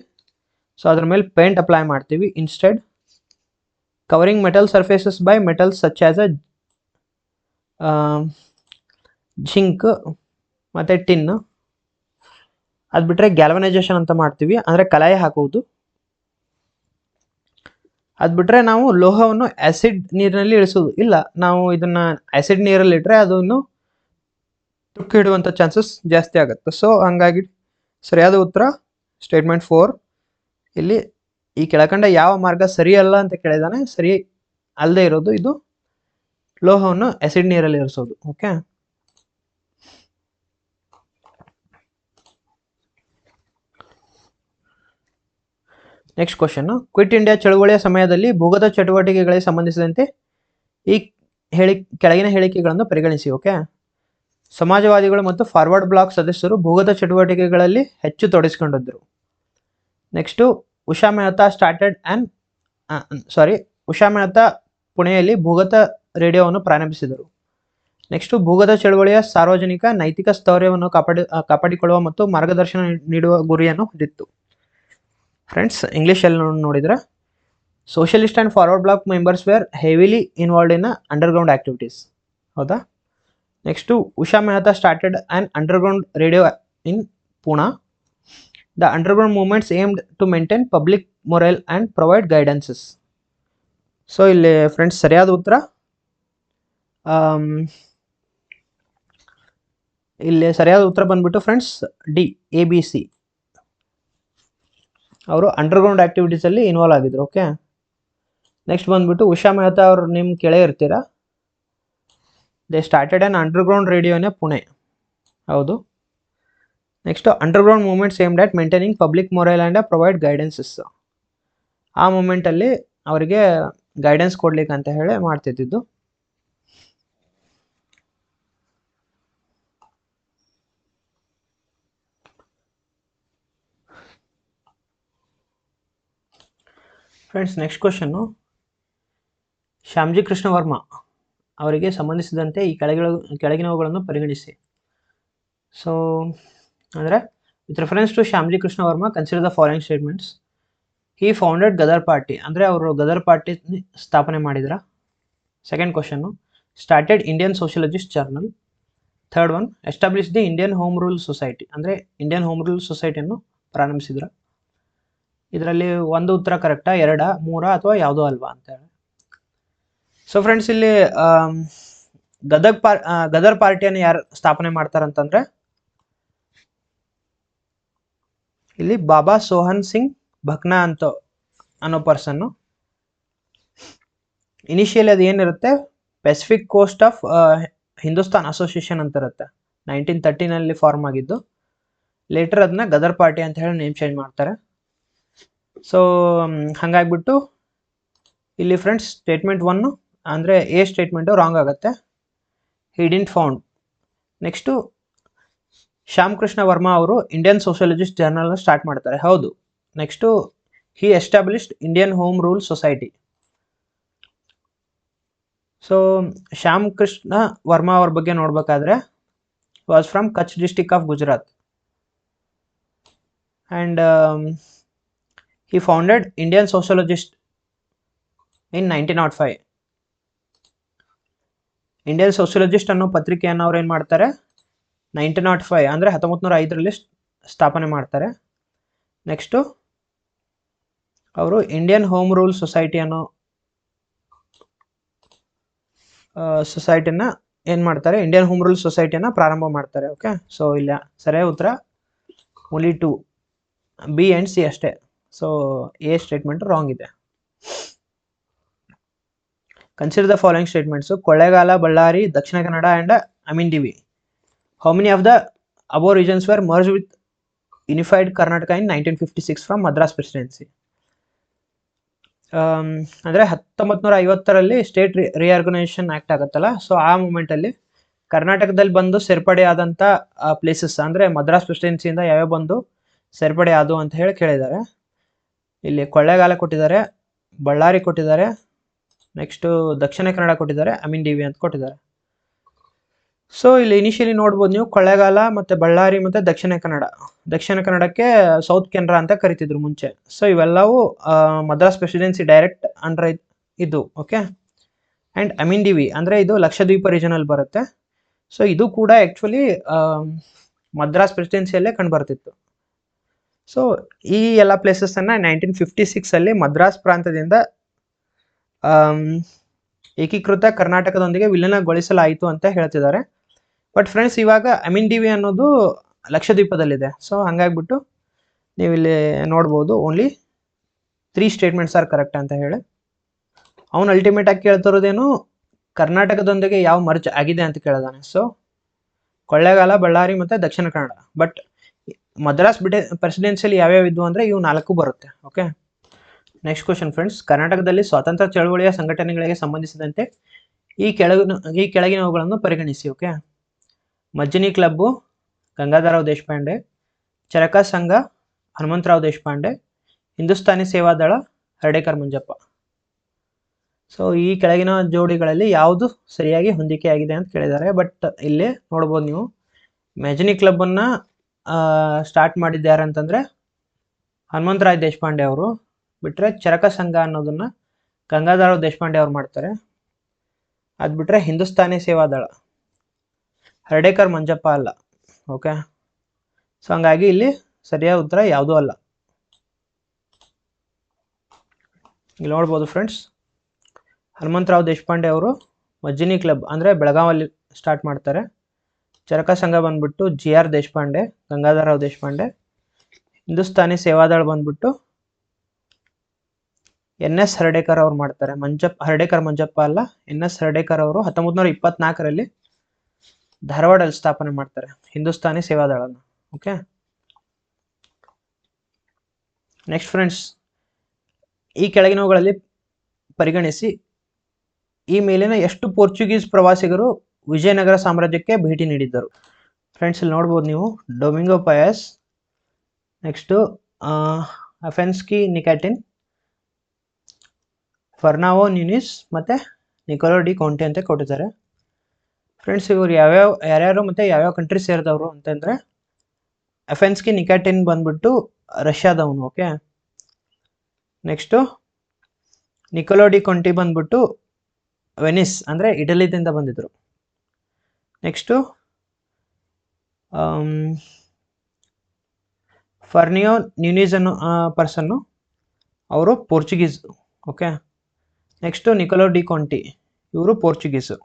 ಸೊ ಅದ್ರ ಮೇಲೆ ಪೇಂಟ್ ಅಪ್ಲೈ ಮಾಡ್ತೀವಿ. Instead covering metal surfaces by metals such as a zinc ಮತ್ತು ಟಿನ್. ಅದು ಬಿಟ್ಟರೆ ಗ್ಯಾಲ್ವನೈಸೇಷನ್ ಅಂತ ಮಾಡ್ತೀವಿ, ಅಂದರೆ ಕಲಾಯಿ ಹಾಕುವುದು. ಅದು ಬಿಟ್ಟರೆ ನಾವು ಲೋಹವನ್ನು ಆ್ಯಸಿಡ್ ನೀರಿನಲ್ಲಿ ಇಳಿಸೋದು ಇಲ್ಲ. ನಾವು ಇದನ್ನು ಆ್ಯಸಿಡ್ ನೀರಲ್ಲಿ ಇಟ್ಟರೆ ಅದು ಇನ್ನೂ ತುಕ್ಕು ಹಿಡುವಂಥ ಚಾನ್ಸಸ್ ಜಾಸ್ತಿ ಆಗುತ್ತೆ. ಸೊ ಹಂಗಾಗಿ ಸರಿಯಾದ ಉತ್ತರ ಸ್ಟೇಟ್ಮೆಂಟ್ 4. ಇಲ್ಲಿ ಈ ಕೆಳಕಂಡ ಯಾವ ಮಾರ್ಗ ಸರಿಯಲ್ಲ ಅಂತ ಕೇಳಿದಾನೆ. ಸರಿ ಅಲ್ಲದೆ ಇರೋದು ಇದು ಲೋಹವನ್ನು ಆಸಿಡ್ ನೀರಲ್ಲಿ ಇರಿಸೋದು. Okay, next question, quit India ಚಳುವಳಿಯ ಸಮಯದಲ್ಲಿ ಭೂಗತ ಚಟುವಟಿಕೆಗಳಿಗೆ ಸಂಬಂಧಿಸಿದಂತೆ ಈ ಕೆಳಗಿನ ಹೇಳಿಕೆಗಳನ್ನು ಪರಿಗಣಿಸಿ. ಓಕೆ, ಸಮಾಜವಾದಿಗಳು ಮತ್ತು ಫಾರ್ವರ್ಡ್ ಬ್ಲಾಕ್ ಸದಸ್ಯರು ಭೂಗತ ಚಟುವಟಿಕೆಗಳಲ್ಲಿ ಹೆಚ್ಚು ತೊಡಗಿಸಿಕೊಂಡಿದ್ದರು. ನೆಕ್ಸ್ಟು ಉಷಾ ಮೆಹ್ತಾ ಪುಣೆಯಲ್ಲಿ ಭೂಗತ ರೇಡಿಯೋವನ್ನು ಪ್ರಾರಂಭಿಸಿದರು. ನೆಕ್ಸ್ಟು ಭೂಗತ ಚಳವಳಿಯ ಸಾರ್ವಜನಿಕ ನೈತಿಕ ಸ್ಥೈರ್ಯವನ್ನು ಕಾಪಾಡಿಕೊಳ್ಳುವ ಮತ್ತು ಮಾರ್ಗದರ್ಶನ ನೀಡುವ ಗುರಿಯನ್ನು ಹೊಂದಿತ್ತು. ಫ್ರೆಂಡ್ಸ್, ಇಂಗ್ಲೀಷಲ್ಲಿ ನೋಡಿದರೆ socialist and forward bloc members were heavily involved in underground activities. ಹೌದಾ? Next Usha Mehta started an underground radio in Poona. The underground movements aimed to maintain public morale and provide guidances. So ಇಲ್ಲಿ ಫ್ರೆಂಡ್ಸ್ ಸರಿಯಾದ ಉತ್ತರ ಬಂದ್ಬಿಟ್ಟು friends D, ABC. ಅವರು underground ಆಕ್ಟಿವಿಟೀಸಲ್ಲಿ involve ಆಗಿದ್ರು. Okay, next ಬಂದ್ಬಿಟ್ಟು ಉಷಾ ಮೆಹ್ತಾ ಅವರು ನಿಮ್ಮ ಕೇಳೇ ಇರ್ತೀರಾ. ದೇ ಸ್ಟಾರ್ಟೆಡ್ ಆನ್ ಅಂಡರ್ಗ್ರೌಂಡ್ ರೇಡಿಯೋನೇ ಪುಣೆ. ಹೌದು. Next underground movements aimed at maintaining public morale and provide guidances. ಆ ಮೂಮೆಂಟಲ್ಲಿ ಅವರಿಗೆ ಗೈಡೆನ್ಸ್ ಕೊಡ್ಲಿಕ್ಕೆ ಅಂತ ಹೇಳಿ ಮಾಡ್ತಿದ್ದು. Friends, next question, Shyamji Krishna Varma ಅವರಿಗೆ ಸಂಬಂಧಿಸಿದಂತೆ ಈ ಕೆಳಗಿನವುಗಳನ್ನು ಪರಿಗಣಿಸಿ. ಸೊ ಅಂದರೆ with reference to Shyamji Krishna Varma consider the following statements. He founded Ghadar party, ಅಂದರೆ ಅವರು ಗದರ್ ಪಾರ್ಟಿ ಸ್ಥಾಪನೆ ಮಾಡಿದ್ರ. Second question, started Indian socialist journal. Third one, establish the Indian home rule society, ಅಂದರೆ ಇಂಡಿಯನ್ ಹೋಮ್ ರೂಲ್ ಸೊಸೈಟಿಯನ್ನು ಪ್ರಾರಂಭಿಸಿದ್ರ. ಇದರಲ್ಲಿ ಒಂದು ಉತ್ತರ ಕರೆಕ್ಟಾ, ಎರಡ, ಮೂರ, ಅಥವಾ ಯಾವುದೋ ಅಲ್ವಾ ಅಂತ ಹೇಳಿ. ಸೊ ಫ್ರೆಂಡ್ಸ್, ಇಲ್ಲಿ ಗದರ್ ಪಾರ್ಟಿಯನ್ನು ಯಾರು ಸ್ಥಾಪನೆ ಮಾಡ್ತಾರಂತಂದ್ರೆ ಇಲ್ಲಿ ಬಾಬಾ ಸೋಹನ್ ಸಿಂಗ್ ಭಕ್ನಾ ಅನ್ನೋ ಪರ್ಸನ್ನು. ಇನಿಷಿಯಲಿ ಅದು ಏನಿರುತ್ತೆ, Pacific coast of Hindustan association ಅಂತ ಇರುತ್ತೆ. 1930 ಫಾರ್ಮ್ ಆಗಿದ್ದು. ಲೇಟರ್ ಅದನ್ನ ಗದರ್ ಪಾರ್ಟಿ ಅಂತ ಹೇಳಿ ನೇಮ್ ಚೇಂಜ್ ಮಾಡ್ತಾರೆ. ಸೊ ಹಾಗಾಗ್ಬಿಟ್ಟು ಇಲ್ಲಿ ಫ್ರೆಂಡ್ಸ್ ಸ್ಟೇಟ್ಮೆಂಟ್ 1 ಅಂದರೆ ಎ ಸ್ಟೇಟ್ಮೆಂಟು ರಾಂಗ್ ಆಗುತ್ತೆ. He didn't found. Next Shyam Krishna Varma ಅವರು ಇಂಡಿಯನ್ ಸೋಷಿಯಲಿಸ್ಟ್ ಜರ್ನಲ್ನ ಸ್ಟಾರ್ಟ್ ಮಾಡ್ತಾರೆ, ಹೌದು. Next he established Indian home rule society. So Shyam Krishna Varma ಅವ್ರ ಬಗ್ಗೆ ನೋಡ್ಬೇಕಾದ್ರೆ was from Kutch district of Gujarat and he founded Indian socialist in 1905. Indian socialist ಅನ್ನೋ ಪತ್ರಿಕೆಯನ್ನು ಅವ್ರು ಏನು ಮಾಡ್ತಾರೆ, 1905 ಅಂದರೆ 1905ರಲ್ಲಿ ಸ್ಥಾಪನೆ ಮಾಡ್ತಾರೆ. ನೆಕ್ಸ್ಟು ಅವರು ಇಂಡಿಯನ್ ಹೋಮ್ ರೂಲ್ ಸೊಸೈಟಿ ಅನ್ನೋ ಸೊಸೈಟಿನ ಏನು ಮಾಡ್ತಾರೆ, ಇಂಡಿಯನ್ ಹೋಮ್ ರೂಲ್ ಸೊಸೈಟಿಯನ್ನು ಪ್ರಾರಂಭ ಮಾಡ್ತಾರೆ. ಓಕೆ, ಸೊ ಇಲ್ಲ ಸರಿಯಾದ ಉತ್ತರ ಓನ್ಲಿ 2, ಬಿ ಆ್ಯಂಡ್ ಸಿ ಅಷ್ಟೇ. ಸೊ ಎ ಸ್ಟೇಟ್ಮೆಂಟ್ ರಾಂಗ್ ಇದೆ. Consider the following statements. Kollegal, Ballari, Dakshina Kannada and Amindivi. How many of the above regions were merge with unified Karnataka in 1956 from Madras presidency. ಅಂದರೆ 1950ರಲ್ಲಿ state reorganisation act ಆಗುತ್ತಲ್ಲ, so ಆ ಮೂಮೆಂಟಲ್ಲಿ ಕರ್ನಾಟಕದಲ್ಲಿ ಬಂದು ಸೇರ್ಪಡೆ ಆದಂಥ ಪ್ಲೇಸಸ್ ಅಂದರೆ ಮದ್ರಾಸ್ ಪ್ರೆಸಿಡೆನ್ಸಿಯಿಂದ ಯಾವ್ಯಾವ ಬಂದು ಸೇರ್ಪಡೆ ಆದವು ಅಂತ ಹೇಳಿ ಕೇಳಿದ್ದಾರೆ. ಇಲ್ಲಿ ಕೊಳ್ಳೇಗಾಲ ಕೊಟ್ಟಿದ್ದಾರೆ, ಬಳ್ಳಾರಿ ಕೊಟ್ಟಿದ್ದಾರೆ, ನೆಕ್ಸ್ಟು ದಕ್ಷಿಣ ಕನ್ನಡ ಕೊಟ್ಟಿದ್ದಾರೆ, ಅಮೀನ್ ಡಿವಿ ಅಂತ ಕೊಟ್ಟಿದ್ದಾರೆ. ಸೊ ಇಲ್ಲಿ ಇನಿಷಿಯಲಿ ನೋಡ್ಬೋದು ನೀವು, ಕೊಳ್ಳೇಗಾಲ ಮತ್ತು ಬಳ್ಳಾರಿ ಮತ್ತು ದಕ್ಷಿಣ ಕನ್ನಡಕ್ಕೆ ಸೌತ್ ಕೆನರಾ ಅಂತ ಕರಿತಿದ್ರು ಮುಂಚೆ. ಸೊ ಇವೆಲ್ಲವೂ ಮದ್ರಾಸ್ ಪ್ರೆಸಿಡೆನ್ಸಿ ಡೈರೆಕ್ಟ್ ಅಂಡರ್ ಇದು. ಓಕೆ, ಆ್ಯಂಡ್ ಅಮೀನ್ ಡಿವಿ ಅಂದರೆ ಇದು ಲಕ್ಷದ್ವೀಪ ರೀಜನಲ್ಲಿ ಬರುತ್ತೆ. ಸೊ ಇದು ಕೂಡ ಆ್ಯಕ್ಚುಲಿ ಮದ್ರಾಸ್ ಪ್ರೆಸಿಡೆನ್ಸಿಯಲ್ಲೇ ಕಂಡು ಬರ್ತಿತ್ತು. ಸೊ ಈ ಎಲ್ಲ ಪ್ಲೇಸಸನ್ನು 1956 ಮದ್ರಾಸ್ ಪ್ರಾಂತದಿಂದ ಏಕೀಕೃತ ಕರ್ನಾಟಕದೊಂದಿಗೆ ವಿಲೀನಗೊಳಿಸಲಾಯಿತು ಅಂತ ಹೇಳ್ತಿದ್ದಾರೆ. ಬಟ್ ಫ್ರೆಂಡ್ಸ್, ಇವಾಗ ಅಮೀನ್ ಡಿವಿ ಅನ್ನೋದು ಲಕ್ಷದ್ವೀಪದಲ್ಲಿದೆ. ಸೊ ಹಂಗಾಗ್ಬಿಟ್ಟು ನೀವು ಇಲ್ಲಿ ನೋಡ್ಬೋದು, ಓನ್ಲಿ 3 ಸ್ಟೇಟ್ಮೆಂಟ್ಸ್ ಆರ್ ಕರೆಕ್ಟ್ ಅಂತ ಹೇಳಿ. ಅವನು ಅಲ್ಟಿಮೇಟ್ ಆಗಿ ಕೇಳ್ತಿರೋದೇನು, ಕರ್ನಾಟಕದೊಂದಿಗೆ ಯಾವ ಮರ್ಜ್ ಆಗಿದೆ ಅಂತ ಕೇಳಿದಾನೆ. ಸೊ ಕೊಳ್ಳೇಗಾಲ, ಬಳ್ಳಾರಿ ಮತ್ತು ದಕ್ಷಿಣ ಕನ್ನಡ. ಬಟ್ ಮದ್ರಾಸ್ ಪ್ರೆಸಿಡೆನ್ಸಿಯಲ್ಲಿ ಯಾವ್ಯಾವ ಇದ್ವು ಅಂದರೆ ಇವು 4 ಬರುತ್ತೆ. Okay, next question friends. ಕರ್ನಾಟಕದಲ್ಲಿ ಸ್ವಾತಂತ್ರ್ಯ ಚಳವಳಿಯ ಸಂಘಟನೆಗಳಿಗೆ ಸಂಬಂಧಿಸಿದಂತೆ ಈ ಕೆಳಗಿನವುಗಳನ್ನು ಪರಿಗಣಿಸಿ. ಓಕೆ, ಮಜ್ಜಿನಿ ಕ್ಲಬ್ಬು ಗಂಗಾಧರರಾವ್ ದೇಶಪಾಂಡೆ, ಚರಕ ಸಂಘ ಹನುಮಂತರಾವ್ ದೇಶಪಾಂಡೆ, ಹಿಂದೂಸ್ತಾನಿ ಸೇವಾದಳ ಹರ್ಡೇಕರ್ ಮಂಜಪ್ಪ. ಸೊ ಈ ಕೆಳಗಿನ ಜೋಡಿಗಳಲ್ಲಿ ಯಾವುದು ಸರಿಯಾಗಿ ಹೊಂದಿಕೆಯಾಗಿದೆ ಅಂತ ಕೇಳಿದ್ದಾರೆ. ಬಟ್ ಇಲ್ಲಿ ನೋಡ್ಬೋದು ನೀವು, ಮಜ್ಜಿನಿ ಕ್ಲಬ್ಬನ್ನು ಸ್ಟಾರ್ಟ್ ಮಾಡಿದ್ದು ಯಾರಂತಂದರೆ ಹನುಮಂತರಾವ್ ದೇಶಪಾಂಡೆ ಅವರು. ಬಿಟ್ಟರೆ ಚರಕ ಸಂಘ ಅನ್ನೋದನ್ನು ಗಂಗಾಧರರಾವ್ ದೇಶಪಾಂಡೆ ಅವ್ರು ಮಾಡ್ತಾರೆ. ಅದು ಬಿಟ್ಟರೆ ಹಿಂದೂಸ್ತಾನಿ ಸೇವಾದಳ ಹರ್ಡೇಕರ್ ಮಂಜಪ್ಪ ಅಲ್ಲ. ಓಕೆ, ಸೊ ಹಂಗಾಗಿ ಇಲ್ಲಿ ಸರಿಯಾದ ಉತ್ತರ ಯಾವುದೂ ಅಲ್ಲ. ಇಲ್ಲಿ ನೋಡ್ಬೋದು ಫ್ರೆಂಡ್ಸ್, ಹನುಮಂತರಾವ್ ದೇಶಪಾಂಡೆ ಅವರು ಮಜ್ಜಿನಿ ಕ್ಲಬ್ ಅಂದರೆ ಬೆಳಗಾವಲ್ಲಿ ಸ್ಟಾರ್ಟ್ ಮಾಡ್ತಾರೆ. ಚರಕ ಸಂಘ ಬಂದ್ಬಿಟ್ಟು GR ದೇಶಪಾಂಡೆ, ಗಂಗಾಧರರಾವ್ ದೇಶಪಾಂಡೆ. ಹಿಂದೂಸ್ತಾನಿ ಸೇವಾದಳ ಬಂದ್ಬಿಟ್ಟು NS ಹರ್ಡೇಕರ್ ಅವ್ರು ಮಾಡ್ತಾರೆ. ಹರ್ಡೇಕರ್ ಮಂಜಪ್ಪ ಅಲ್ಲ, NS ಹರ್ಡೇಕರ್ ಅವರು 1924ರಲ್ಲಿ ಧಾರವಾಡಲ್ಲಿ ಸ್ಥಾಪನೆ ಮಾಡ್ತಾರೆ ಹಿಂದೂಸ್ತಾನಿ ಸೇವಾದಳನ್ನು. ಓಕೆ, ನೆಕ್ಸ್ಟ್ ಫ್ರೆಂಡ್ಸ್, ಈ ಕೆಳಗಿನವುಗಳಲ್ಲಿ ಪರಿಗಣಿಸಿ ಈ ಮೇಲಿನ ಎಷ್ಟು ಪೋರ್ಚುಗೀಸ್ ಪ್ರವಾಸಿಗರು ವಿಜಯನಗರ ಸಾಮ್ರಾಜ್ಯಕ್ಕೆ ಭೇಟಿ ನೀಡಿದ್ದರು. ಫ್ರೆಂಡ್ಸ್ ಇಲ್ಲಿ ನೋಡ್ಬೋದು ನೀವು, ಡೊಮಿಂಗೋ ಪಯಾಸ್, ನೆಕ್ಸ್ಟು ಅಫೆನ್ಸ್ಕಿ ನಿಕಾಟಿನ್, ಫರ್ನಾವೋ ನ್ಯೂನಿಸ್ ಮತ್ತು ನಿಕೋಲೋ ಡಿ ಕೌಂಟೆ ಅಂತ ಕೊಟ್ಟಿದ್ದಾರೆ. ಫ್ರೆಂಡ್ಸ್ ಇವರು ಯಾರ್ಯಾರು ಮತ್ತು ಯಾವ್ಯಾವ ಕಂಟ್ರಿ ಸೇರಿದವರು ಅಂತಂದರೆ, ಅಫೆನ್ಸ್ಕಿ ನಿಕಾಟಿನ್ ಬಂದ್ಬಿಟ್ಟು ರಷ್ಯಾದವನು. ಓಕೆ, ನೆಕ್ಸ್ಟು ನಿಕೊಲೋ ಡಿ ಕೊಂಟಿ ಬಂದ್ಬಿಟ್ಟು ವೆನಿಸ್ ಅಂದರೆ ಇಟಲಿದಿಂದ ಬಂದಿದ್ರು. ನೆಕ್ಸ್ಟು ಫರ್ನಿಯೋ ನ್ಯೂನಿಸ್ ಅನ್ನೋ ಪರ್ಸನ್ನು, ಅವರು ಪೋರ್ಚುಗೀಸ್. ಓಕೆ. ನೆಕ್ಸ್ಟು ನಿಕೊಲೋ ಡಿ ಕೊಂಟಿ, ಇವರು ಪೋರ್ಚುಗೀಸು.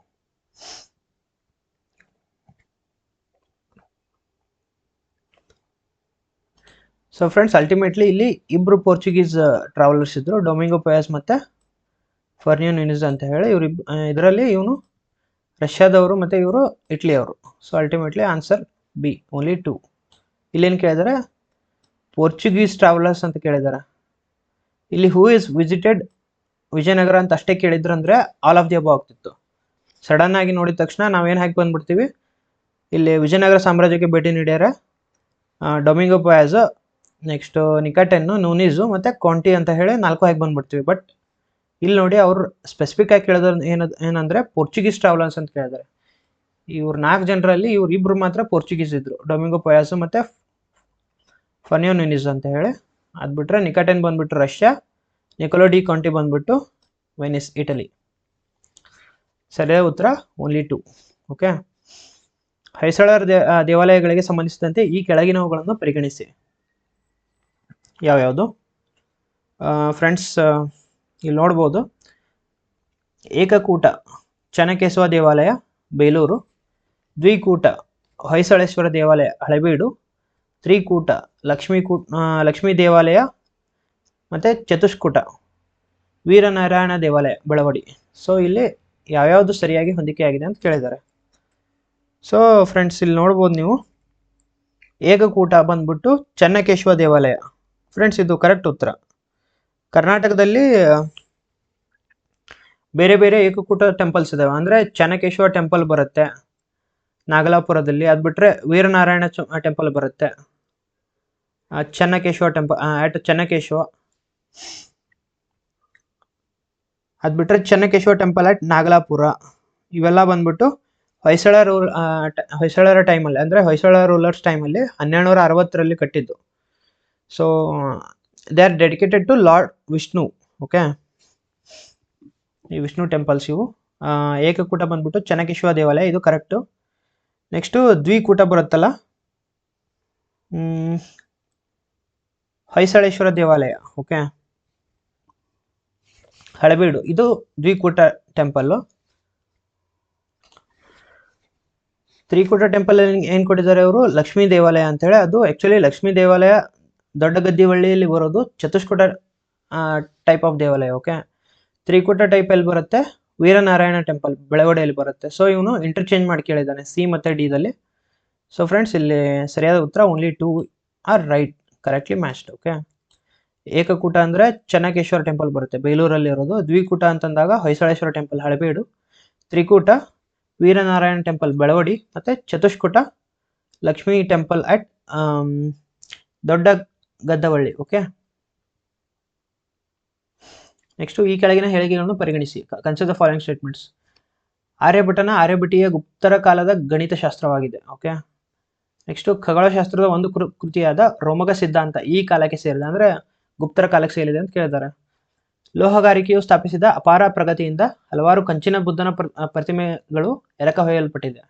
ಸೊ ಫ್ರೆಂಡ್ಸ್, ಅಲ್ಟಿಮೇಟ್ಲಿ ಇಲ್ಲಿ ಇಬ್ಬರು ಪೋರ್ಚುಗೀಸ್ ಟ್ರಾವೆಲರ್ಸ್ ಇದ್ರು, ಡೊಮಿಂಗೋ ಪಯಾಸ್ ಮತ್ತು ಫರ್ನಿಯೋ ನ್ಯೂನಿಸ್ ಅಂತ ಹೇಳಿ. ಇದರಲ್ಲಿ ಇವನು ರಷ್ಯಾದವರು ಮತ್ತು ಇವರು ಇಟ್ಲಿಯವರು. So ultimately answer B, only 2. ಇಲ್ಲೇನು ಕೇಳಿದ್ದಾರೆ? ಪೋರ್ಚುಗೀಸ್ ಟ್ರಾವೆಲರ್ಸ್ ಅಂತ ಕೇಳಿದ್ದಾರೆ. ಇಲ್ಲಿ ಹೂ ಇಸ್ ವಿಸಿಟೆಡ್ ವಿಜಯನಗರ ಅಂತ ಅಷ್ಟೇ ಕೇಳಿದ್ರು ಅಂದರೆ ಆಲ್ ಆಫ್ ದಿ ಅಬೋ ಆಗ್ತಿತ್ತು. ಸಡನ್ ಆಗಿ ನೋಡಿದ ತಕ್ಷಣ ನಾವೇನು ಹಾಕಿ ಬಂದ್ಬಿಡ್ತೀವಿ, ಇಲ್ಲಿ ವಿಜಯನಗರ ಸಾಮ್ರಾಜ್ಯಕ್ಕೆ ಭೇಟಿ ನೀಡ್ಯಾರ ಡೊಮಿಂಗೋ ಪಯಾಸ್, ನೆಕ್ಸ್ಟು ನಿಕಟೆನ್ನು, ನೂನೀಸು ಮತ್ತು ಕೊಂಟಿ ಅಂತ ಹೇಳಿ 4 ಹಾಕಿ ಬಂದ್ಬಿಡ್ತೀವಿ. ಬಟ್ ಇಲ್ಲಿ ನೋಡಿ ಅವ್ರು ಸ್ಪೆಸಿಫಿಕ್ ಆಗಿ ಕೇಳಿದ್ರು ಏನಂದರೆ ಪೋರ್ಚುಗೀಸ್ ಟ್ರಾವೆಲರ್ಸ್ ಅಂತ ಕೇಳಿದ್ದಾರೆ. ಇವ್ರು 4 ಜನರಲ್ಲಿ ಇವ್ರು ಇಬ್ಬರು ಮಾತ್ರ ಪೋರ್ಚುಗೀಸ್ ಇದ್ರು, ಡೊಮಿಂಗೋ ಪಯಾಸು ಮತ್ತು ಫರ್ನಿಯೋ ನ್ಯೂನಿಸ್ ಅಂತ ಹೇಳಿ. ಅದು ಬಿಟ್ಟರೆ ನಿಕಟೆನ್ ಬಂದ್ಬಿಟ್ಟು ರಷ್ಯಾ, ನಿಕೊಲೋ ಡಿ ಕೊಂಟಿ ಬಂದ್ಬಿಟ್ಟು ವೆನಿಸ್, ಇಟಲಿ. ಸರಿಯಾದ ಉತ್ತರ ಓನ್ಲಿ 2. ಓಕೆ. ಹೊಯ್ಸಳರ ದೇವಾಲಯಗಳಿಗೆ ಸಂಬಂಧಿಸಿದಂತೆ ಈ ಕೆಳಗಿನವುಗಳನ್ನು ಪರಿಗಣಿಸಿ. ಯಾವ್ಯಾವುದು? ಫ್ರೆಂಡ್ಸ್, ಇಲ್ಲಿ ನೋಡ್ಬೋದು. ಏಕಕೂಟ ಚೆನ್ನಕೇಶವ ದೇವಾಲಯ ಬೇಲೂರು, ದ್ವಿಕೂಟ ಹೊಯ್ಸಳೇಶ್ವರ ದೇವಾಲಯ ಹಳೆಬೀಡು, ತ್ರಿಕೂಟ ಲಕ್ಷ್ಮೀ ದೇವಾಲಯ ಮತ್ತು ಚತುಷ್ಕೂಟ ವೀರನಾರಾಯಣ ದೇವಾಲಯ ಬೆಳವಡಿ. ಸೊ ಇಲ್ಲಿ ಯಾವ್ಯಾವುದು ಸರಿಯಾಗಿ ಹೊಂದಿಕೆಯಾಗಿದೆ ಅಂತ ಕೇಳಿದ್ದಾರೆ. ಸೊ ಫ್ರೆಂಡ್ಸ್, ಇಲ್ಲಿ ನೋಡ್ಬೋದು ನೀವು, ಏಕಕೂಟ ಬಂದ್ಬಿಟ್ಟು ಚೆನ್ನಕೇಶವ ದೇವಾಲಯ. ಫ್ರೆಂಡ್ಸ್, ಇದು ಕರೆಕ್ಟ್ ಉತ್ತರ. ಕರ್ನಾಟಕದಲ್ಲಿ ಬೇರೆ ಬೇರೆ ಏಕಕೂಟ ಟೆಂಪಲ್ಸ್ ಇದಾವೆ. ಅಂದರೆ ಚೆನ್ನಕೇಶವ ಟೆಂಪಲ್ ಬರುತ್ತೆ ನಾಗಲಾಪುರದಲ್ಲಿ, ಅದು ಬಿಟ್ಟರೆ ವೀರನಾರಾಯಣ ಟೆಂಪಲ್ ಬರುತ್ತೆ ಚೆನ್ನಕೇಶವ ಟೆಂಪಲ್ ಆಟ್ ಚೆನ್ನಕೇಶವ, ಅದು ಬಿಟ್ಟರೆ ಚೆನ್ನಕೇಶವ ಟೆಂಪಲ್ ಆಟ್ ನಾಗಲಾಪುರ. ಇವೆಲ್ಲ ಬಂದ್ಬಿಟ್ಟು ಹೊಯ್ಸಳರ ಟೈಮಲ್ಲಿ, ಅಂದರೆ ಹೊಯ್ಸಳ ರೂಲರ್ಸ್ ಟೈಮಲ್ಲಿ 1260ರಲ್ಲಿ ಕಟ್ಟಿದ್ದು. So they are dedicated to lord Vishnu. Okay. ಈ ವಿಷ್ಣು ಟೆಂಪಲ್ಸ್ ಇವು. ಏಕಕೂಟ ಬಂದ್ಬಿಟ್ಟು ಚೆನ್ನಕೇಶವ ದೇವಾಲಯ, ಇದು ಕರೆಕ್ಟು. ನೆಕ್ಸ್ಟು ದ್ವಿಕೂಟ ಬರುತ್ತಲ್ಲ, ಹೊಯ್ಸಳೇಶ್ವರ ದೇವಾಲಯ. ಓಕೆ. ಹಳೆಬೀಡು, ಇದು ದ್ವಿಕೂಟ ಟೆಂಪಲ್ಲು. ತ್ರಿಕೂಟ ಟೆಂಪಲ್ ಏನು ಕೊಟ್ಟಿದ್ದಾರೆ ಅವರು? ಲಕ್ಷ್ಮೀ ದೇವಾಲಯ ಅಂತೇಳಿ. ಅದು ಆ್ಯಕ್ಚುಲಿ ಲಕ್ಷ್ಮೀ ದೇವಾಲಯ ದೊಡ್ಡಗದ್ದಿವಳ್ಳಿಯಲ್ಲಿ ಬರೋದು ಚತುಷ್ಕೂಟ ಟೈಪ್ ಆಫ್ ದೇವಾಲಯ. ಓಕೆ. ತ್ರಿಕೂಟ ಟೈಪ್ ಎಲ್ಲಿ ಬರುತ್ತೆ? ವೀರನಾರಾಯಣ ಟೆಂಪಲ್ ಬೆಳವಡಿಯಲ್ಲಿ ಬರುತ್ತೆ. ಸೊ ಇವನು ಇಂಟರ್ಚೇಂಜ್ ಮಾಡಿ ಕೇಳಿದ್ದಾನೆ ಸಿ ಮತ್ತು ಡಿದಲ್ಲಿ. ಸೊ ಫ್ರೆಂಡ್ಸ್, ಇಲ್ಲಿ ಸರಿಯಾದ ಉತ್ತರ only 2 are right, correctly matched. Okay. ಏಕಕೂಟ ಅಂದರೆ ಚೆನ್ನಕೇಶ್ವರ ಟೆಂಪಲ್ ಬರುತ್ತೆ ಬೇಲೂರಲ್ಲಿ ಇರೋದು, ದ್ವಿಕೂಟ ಅಂತಂದಾಗ ಹೊಯ್ಸಳೇಶ್ವರ ಟೆಂಪಲ್ ಹಳೆಬೀಡು, ತ್ರಿಕೂಟ ವೀರನಾರಾಯಣ ಟೆಂಪಲ್ ಬೆಳವಡಿ, ಮತ್ತು ಚತುಷ್ಕೂಟ ಲಕ್ಷ್ಮೀ ಟೆಂಪಲ್ ಅಟ್ ದೊಡ್ಡ ಗದ್ದವಳ್ಳಿ. ಓಕೆ. ನೆಕ್ಸ್ಟು ಈ ಕೆಳಗಿನ ಹೇಳಿಕೆಗಳನ್ನು ಪರಿಗಣಿಸಿ. Consider the following statements. Aryabhatiya ಗುಪ್ತರ ಕಾಲದ ಗಣಿತಶಾಸ್ತ್ರವಾಗಿದೆ. ಓಕೆ. ನೆಕ್ಸ್ಟು ಖಗೋಳಶಾಸ್ತ್ರದ ಒಂದು ಕೃತಿಯಾದ ರೋಮಕ ಸಿದ್ಧಾಂತ ಈ ಕಾಲಕ್ಕೆ ಸೇರಿದೆ, ಅಂದರೆ ಗುಪ್ತರ ಕಾಲಕ್ಕೆ ಸೇರಿದೆ ಅಂತ ಕೇಳಿದ್ದಾರೆ. ಲೋಹಗಾರಿಕೆಯು ಸ್ಥಾಪಿಸಿದ ಅಪಾರ ಪ್ರಗತಿಯಿಂದ ಹಲವಾರು ಕಂಚಿನ ಬುದ್ಧನ ಪ್ರತಿಮೆಗಳು ಎರಕಹೊಯ್ಯಲ್ಪಟ್ಟಿದೆ.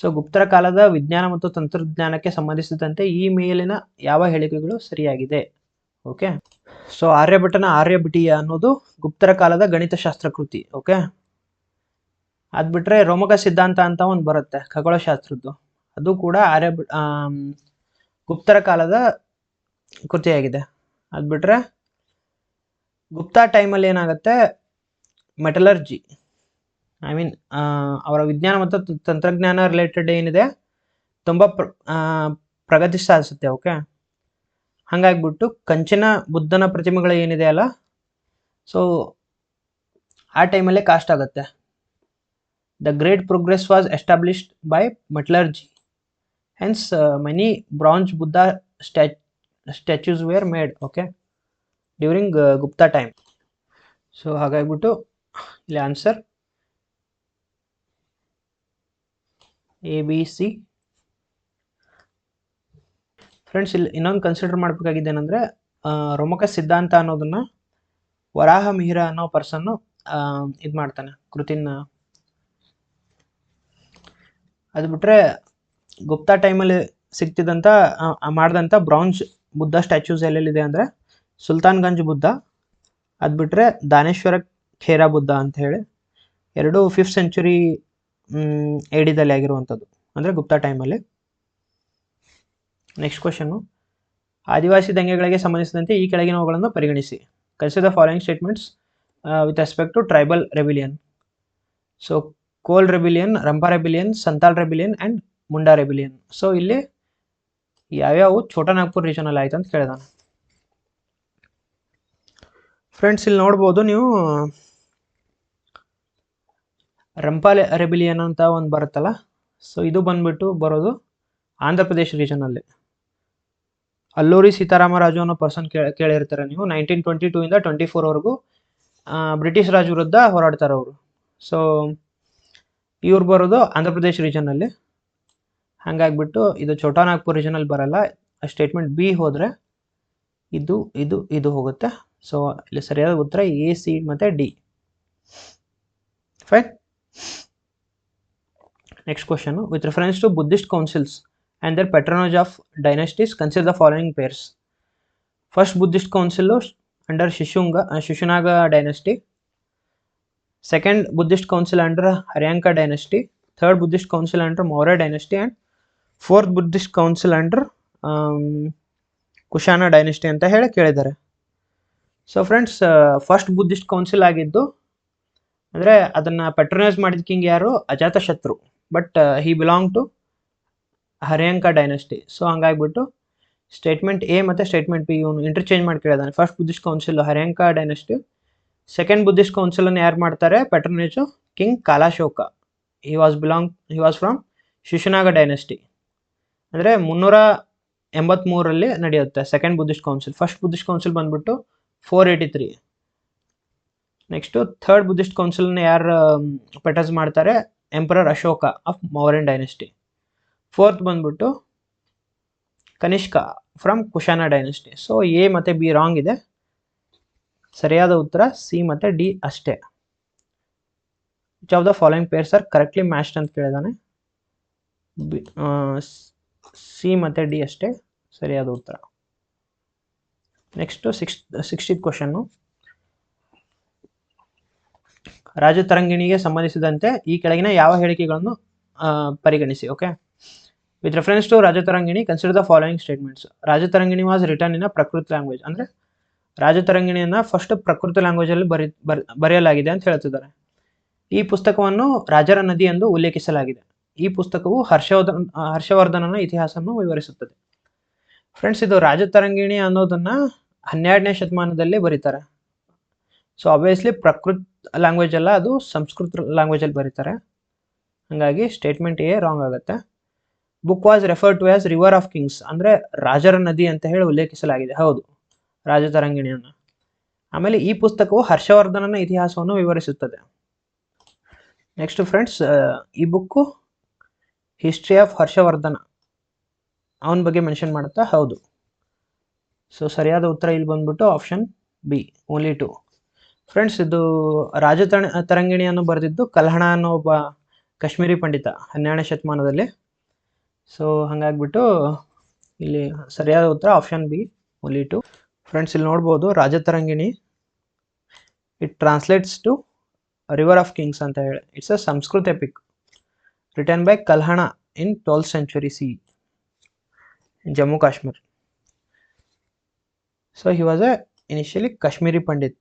ಸೊ ಗುಪ್ತರ ಕಾಲದ ವಿಜ್ಞಾನ ಮತ್ತು ತಂತ್ರಜ್ಞಾನಕ್ಕೆ ಸಂಬಂಧಿಸಿದಂತೆ ಈ ಮೇಲಿನ ಯಾವ ಹೇಳಿಕೆಗಳು ಸರಿಯಾಗಿದೆ? ಓಕೆ. ಸೊ ಆರ್ಯಭಟಿಯ ಅನ್ನೋದು ಗುಪ್ತರ ಕಾಲದ ಗಣಿತಶಾಸ್ತ್ರ ಕೃತಿ. ಓಕೆ. ಅದು ಬಿಟ್ಟರೆ ರೋಮಕ ಸಿದ್ಧಾಂತ ಅಂತ ಒಂದು ಬರುತ್ತೆ ಖಗೋಳಶಾಸ್ತ್ರದ್ದು, ಅದು ಕೂಡ ಗುಪ್ತರ ಕಾಲದ ಕೃತಿಯಾಗಿದೆ. ಅದು ಬಿಟ್ಟರೆ ಗುಪ್ತಾ ಟೈಮಲ್ಲಿ ಏನಾಗುತ್ತೆ, ಮೆಟಲರ್ಜಿ, ಅವರ ವಿಜ್ಞಾನ ಮತ್ತು ತಂತ್ರಜ್ಞಾನ ರಿಲೇಟೆಡ್ ಏನಿದೆ ತುಂಬ ಪ್ರಗತಿ ಸಾಧಿಸುತ್ತೆ. ಓಕೆ. ಹಾಗಾಗಿಬಿಟ್ಟು ಕಂಚಿನ ಬುದ್ಧನ ಪ್ರತಿಮೆಗಳು ಏನಿದೆ ಅಲ್ಲ, ಸೊ ಆ ಟೈಮಲ್ಲೇ ಕಾಸ್ಟ್ ಆಗುತ್ತೆ. The great progress was established by metallurgy, hence many bronze Buddha statues were made. Okay. During Gupta time. So ಹಾಗಾಗಿಬಿಟ್ಟು ಇಲ್ಲಿ ಆನ್ಸರ್ ABC. ಫ್ರೆಂಡ್ಸ್, ಇಲ್ಲಿ ಇನ್ನೊಂದು ಕನ್ಸಿಡರ್ ಮಾಡಬೇಕಾಗಿದ್ದೇನೆಂದರೆ ರೋಮಕ ಸಿದ್ಧಾಂತ ಅನ್ನೋದನ್ನು ವರಾಹ ಮಿಹಿರ ಅನ್ನೋ ಪರ್ಸನ್ನು ಇದು ಮಾಡ್ತಾನೆ ಕೃತಿನ. ಅದು ಬಿಟ್ರೆ ಗುಪ್ತಾ ಟೈಮಲ್ಲಿ ಸಿಗ್ತಿದ್ದಂಥ ಮಾಡಿದಂಥ ಬ್ರಾಂಜ್ ಬುದ್ಧ ಸ್ಟ್ಯಾಚ್ಯೂಸ್ ಎಲ್ಲೆಲ್ಲಿದೆ ಅಂದರೆ ಸುಲ್ತಾನ್ಗಂಜ್ ಬುದ್ಧ, ಅದು ಬಿಟ್ರೆ ದಾನೇಶ್ವರ ಖೇರಾ ಬುದ್ಧ ಅಂತ ಹೇಳಿ, ಎರಡು 5th ಸೆಂಚುರಿ ADದಲ್ಲಿ ಆಗಿರುವಂಥದ್ದು, ಅಂದರೆ ಗುಪ್ತಾ ಟೈಮಲ್ಲಿ. ನೆಕ್ಸ್ಟ್ ಕ್ವಶನ್ನು, ಆದಿವಾಸಿ ದಂಗೆಗಳಿಗೆ ಸಂಬಂಧಿಸಿದಂತೆ ಈ ಕೆಳಗಿನವುಗಳನ್ನು ಪರಿಗಣಿಸಿ. Consider the following statements with respect to tribal rebellion. So Kol rebellion, Rampa rebellion, Santhal rebellion and Munda rebellion. So ಇಲ್ಲಿ ಯಾವ್ಯಾವು ಛೋಟಾ ನಾಗ್ಪುರ್ ರೀಜನಲ್ಲಿ ಆಯ್ತು ಅಂತ ಕೇಳಿದಾನೆ. ಫ್ರೆಂಡ್ಸ್ ಇಲ್ಲಿ ನೋಡ್ಬೋದು ನೀವು, ರಂಪಾ ರೆಬಿಲಿಯನ್ ಅಂತ ಒಂದು ಬರುತ್ತಲ್ಲ, ಸೊ ಇದು ಬಂದ್ಬಿಟ್ಟು ಬರೋದು ಆಂಧ್ರ ಪ್ರದೇಶ್ ರೀಜನಲ್ಲಿ. ಅಲ್ಲೂರಿ ಸೀತಾರಾಮರಾಜು ಅನ್ನೋ ಪರ್ಸನ್ ಕೇಳಿರ್ತಾರೆ ನೀವು. 1922 ಇಂದ 24ವರೆಗೂ ಬ್ರಿಟಿಷ್ ರಾಜ್ ವಿರುದ್ಧ ಹೋರಾಡ್ತಾರೆ ಅವರು. ಸೊ ಇವ್ರು ಬರೋದು ಆಂಧ್ರ ಪ್ರದೇಶ್ ರೀಜನಲ್ಲಿ. ಹಾಗಾಗ್ಬಿಟ್ಟು ಇದು ಛೋಟಾ ನಾಗ್ಪುರ್ ರೀಜನಲ್ಲಿ ಬರಲ್ಲ. ಸ್ಟೇಟ್ಮೆಂಟ್ ಬಿ ಹೋದರೆ ಇದು ಇದು ಇದು ಹೋಗುತ್ತೆ. ಸೊ ಇಲ್ಲಿ ಸರಿಯಾದ ಉತ್ತರ A, C ಮತ್ತು D. Fine. Next question, with reference to Buddhist councils and their patronage of dynasties, consider the following pairs. First Buddhist council under Shishunaga dynasty. Second Buddhist council under Haryanka dynasty. Third Buddhist council under Maurya dynasty. And fourth Buddhist council under Kushana dynasty ಅಂತ ಹೇಳಿ ಕೇಳಿದ್ದಾರೆ. So friends, first Buddhist council ಆಗಿದ್ದು ಅಂದರೆ ಅದನ್ನು patronise ಮಾಡಿದ king ಯಾರು? Ajatashatru. But he belong to Haryanka dynasty. So ಹಂಗಾಗ್ಬಿಟ್ಟು statement A ಮತ್ತು ಸ್ಟೇಟ್ಮೆಂಟ್ B ಇವನು ಇಂಟರ್ಚೇಂಜ್ ಮಾಡಿ ಕೇಳಿದಾನೆ. First Buddhist council Haryanka dynasty, second Buddhist ಕೌನ್ಸಿಲನ್ನು ಯಾರು ಮಾಡ್ತಾರೆ? Patronage king Kalashoka. He was from Shishunaga dynasty. ಅಂದರೆ 383ರಲ್ಲಿ ನಡೆಯುತ್ತೆ second Buddhist council. First Buddhist council ಬಂದ್ಬಿಟ್ಟು 483. ನೆಕ್ಸ್ಟು ಥರ್ಡ್ ಬುದ್ಧಿಸ್ಟ್ ಕೌನ್ಸಿಲ್ನ ಯಾರು ಪೆಟರ್ಸ್ ಮಾಡ್ತಾರೆ? Emperor Ashoka of Mauryan dynasty. Fourth ಬಂದ್ಬಿಟ್ಟು Kanishka from Kushana dynasty. So A ಮತ್ತು B ರಾಂಗ್ ಇದೆ. ಸರಿಯಾದ ಉತ್ತರ C ಮತ್ತು D ಅಷ್ಟೇ. Which of the following pairs are correctly matched ಅಂತ ಕೇಳಿದಾನೆ. C ಮತ್ತು D ಅಷ್ಟೇ ಸರಿಯಾದ ಉತ್ತರ. ನೆಕ್ಸ್ಟು 60th ಕ್ವಶನ್ನು, ರಾಜತರಂಗಿಣಿಗೆ ಸಂಬಂಧಿಸಿದಂತೆ ಈ ಕೆಳಗಿನ ಯಾವ ಹೇಳಿಕೆಗಳನ್ನು ಪರಿಗಣಿಸಿ. Okay, with reference to Rajatarangini, consider the following statements. Rajatarangini was written in a Prakrit language. ಅಂದರೆ ರಾಜತರಂಗಿಣಿಯನ್ನು ಫಸ್ಟ್ ಪ್ರಕೃತ ಲ್ಯಾಂಗ್ವೇಜಲ್ಲಿ ಬರೆಯಲಾಗಿದೆ ಅಂತ ಹೇಳ್ತಿದ್ದಾರೆ. ಈ ಪುಸ್ತಕವನ್ನು ರಾಜರ ನದಿ ಎಂದು ಉಲ್ಲೇಖಿಸಲಾಗಿದೆ. ಈ ಪುಸ್ತಕವು ಹರ್ಷವರ್ಧನನ ಇತಿಹಾಸವನ್ನು ವಿವರಿಸುತ್ತದೆ. ಫ್ರೆಂಡ್ಸ್, ಇದು ರಾಜತರಂಗಿಣಿ ಅನ್ನೋದನ್ನು 12ನೇ ಶತಮಾನದಲ್ಲಿ ಬರೀತಾರೆ. ಸೊ ಆಬ್ವಿಯಸ್ಲಿ ಪ್ರಕೃತ್ ಲ್ಯಾಂಗ್ವೇಜ್ ಅಲ್ಲ, ಅದು ಸಂಸ್ಕೃತ ಲ್ಯಾಂಗ್ವೇಜಲ್ಲಿ ಬರೀತಾರೆ. ಹಾಗಾಗಿ ಸ್ಟೇಟ್ಮೆಂಟ್ A ರಾಂಗ್ ಆಗುತ್ತೆ. Book was refer to as river of kings, ಅಂದರೆ ರಾಜರ ನದಿ ಅಂತ ಹೇಳಿ ಉಲ್ಲೇಖಿಸಲಾಗಿದೆ. ಹೌದು, ರಾಜತರಂಗಿಣಿಯನ್ನು. ಆಮೇಲೆ ಈ ಪುಸ್ತಕವು ಹರ್ಷವರ್ಧನನ ಇತಿಹಾಸವನ್ನು ವಿವರಿಸುತ್ತದೆ. ನೆಕ್ಸ್ಟ್ ಫ್ರೆಂಡ್ಸ್, ಈ ಬುಕ್ಕು ಹಿಸ್ಟ್ರಿ ಆಫ್ ಹರ್ಷವರ್ಧನ ಅವನ ಬಗ್ಗೆ ಮೆನ್ಷನ್ ಮಾಡುತ್ತಾ? ಹೌದು. ಸೊ ಸರಿಯಾದ ಉತ್ತರ ಇಲ್ಲಿ ಬಂದ್ಬಿಟ್ಟು ಆಪ್ಷನ್ B, ಓನ್ಲಿ 2. ಫ್ರೆಂಡ್ಸ್, ಇದು ರಾಜತರಂಗಿಣಿಯನ್ನು ಬರೆದಿದ್ದು ಕಲ್ಹಣ ಅನ್ನೋ ಒಬ್ಬ ಕಾಶ್ಮೀರಿ ಪಂಡಿತ 12ನೇ ಶತಮಾನದಲ್ಲಿ. ಸೊ ಹಾಗಾಗ್ಬಿಟ್ಟು ಇಲ್ಲಿ ಸರಿಯಾದ ಉತ್ತರ ಆಪ್ಷನ್ B, ಓನ್ಲಿ 2. ಫ್ರೆಂಡ್ಸ್, ಇಲ್ಲಿ ನೋಡ್ಬೋದು Rajatarangini it translates to river of kings ಅಂತ ಹೇಳಿ. It's a Sanskrit epic written by Kalhana in 12th century CE, Jammu Kashmir. So he was a initially Kashmiri Pandit.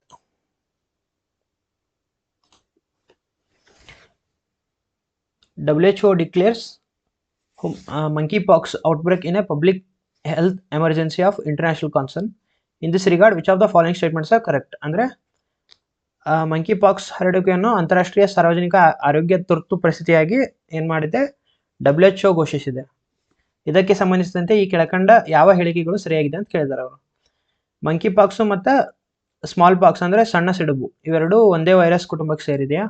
WHO declares monkeypox outbreak in a public health emergency of international concern. In this regard, which of the following statements are correct? ಅಂದರೆ monkeypox ಹರಡುವಿಕೆಯನ್ನು ಅಂತಾರಾಷ್ಟ್ರೀಯ ಸಾರ್ವಜನಿಕ ಆರೋಗ್ಯ ತುರ್ತು ಪರಿಸ್ಥಿತಿಯಾಗಿ ಏನು ಮಾಡಿದೆ? WHO ಘೋಷಿಸಿದೆ. ಇದಕ್ಕೆ ಸಂಬಂಧಿಸಿದಂತೆ ಈ ಕೆಳಕಂಡ ಯಾವ ಹೇಳಿಕೆಗಳು ಸರಿಯಾಗಿದೆ ಅಂತ ಕೇಳಿದ್ದಾರೆ ಅವರು. ಮಂಕಿಪಾಕ್ಸು ಮತ್ತು ಸ್ಮಾಲ್ ಪಾಕ್ಸ್ ಅಂದರೆ ಸಣ್ಣ ಸಿಡುಬು ಇವೆರಡೂ ಒಂದೇ ವೈರಸ್ ಕುಟುಂಬಕ್ಕೆ ಸೇರಿದೆಯಾ?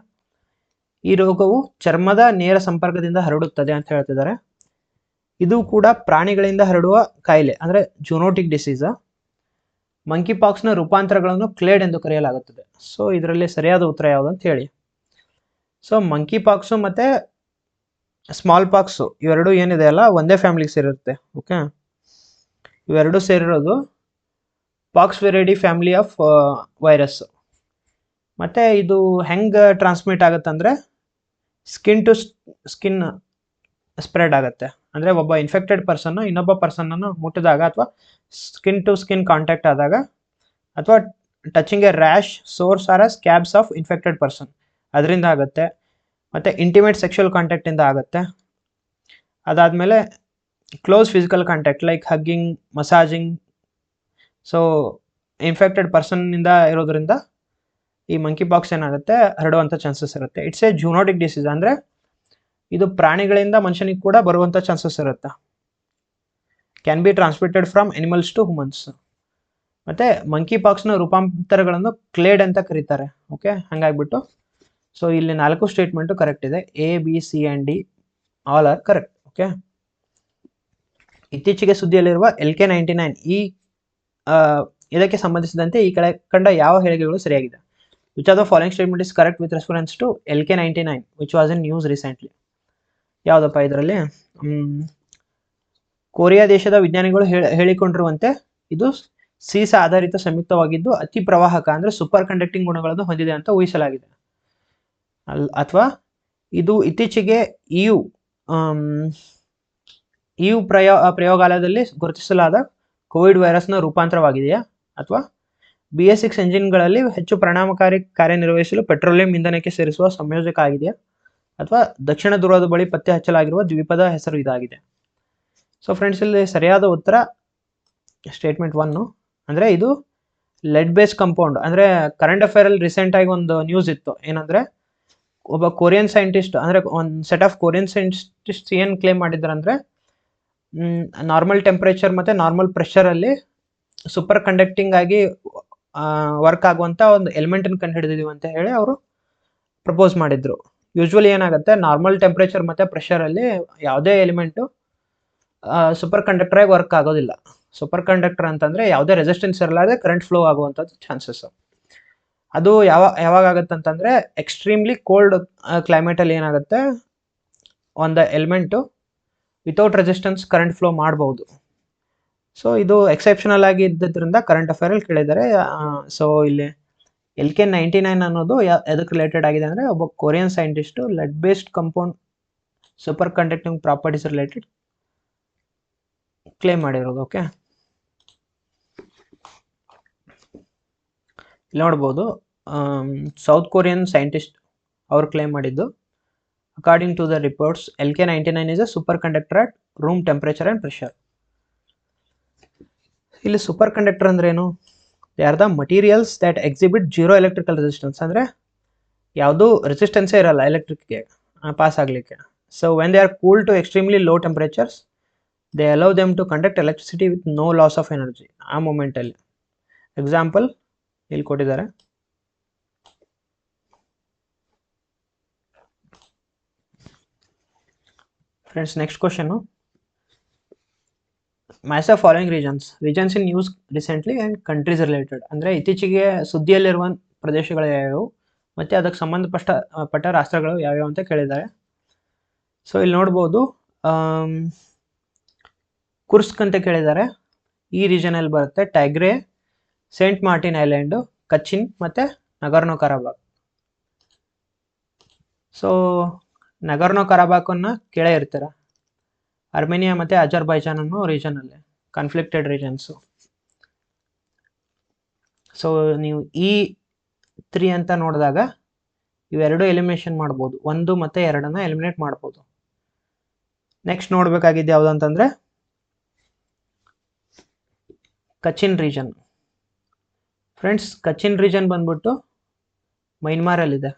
ಈ ರೋಗವು ಚರ್ಮದ ನೇರ ಸಂಪರ್ಕದಿಂದ ಹರಡುತ್ತದೆ ಅಂತ ಹೇಳ್ತಿದ್ದಾರೆ. ಇದು ಕೂಡ ಪ್ರಾಣಿಗಳಿಂದ ಹರಡುವ ಕಾಯಿಲೆ ಅಂದರೆ ಜೂನೋಟಿಕ್ ಡಿಸೀಸ್. ಮಂಕಿ ಪಾಕ್ಸ್ನ ರೂಪಾಂತರಗಳನ್ನು ಕ್ಲೇಡ್ ಎಂದು ಕರೆಯಲಾಗುತ್ತದೆ. ಸೊ ಇದರಲ್ಲಿ ಸರಿಯಾದ ಉತ್ತರ ಯಾವುದು ಅಂತ ಹೇಳಿ. ಸೊ ಮಂಕಿ ಪಾಕ್ಸು ಮತ್ತು ಸ್ಮಾಲ್ ಪಾಕ್ಸು ಇವೆರಡು ಏನಿದೆ ಅಲ್ಲ ಒಂದೇ ಫ್ಯಾಮಿಲಿಗೆ ಸೇರಿರುತ್ತೆ. ಓಕೆ, ಇವೆರಡು ಸೇರಿರೋದು Poxviridae family of virus. ಮತ್ತು ಇದು ಹೆಂಗೆ ಟ್ರಾನ್ಸ್ಮಿಟ್ ಆಗುತ್ತಂದರೆ ಸ್ಕಿನ್ ಟು ಸ್ಕಿನ್ ಸ್ಪ್ರೆಡ್ ಆಗುತ್ತೆ. ಅಂದರೆ ಒಬ್ಬ ಇನ್ಫೆಕ್ಟೆಡ್ ಪರ್ಸನ್ನು ಇನ್ನೊಬ್ಬ ಪರ್ಸನ್ನನ್ನು ಮುಟ್ಟಿದಾಗ ಅಥವಾ ಸ್ಕಿನ್ ಟು ಸ್ಕಿನ್ ಕಾಂಟ್ಯಾಕ್ಟ್ ಆದಾಗ ಅಥವಾ touching a rash, sores or scabs of infected person ಅದರಿಂದ ಆಗುತ್ತೆ. ಮತ್ತು ಇಂಟಿಮೇಟ್ ಸೆಕ್ಷುವಲ್ ಕಾಂಟ್ಯಾಕ್ಟಿಂದ ಆಗುತ್ತೆ. ಅದಾದಮೇಲೆ close physical contact like hugging, massaging. So infected ಪರ್ಸನ್ನಿಂದ ಇರೋದ್ರಿಂದ ಈ ಮಂಕಿ ಪಾಕ್ಸ್ ಏನಾಗುತ್ತೆ ಹರಡುವಂಥ ಚಾನ್ಸಸ್ ಇರುತ್ತೆ. ಇಟ್ಸ್ ಎ ಜೂನೋಟಿಕ್ ಡಿಸೀಸ್, ಅಂದರೆ ಇದು ಪ್ರಾಣಿಗಳಿಂದ ಮನುಷ್ಯನಿಗೆ ಕೂಡ ಬರುವಂಥ ಚಾನ್ಸಸ್ ಇರುತ್ತೆ. Can be transmitted from animals to humans. ಮತ್ತು ಮಂಕಿ ಪಾಕ್ಸ್ನ ರೂಪಾಂತರಗಳನ್ನು ಕ್ಲೇಡ್ ಅಂತ ಕರೀತಾರೆ. ಓಕೆ, ಹಾಗಾಗಿಬಿಟ್ಟು ಸೊ ಇಲ್ಲಿ 4 ಸ್ಟೇಟ್ಮೆಂಟು ಕರೆಕ್ಟ್ ಇದೆ. A, B, C and D all are correct. Okay, ಇತ್ತೀಚೆಗೆ ಸುದ್ದಿಯಲ್ಲಿರುವ LK99 ಇದಕ್ಕೆ ಸಂಬಂಧಿಸಿದಂತೆ ಈ ಕೆಳಕಂಡ ಯಾವ ಹೇಳಿಕೆಗಳು ಸರಿಯಾಗಿದೆ? Which are the following statement is correct with reference to LK99 which was in news recently? ಯಾವುದಪ್ಪ ಇದರಲ್ಲಿ? ಕೊರಿಯಾ ದೇಶದ ವಿಜ್ಞಾನಿಗಳು ಹೇಳಿಕೊಂಡಿರುವಂತೆ ಇದು ಸೀಸ ಆಧಾರಿತ ಸಂಯುಕ್ತವಾಗಿದ್ದು ಅತಿ ಪ್ರವಾಹಕ ಅಂದರೆ ಸೂಪರ್ ಕಂಡಕ್ಟಿಂಗ್ ಗುಣಗಳನ್ನು ಹೊಂದಿದೆ ಅಂತ ಊಹಿಸಲಾಗಿದೆ. ಅಥವಾ ಇದು ಇತ್ತೀಚೆಗೆ EU ಪ್ರಯೋಗಾಲಯದಲ್ಲಿ ಗುರುತಿಸಲಾದ ಕೋವಿಡ್ ವೈರಸ್ನ ರೂಪಾಂತರವಾಗಿದೆಯಾ? ಅಥವಾ BS6 ಎಂಜಿನ್ಗಳಲ್ಲಿ ಹೆಚ್ಚು ಪರಿಣಾಮಕಾರಿ ಕಾರ್ಯನಿರ್ವಹಿಸಲು ಪೆಟ್ರೋಲಿಯಂ ಇಂಧನಕ್ಕೆ ಸೇರಿಸುವ ಸಂಯೋಜಕ ಆಗಿದೆಯಾ? ಅಥವಾ ದಕ್ಷಿಣ ಧ್ರುವದ ಬಳಿ ಪತ್ತೆ ಹಚ್ಚಲಾಗಿರುವ ದ್ವೀಪದ ಹೆಸರು ಇದಾಗಿದೆ? ಸೊ ಫ್ರೆಂಡ್ಸ್, ಇಲ್ಲಿ ಸರಿಯಾದ ಉತ್ತರ ಸ್ಟೇಟ್ಮೆಂಟ್ 1. ಅಂದರೆ ಇದು ಲೆಡ್ ಬೇಸ್ ಕಂಪೌಂಡ್. ಅಂದರೆ ಕರೆಂಟ್ ಅಫೇರಲ್ಲಿ ರೀಸೆಂಟಾಗಿ ಒಂದು ನ್ಯೂಸ್ ಇತ್ತು. ಏನಂದರೆ ಒಬ್ಬ ಕೊರಿಯನ್ ಸೈಂಟಿಸ್ಟ್, ಅಂದರೆ ಒಂದು ಸೆಟ್ ಆಫ್ ಕೊರಿಯನ್ ಸೈಂಟಿಸ್ಟ್ ಏನು ಕ್ಲೇಮ್ ಮಾಡಿದ್ದಾರಂದರೆ ನಾರ್ಮಲ್ ಟೆಂಪ್ರೇಚರ್ ಮತ್ತು ನಾರ್ಮಲ್ ಪ್ರೆಷರಲ್ಲಿ ಸೂಪರ್ ಕಂಡಕ್ಟಿಂಗ್ ಆಗಿ ವರ್ಕ್ ಆಗುವಂಥ ಒಂದು ಎಲಿಮೆಂಟನ್ನು ಕಂಡುಹಿಡಿದಿದ್ದೀವಿ ಅಂತ ಹೇಳಿ ಅವರು ಪ್ರಪೋಸ್ ಮಾಡಿದ್ರು. ಯೂಶ್ವಲಿ ಏನಾಗುತ್ತೆ, ನಾರ್ಮಲ್ ಟೆಂಪ್ರೇಚರ್ ಮತ್ತು ಪ್ರೆಷರಲ್ಲಿ ಯಾವುದೇ ಎಲಿಮೆಂಟು ಸೂಪರ್ ಕಂಡಕ್ಟರಾಗಿ ವರ್ಕ್ ಆಗೋದಿಲ್ಲ. ಸೂಪರ್ ಕಂಡಕ್ಟರ್ ಅಂತಂದರೆ ಯಾವುದೇ ರೆಸಿಸ್ಟೆನ್ಸ್ ಇರಲಾರ್ದೆ ಕರೆಂಟ್ ಫ್ಲೋ ಆಗುವಂಥದ್ದು ಚಾನ್ಸಸ್. ಅದು ಯಾವಾಗ ಆಗುತ್ತೆ ಅಂತಂದರೆ ಎಕ್ಸ್ಟ್ರೀಮ್ಲಿ ಕೋಲ್ಡ್ ಕ್ಲೈಮೇಟಲ್ಲಿ ಏನಾಗುತ್ತೆ, ಒಂದು element without resistance current flow ಮಾಡ್ಬೋದು. ಸೊ ಇದು ಎಕ್ಸೆಪ್ಷನಲ್ ಆಗಿ ಇದ್ದದ್ರಿಂದ ಕರೆಂಟ್ ಅಫೇರಲ್ಲಿ ಕೇಳಿದ್ದಾರೆ. ಸೊ ಇಲ್ಲಿ LK99 ಅನ್ನೋದು ಎದಕ್ಕೆ ರಿಲೇಟೆಡ್ ಆಗಿದೆ ಅಂದರೆ ಒಬ್ಬ Korean scientist lead based compound super conducting properties related claim ಮಾಡಿರೋದು. ಓಕೆ, ಇಲ್ಲಿ ನೋಡ್ಬೋದು ಸೌತ್ ಕೊರಿಯನ್ ಸೈಂಟಿಸ್ಟ್ ಅವ್ರು ಕ್ಲೇಮ್ ಮಾಡಿದ್ದು. According to the reports LK99 is a super conductor at room temperature and pressure. ಇಲ್ಲಿ ಸೂಪರ್ ಕಂಡಕ್ಟರ್ ಅಂದ್ರೆ ಏನು? They are the materials that exhibit zero electrical resistance. ಅಂದರೆ ಯಾವುದೂ ರೆಸಿಸ್ಟೆನ್ಸೇ ಇರಲ್ಲ ಎಲೆಕ್ಟ್ರಿಕ್ಗೆ ಪಾಸ್ ಆಗಲಿಕ್ಕೆ. So when they are cool to extremely low temperatures they allow them to conduct electricity with no loss of energy. ಆ ಮೂಮೆಂಟಲ್ಲಿ ಎಕ್ಸಾಂಪಲ್ ಇಲ್ಲಿ ಕೊಟ್ಟಿದ್ದಾರೆ. Friends, next question. Match the following regions in news recently and countries related. ಅಂದರೆ ಇತ್ತೀಚೆಗೆ ಸುದ್ದಿಯಲ್ಲಿರುವ ಪ್ರದೇಶಗಳು ಯಾವ್ಯಾವು ಮತ್ತು ಅದಕ್ಕೆ ಸಂಬಂಧಪಟ್ಟ ರಾಷ್ಟ್ರಗಳು ಯಾವ್ಯಾವು ಅಂತ ಕೇಳಿದ್ದಾರೆ. ಸೊ ಇಲ್ಲಿ ನೋಡ್ಬೋದು ಕುರ್ಸ್ಕ್ ಅಂತ ಕೇಳಿದ್ದಾರೆ. ಈ ರೀಜನಲ್ಲಿ ಬರುತ್ತೆ ಟೈಗ್ರೆ, ಸೇಂಟ್ ಮಾರ್ಟಿನ್ ಐಲ್ಯಾಂಡು, ಕಚಿನ್ ಮತ್ತು ನಗರ್ನೋ ಕರಾಬಾಕ್. ಸೊ ನಗರ್ನೋ ಕರಾಬಾಕನ್ನು ಕೇಳೇ ಇರ್ತೀರ. ಅರ್ಮೇನಿಯಾ ಮತ್ತು ಅಜರ್ಬೈಜಾನ್ ಅನ್ನೋ ರೀಜನಲ್ಲಿ ಕಾನ್ಫ್ಲಿಕ್ಟೆಡ್ ರೀಜನ್ಸು. ಸೊ ನೀವು E3 ಅಂತ ನೋಡಿದಾಗ ಇವೆರಡು ಎಲಿಮಿನೇಷನ್ ಮಾಡ್ಬೋದು, 1 ಮತ್ತು 2 ಎಲಿಮಿನೇಟ್ ಮಾಡ್ಬೋದು. ನೆಕ್ಸ್ಟ್ ನೋಡಬೇಕಾಗಿದ್ದು ಯಾವುದು ಅಂತಂದರೆ Kachin region. Friends, Kachin region ಬಂದ್ಬಿಟ್ಟು ಮೈನ್ಮಾರಲ್ಲಿದೆ.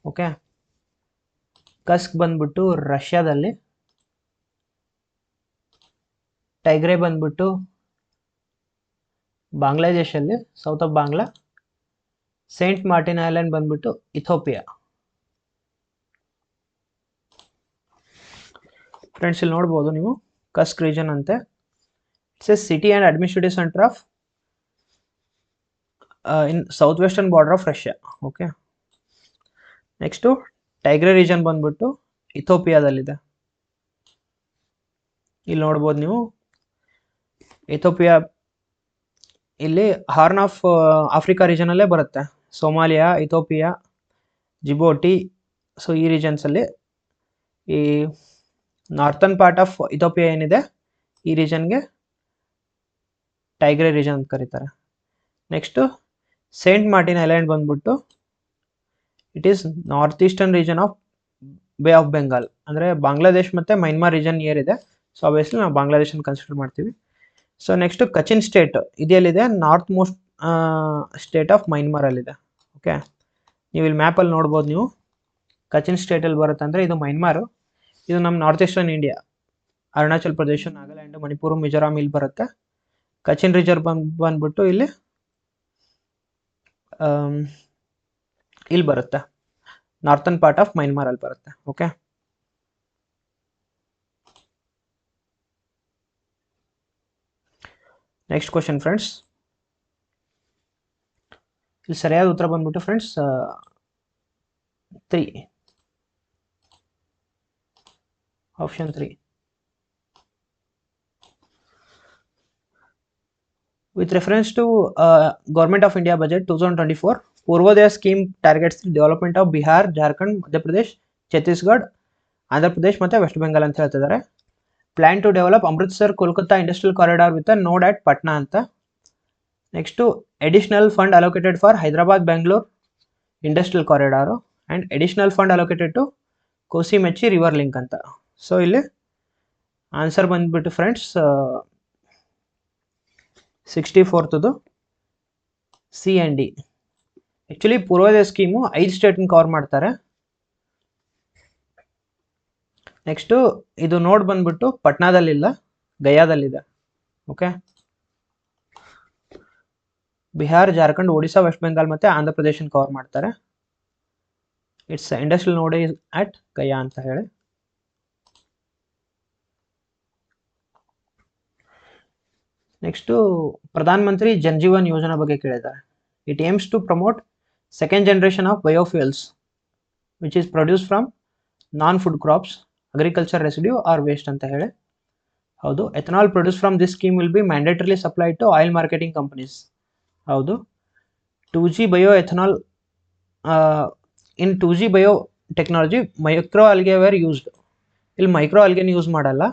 ಓಕೆ, ಕಸ್ಕ್ ಬಂದ್ಬಿಟ್ಟು ರಷ್ಯಾದಲ್ಲಿ, ಟೈಗ್ರೆ ಬಂದ್ಬಿಟ್ಟು ಬಾಂಗ್ಲಾದೇಶಲ್ಲಿ, south of Bangla. Saint Martin Island ಬಂದ್ಬಿಟ್ಟು ಇಥೋಪಿಯಾ. ಫ್ರೆಂಡ್ಸ್, ಇಲ್ಲಿ ನೋಡ್ಬೋದು ನೀವು ಕಸ್ಕ್ ರೀಜನ್ ಅಂತೆ. It's a city and administrative centre of in south western border of Russia. Okay, next Tigray region ಬಂದ್ಬಿಟ್ಟು ಇಥೋಪಿಯಾದಲ್ಲಿದೆ. ಇಲ್ಲಿ ನೋಡ್ಬೋದು ನೀವು, ಇಥೋಪಿಯಾ ಇಲ್ಲಿ ಹಾರ್ನ್ ಆಫ್ ಆಫ್ರಿಕಾ ರೀಜನಲ್ಲೇ ಬರುತ್ತೆ. ಸೋಮಾಲಿಯಾ, ಇಥೋಪಿಯಾ, ಜಿಬೋಟಿ, ಸೊ ಈ ರೀಜನ್ಸಲ್ಲಿ ಈ ನಾರ್ತನ್ ಪಾರ್ಟ್ ಆಫ್ ಇಥೋಪಿಯಾ ಏನಿದೆ ಈ ರೀಜನ್ಗೆ ಟೈಗ್ರೆ ರೀಜನ್ ಅಂತ ಕರೀತಾರೆ. ನೆಕ್ಸ್ಟು ಸೇಂಟ್ ಮಾರ್ಟಿನ್ ಐಲ್ಯಾಂಡ್ ಬಂದ್ಬಿಟ್ಟು it is north eastern region of Bay of Bengal, ಅಂದರೆ ಬಾಂಗ್ಲಾದೇಶ್ ಮತ್ತು ಮೈನ್ಮಾರ್ ರೀಜನ್ ನಿಯರ್ ಇದೆ. ಸೊ ಆಬ್ವಿಯಸ್ಲಿ ನಾವು ಬಾಂಗ್ಲಾದೇಶನ್ನು ಕನ್ಸಿಡರ್ ಮಾಡ್ತೀವಿ. ಸೊ ನೆಕ್ಸ್ಟು ಕಚಿನ್ ಸ್ಟೇಟ್ ಇದೆಯಲ್ಲಿದೆ, ನಾರ್ತ್ ಮೋಸ್ಟ್ ಸ್ಟೇಟ್ ಆಫ್ ಮೈನ್ಮಾರಲ್ಲಿದೆ. ಓಕೆ, ನೀವು ಇಲ್ಲಿ ಮ್ಯಾಪಲ್ಲಿ ನೋಡ್ಬೋದು ನೀವು, ಕಚಿನ್ ಸ್ಟೇಟಲ್ಲಿ ಬರುತ್ತೆ ಅಂದರೆ ಇದು ಮೈನ್ಮಾರು, ಇದು ನಮ್ಮ north eastern India, Arunachal Pradesh, Nagaland, Manipur, Mizoram ಇಲ್ಲಿ ಬರುತ್ತೆ. ಕಚಿನ್ ರೀಜನ್ ಬಂದ್ಬಿಟ್ಟು ಇಲ್ಲಿ ಬರುತ್ತೆ, ನಾರ್ತನ್ ಪಾರ್ಟ್ ಆಫ್ ಮೈನ್ಮಾರ್ ಅಲ್ಲಿ ಬರುತ್ತೆ. Okay, next question friends. ಇಲ್ಲಿ ಸರಿಯಾದ ಉತ್ತರ ಬಂದ್ಬಿಟ್ಟು friends 3, option 3. With reference to Government of India budget 2024, Purvodaya scheme targets the development of Bihar, Jharkhand, Madhya Pradesh, Chhattisgarh, Andhra Pradesh ಮತ್ತು ವೆಸ್ಟ್ ಬೆಂಗಾಲ್ ಅಂತ ಹೇಳ್ತಿದ್ದಾರೆ. Plan to develop Amritsar Kolkata industrial corridor with a node at Patna ಅಂತ. Next additional fund allocated for Hyderabad Bengaluru industrial corridor and additional fund allocated to Kosi Mechi river link ಅಂತ. So ಇಲ್ಲಿ answer ಬಂದ್ಬಿಟ್ಟು friends 64th C and D. Actually Purvodaya scheme 5 ಸ್ಟೇಟ್ನ cover ಮಾಡ್ತಾರೆ. Next ಇದು node ಬಂದ್ಬಿಟ್ಟು ಪಟ್ನಾದಲ್ಲಿಲ್ಲ, ಗಯಾದಲ್ಲಿದೆ. ಓಕೆ, ಬಿಹಾರ್, ಜಾರ್ಖಂಡ್, ಒಡಿಶಾ, ವೆಸ್ಟ್ ಬೆಂಗಾಲ್ ಮತ್ತು ಆಂಧ್ರ ಪ್ರದೇಶನ ಕವರ್ ಮಾಡ್ತಾರೆ. Its industrial node is at Gaya ಅಂತ ಹೇಳಿ. ನೆಕ್ಸ್ಟು ಪ್ರಧಾನ ಮಂತ್ರಿ ಜನ್ಜೀವನ್ ಯೋಜನಾ ಬಗ್ಗೆ ಕೇಳಿದ್ದಾರೆ. It aims to promote second generation of biofuels which is produce from non food crops, agriculture residue or waste ಅಂತ ಹೇಳಿ. ಹೌದು. Ethanol produce from this scheme will be mandatorily supplied to oil marketing companies. ಹೌದು. 2G bio ethanol in 2G bio technology micro algae were used. ಇಲ್ಲಿ micro ಆಲ್ಗೆನ use ಮಾಡಲ್ಲ.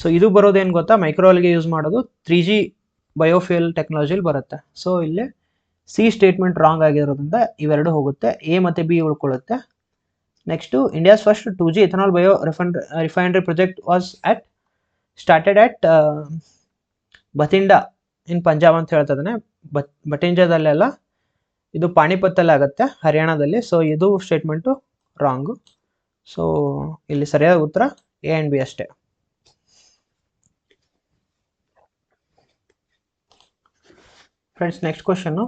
So ಇದು ಬರೋದೇನು ಗೊತ್ತಾ, micro algae use ಮಾಡೋದು 3G ಬಯೋಫ್ಯೂಯಲ್ ಟೆಕ್ನಾಲಜಿಲಿ ಬರುತ್ತೆ. So ಇಲ್ಲಿ C statement wrong ಆಗಿರೋದ್ರಿಂದ ಇವೆರಡು ಹೋಗುತ್ತೆ, ಎ ಮತ್ತು ಬಿ ಉಳ್ಕೊಳ್ಳುತ್ತೆ. Next India's first 2G ethanol bio refinery project was started at Bathinda in Punjab ಅಂತ ಹೇಳ್ತಾ ಇದ್ದಾನೆ. ಬಠಿಂಡಾದಲ್ಲೆಲ್ಲ, ಇದು ಪಾಣಿಪತ್ತಲ್ಲಿ ಆಗುತ್ತೆ, ಹರಿಯಾಣದಲ್ಲಿ. ಸೊ ಇದು ಸ್ಟೇಟ್ಮೆಂಟು ರಾಂಗು. ಸೊ ಇಲ್ಲಿ ಸರಿಯಾದ ಉತ್ತರ ಎ ಆ್ಯಂಡ್ ಬಿ ಅಷ್ಟೇ. ಫ್ರೆಂಡ್ಸ್, ನೆಕ್ಸ್ಟ್ ಕ್ವಶನ್ನು,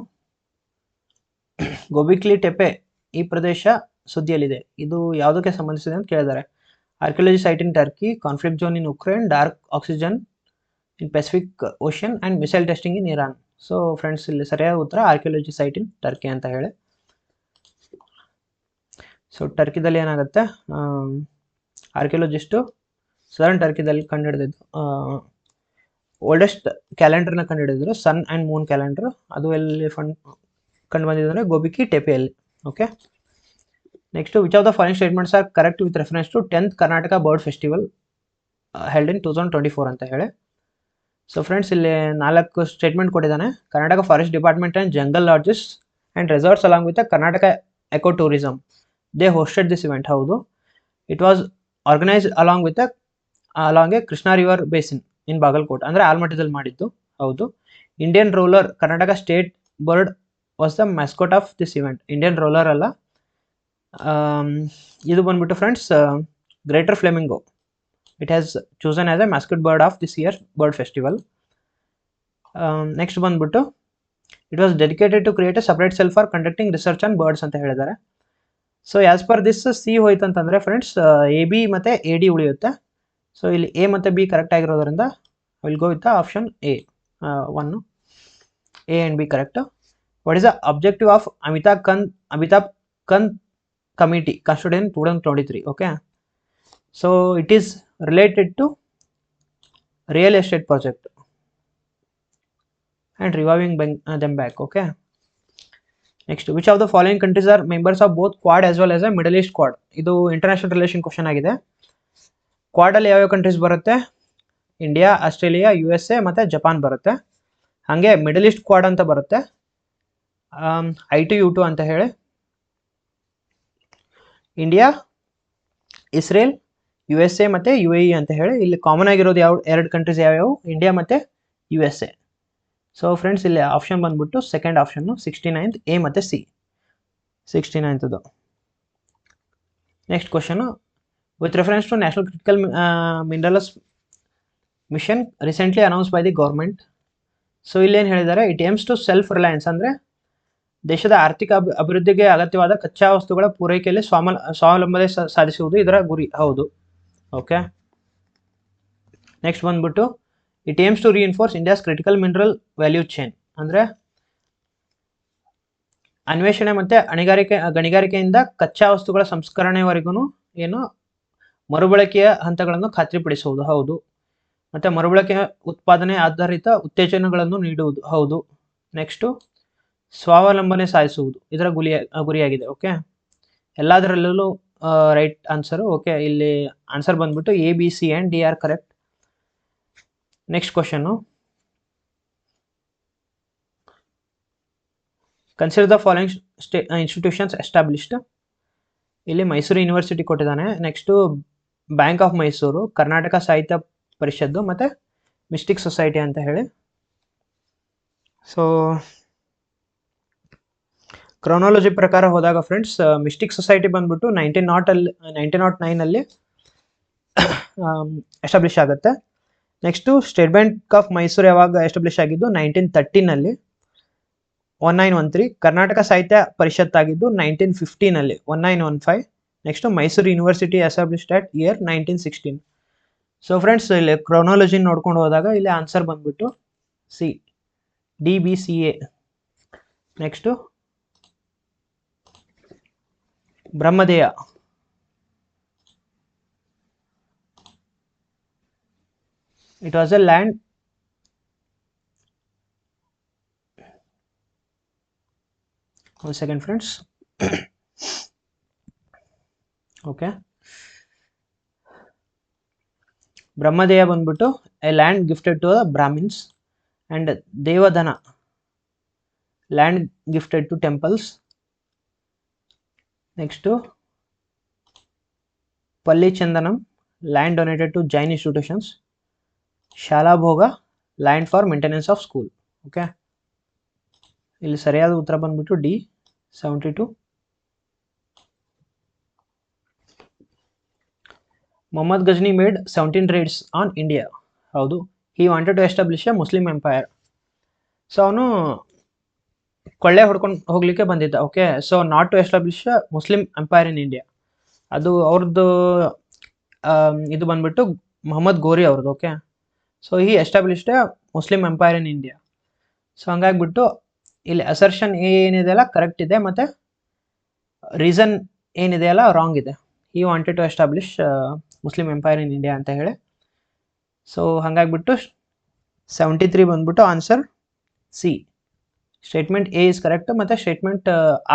ಗೋಬಿಕ್ಲಿ ಟೆಪೆ ಈ ಪ್ರದೇಶ ಸುದ್ದಿಯಲ್ಲಿದೆ, ಇದು ಯಾವುದಕ್ಕೆ ಸಂಬಂಧಿಸಿದೆ ಅಂತ ಕೇಳಿದ್ದಾರೆ. Archaeology site in Turkey, conflict zone in Ukraine, dark oxygen in Pacific ocean and missile testing in Iran. So friends, ಇಲ್ಲಿ ಸರಿಯಾದ ಉತ್ತರ ಆರ್ಕಿಯಾಲಜಿ ಸೈಟ್ ಇನ್ ಟರ್ಕಿ ಅಂತ ಹೇಳಿ. ಸೊ ಟರ್ಕಿದಲ್ಲಿ ಏನಾಗುತ್ತೆ, ಆರ್ಕಿಯಾಲಜಿಸ್ಟು ಸದರ್ನ್ ಟರ್ಕಿದಲ್ಲಿ ಕಂಡುಹಿಡಿದಿದ್ದು ಓಲ್ಡೆಸ್ಟ್ ಕ್ಯಾಲೆಂಡರ್ನ ಕಂಡುಹಿಡಿದ್ರು, ಸನ್ ಆ್ಯಂಡ್ ಮೂನ್ ಕ್ಯಾಲೆಂಡರ್. ಅದು ಎಲ್ಲಿ ಕಂಡು ಬಂದಿದ್ದಾರೆ, ಗೋಬಿಕಿ ಟೆಪೆಯಲ್ಲಿ. Okay, next, which of the following statements are correct with reference to 10th Karnataka bird festival held in 2024 ಅಂತ ಹೇಳಿ. ಸೊ ಫ್ರೆಂಡ್ಸ್, ಇಲ್ಲಿ 4 ಸ್ಟೇಟ್ಮೆಂಟ್ ಕೊಟ್ಟಿದ್ದಾನೆ. Karnataka forest department and jungle lodges and resorts along with Karnataka eco tourism they hosted this event. ಹೌದು. It was organised along A Krishna river basin in Bagalkot, ಅಂದರೆ ಆಲ್ಮಟ್ಟಿದಲ್ಲಿ ಮಾಡಿದ್ದು. ಹೌದು. Indian roller Karnataka state bird was the mascot of this event. Indian roller ಅಲ್ಲ, ಇದು ಬಂದ್ಬಿಟ್ಟು friends greater flamingo. It has chosen as a mascot bird of this year's bird festival. Next ಬಂದ್ಬಿಟ್ಟು, it was dedicated to create a separate cell for conducting research on birds ಅಂತ ಹೇಳಿದ್ದಾರೆ. So as per this C ಹೋಯ್ತು ಅಂತಂದರೆ friends, A B ಮತ್ತು A D ಉಳಿಯುತ್ತೆ. So ಇಲ್ಲಿ A ಮತ್ತು B correct ಆಗಿರೋದ್ರಿಂದ will go with option A 1. A and B correct. What is the objective of Amitabh Kant committee constituted in 2023? Okay, so it is related to real estate project and reviving them back. Okay, next, which of the following countries are members of both Quad as well as a Middle East Quad? ಇದು international relation question ಆಗಿದೆ. Quad ಅಲ್ಲಿ ಯಾವ್ಯಾವ countries ಬರುತ್ತೆ? India, Australia, USA ಮತ್ತೆ Japan ಬರುತ್ತೆ. ಹಾಗೆ middle East Quad ಅಂತ ಬರುತ್ತೆ, I2U2 ಅಂತ ಹೇಳಿ. ಇಂಡಿಯಾ, ಇಸ್ರೇಲ್, USA ಮತ್ತೆ UAE ಅಂತ ಹೇಳಿ. ಇಲ್ಲಿ ಕಾಮನ್ ಆಗಿರೋದು ಯಾವ ಎರಡು ಕಂಟ್ರೀಸ್ ಯಾವ್ಯಾವು? ಇಂಡಿಯಾ ಮತ್ತೆ USA. ಸೊ ಫ್ರೆಂಡ್ಸ್, ಇಲ್ಲಿ ಆಪ್ಷನ್ ಬಂದ್ಬಿಟ್ಟು ಸೆಕೆಂಡ್ ಆಪ್ಷನ್ 69th A ಮತ್ತೆ C. 69th. Next question, with reference to national critical minerals mission recently announce by the government. So ಇಲ್ಲೇನು ಹೇಳಿದ್ದಾರೆ? It aims to self reliance, ಅಂದರೆ ದೇಶದ ಆರ್ಥಿಕ ಅಭಿವೃದ್ಧಿಗೆ ಅಗತ್ಯವಾದ ಕಚ್ಚಾ ವಸ್ತುಗಳ ಪೂರೈಕೆಯಲ್ಲಿ ಸ್ವಾವಲಂಬನೆ ಸಾಧಿಸುವುದು ಇದರ ಗುರಿ. ಹೌದು. ಓಕೆ, ನೆಕ್ಸ್ಟ್ ಬಂದ್ಬಿಟ್ಟು it aims to reinforce India's critical mineral value chain, ಅಂದರೆ ಅನ್ವೇಷಣೆ ಮತ್ತು ಗಣಿಗಾರಿಕೆಯಿಂದ ಕಚ್ಚಾ ವಸ್ತುಗಳ ಸಂಸ್ಕರಣೆವರೆಗೂ ಏನು ಮರುಬಳಕೆಯ ಹಂತಗಳನ್ನು ಖಾತ್ರಿಪಡಿಸುವುದು. ಹೌದು. ಮತ್ತು ಮರುಬಳಕೆ ಉತ್ಪಾದನೆ ಆಧಾರಿತ ಉತ್ತೇಜನಗಳನ್ನು ನೀಡುವುದು. ಹೌದು. ನೆಕ್ಸ್ಟು ಸ್ವಾವಲಂಬನೆ ಸಾಧಿಸುವುದು ಇದರ ಗುರಿಯಾಗಿದೆ. ಓಕೆ, ಎಲ್ಲದರಲ್ಲೂ ರೈಟ್ ಆನ್ಸರು. ಓಕೆ, ಇಲ್ಲಿ ಆನ್ಸರ್ ಬಂದ್ಬಿಟ್ಟು A, B, C and D are correct. Next question, consider the following institutions established. ಇಲ್ಲಿ ಮೈಸೂರು ಯೂನಿವರ್ಸಿಟಿ ಕೊಟ್ಟಿದ್ದಾನೆ. Next bank of Mysuru, Karnataka ಸಾಹಿತ್ಯ ಪರಿಷತ್ತು ಮತ್ತು ಮಿಸ್ಟಿಕ್ ಸೊಸೈಟಿ ಅಂತ ಹೇಳಿ. ಸೊ ಕ್ರೊನಾಲಜಿ ಪ್ರಕಾರ ಹೋದಾಗ ಫ್ರೆಂಡ್ಸ್, ಮಿಸ್ಟಿಕ್ ಸೊಸೈಟಿ ಬಂದ್ಬಿಟ್ಟು 1909 ಎಸ್ಟಾಬ್ಲಿಷ್ ಆಗುತ್ತೆ. Next state bank of Mysuru ಯಾವಾಗ ಎಸ್ಟಾಬ್ಲಿಷ್ ಆಗಿದ್ದು? 1913 1913. ಕರ್ನಾಟಕ ಸಾಹಿತ್ಯ ಪರಿಷತ್ ಆಗಿದ್ದು 1915 1915. Next Mysore university established at year 1916. So friends, ಇಲ್ಲಿ ಕ್ರೊನಾಲಜಿ ನೋಡ್ಕೊಂಡು ಹೋದಾಗ ಇಲ್ಲಿ ಆನ್ಸರ್ ಬಂದ್ಬಿಟ್ಟು C, DBCA. Next Brahmadeya. It was a land one second friends. Okay, Brahmadeya ಬಂದ್ಬಿಟ್ಟು a land gifted to the Brahmins and Devadana land gifted to temples. Next Pallichchandam land donated to Jain institutions. Shalabhoga land for maintenance of school. Okay, ಇಲ್ಲಿ ಸರಿಯಾದ ಉತ್ತರ ಬಂದ್ಬಿಟ್ಟು D, 72. Mohammad Ghazni made 17 raids on India. ಹೌದು. He wanted to establish a Muslim empire. So ಅವನು ಕೊಳ್ಳೆ ಹೊಡ್ಕೊಂಡು ಹೋಗ್ಲಿಕ್ಕೆ ಬಂದಿದ್ದ. Okay, so not to establish Muslim empire in India. ಅದು ಅವ್ರದ್ದು ಇದು ಬಂದ್ಬಿಟ್ಟು ಮೊಹಮ್ಮದ್ ಗೋರಿ ಅವ್ರದ್ದು. Okay, so he established a Muslim empire in India. So ಹಂಗಾಗ್ಬಿಟ್ಟು ಇಲ್ಲಿ ಅಸರ್ಷನ್ ಏನಿದೆಯಲ್ಲ ಕರೆಕ್ಟ್ ಇದೆ, ಮತ್ತು ರೀಸನ್ ಏನಿದೆಯಲ್ಲ ರಾಂಗ್ ಇದೆ. He wanted to establish Muslim empire in India ಅಂತ ಹೇಳಿ. ಸೊ ಹಾಗಾಗ್ಬಿಟ್ಟು 73 ಬಂದ್ಬಿಟ್ಟು answer C. Statement A is correct ಮತ್ತು ಸ್ಟೇಟ್ಮೆಂಟ್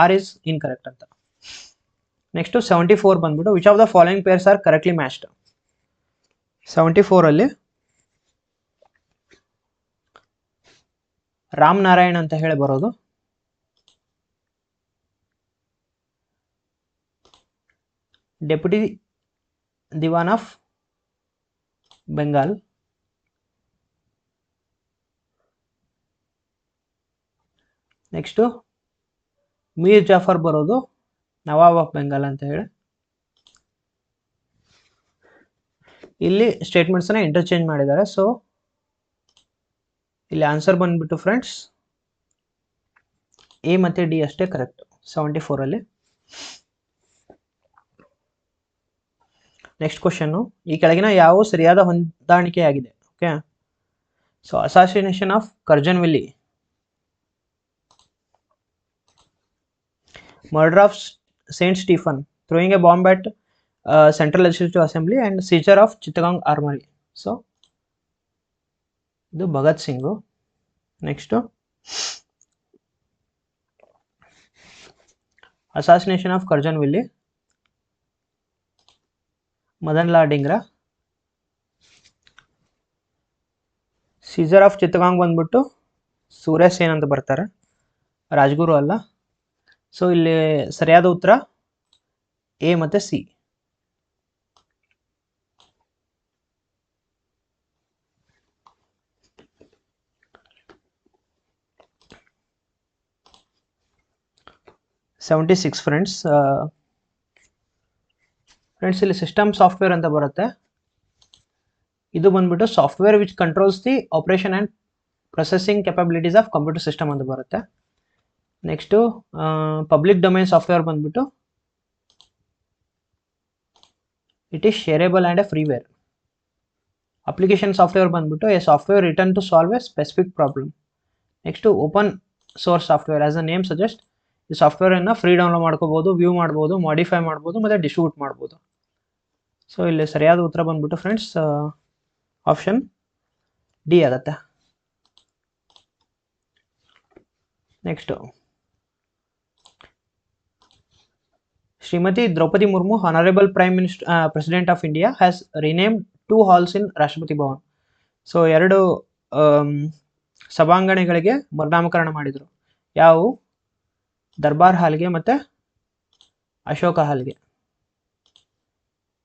R ಇಸ್ ಇನ್ಕರೆಕ್ಟ್ ಅಂತ. ನೆಕ್ಸ್ಟು 74 ಬಂದ್ಬಿಟ್ಟು which of the following pairs are correctly matched. 74 Ram Narayan ಅಂತ ಹೇಳಿ ಬರೋದು. Deputy Diwan of Bengal. Next Mir Jafar ಬರೋದು ನವಾಬ್ ಆಫ್ ಬೆಂಗಾಲ್ ಅಂತ ಹೇಳಿ. ಇಲ್ಲಿ ಸ್ಟೇಟ್ಮೆಂಟ್ಸನ್ನ ಇಂಟರ್ಚೇಂಜ್ ಮಾಡಿದ್ದಾರೆ. ಸೊ ಇಲ್ಲಿ ಆನ್ಸರ್ ಬಂದ್ಬಿಟ್ಟು ಫ್ರೆಂಡ್ಸ್ A ಮತ್ತು D ಅಷ್ಟೇ ಕರೆಕ್ಟ್ 74. ನೆಕ್ಸ್ಟ್ ಕ್ವಶನ್ನು, ಈ ಕೆಳಗಿನ ಯಾವ ಸರಿಯಾದ ಹೊಂದಾಣಿಕೆಯಾಗಿದೆ? Okay, so assassination of Curzon Wyllie murder of Saint Stephen, throwing a bomb at central legislative assembly and seizure of Chittagong armoury. So ಇದು Bhagat Singh. Next assassination of Curzon Wyllie, Madan Lal Dhingra. Seizure of Chittagong ಬಂದ್ಬಿಟ್ಟು ಸೂರ್ಯ ಸೇನ್ ಅಂತ ಬರ್ತಾರೆ, ರಾಜ್ಗುರು ಅಲ್ಲ. ಸೊ ಇಲ್ಲಿ ಸರಿಯಾದ ಉತ್ತರ ಎ ಮತ್ತು C. $76 friends. Friends ಇಲ್ಲಿ ಸಿಸ್ಟಮ್ ಸಾಫ್ಟ್ವೇರ್ ಅಂತ ಬರುತ್ತೆ. ಇದು ಬಂದ್ಬಿಟ್ಟು software which controls the operation and processing capabilities of computer system ಅಂತ ಬರುತ್ತೆ. ನೆಕ್ಸ್ಟು ಪಬ್ಲಿಕ್ ಡೊಮೈನ್ ಸಾಫ್ಟ್ವೇರ್ ಬಂದ್ಬಿಟ್ಟು it is shareable and a freeware. Application software ಬಂದ್ಬಿಟ್ಟು a software written to solve a specific problem. Next open source software, as a name suggest, ಈ ಸಾಫ್ಟ್ವೇರನ್ನು free download ಮಾಡ್ಕೋಬೋದು, view ಮಾಡ್ಬೋದು, modify ಮಾಡ್ಬೋದು ಮತ್ತು distribute ಮಾಡ್ಬೋದು. So ಇಲ್ಲಿ ಸರಿಯಾದ ಉತ್ತರ ಬಂದ್ಬಿಟ್ಟು ಫ್ರೆಂಡ್ಸ್ ಆಪ್ಷನ್ ಡಿ ಆಗುತ್ತೆ. Next Shrimati Draupadi Murmu, honourable prime minister president of India, has renamed 2 halls ಇನ್ ರಾಷ್ಟ್ರಪತಿ ಭವನ್. ಸೊ 2 ಸಭಾಂಗಣಗಳಿಗೆ ಮರುನಾಮಕರಣ ಮಾಡಿದರು. ಯಾವುವು? ದರ್ಬಾರ್ ಹಾಲ್ಗೆ ಮತ್ತು ಅಶೋಕ ಹಾಲ್ಗೆ.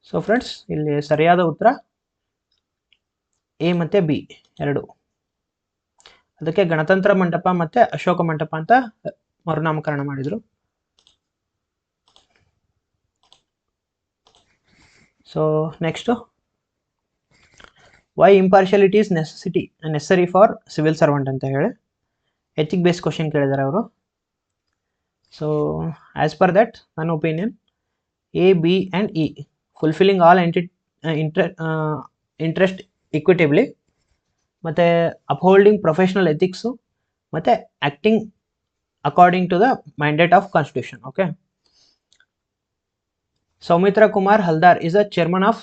ಸೊ ಫ್ರೆಂಡ್ಸ್ ಇಲ್ಲಿ ಸರಿಯಾದ ಉತ್ತರ ಎ ಮತ್ತು ಬಿ 2. ಅದಕ್ಕೆ ಗಣತಂತ್ರ ಮಂಟಪ ಮತ್ತು ಅಶೋಕ ಮಂಟಪ ಅಂತ ಮರುನಾಮಕರಣ ಮಾಡಿದರು. So next why impartiality is necessary for civil servant ಅಂತ ಹೇಳಿ ಎಥಿಕ್ ಬೇಸ್ ಕ್ವಶನ್ ಕೇಳಿದ್ದಾರೆ ಅವರು. ಸೊ ಆ್ಯಸ್ ಪರ್ ದಟ್ ನನ್ನ opinion A, B and E, fulfilling all interest equitably, ಮತ್ತು ಅಪ್ಹೋಲ್ಡಿಂಗ್ ಪ್ರೊಫೆಷನಲ್ ಎಥಿಕ್ಸು, ಮತ್ತು acting according to the mandate of constitution. Okay. Soumitra Kumar Haldar is a chairman of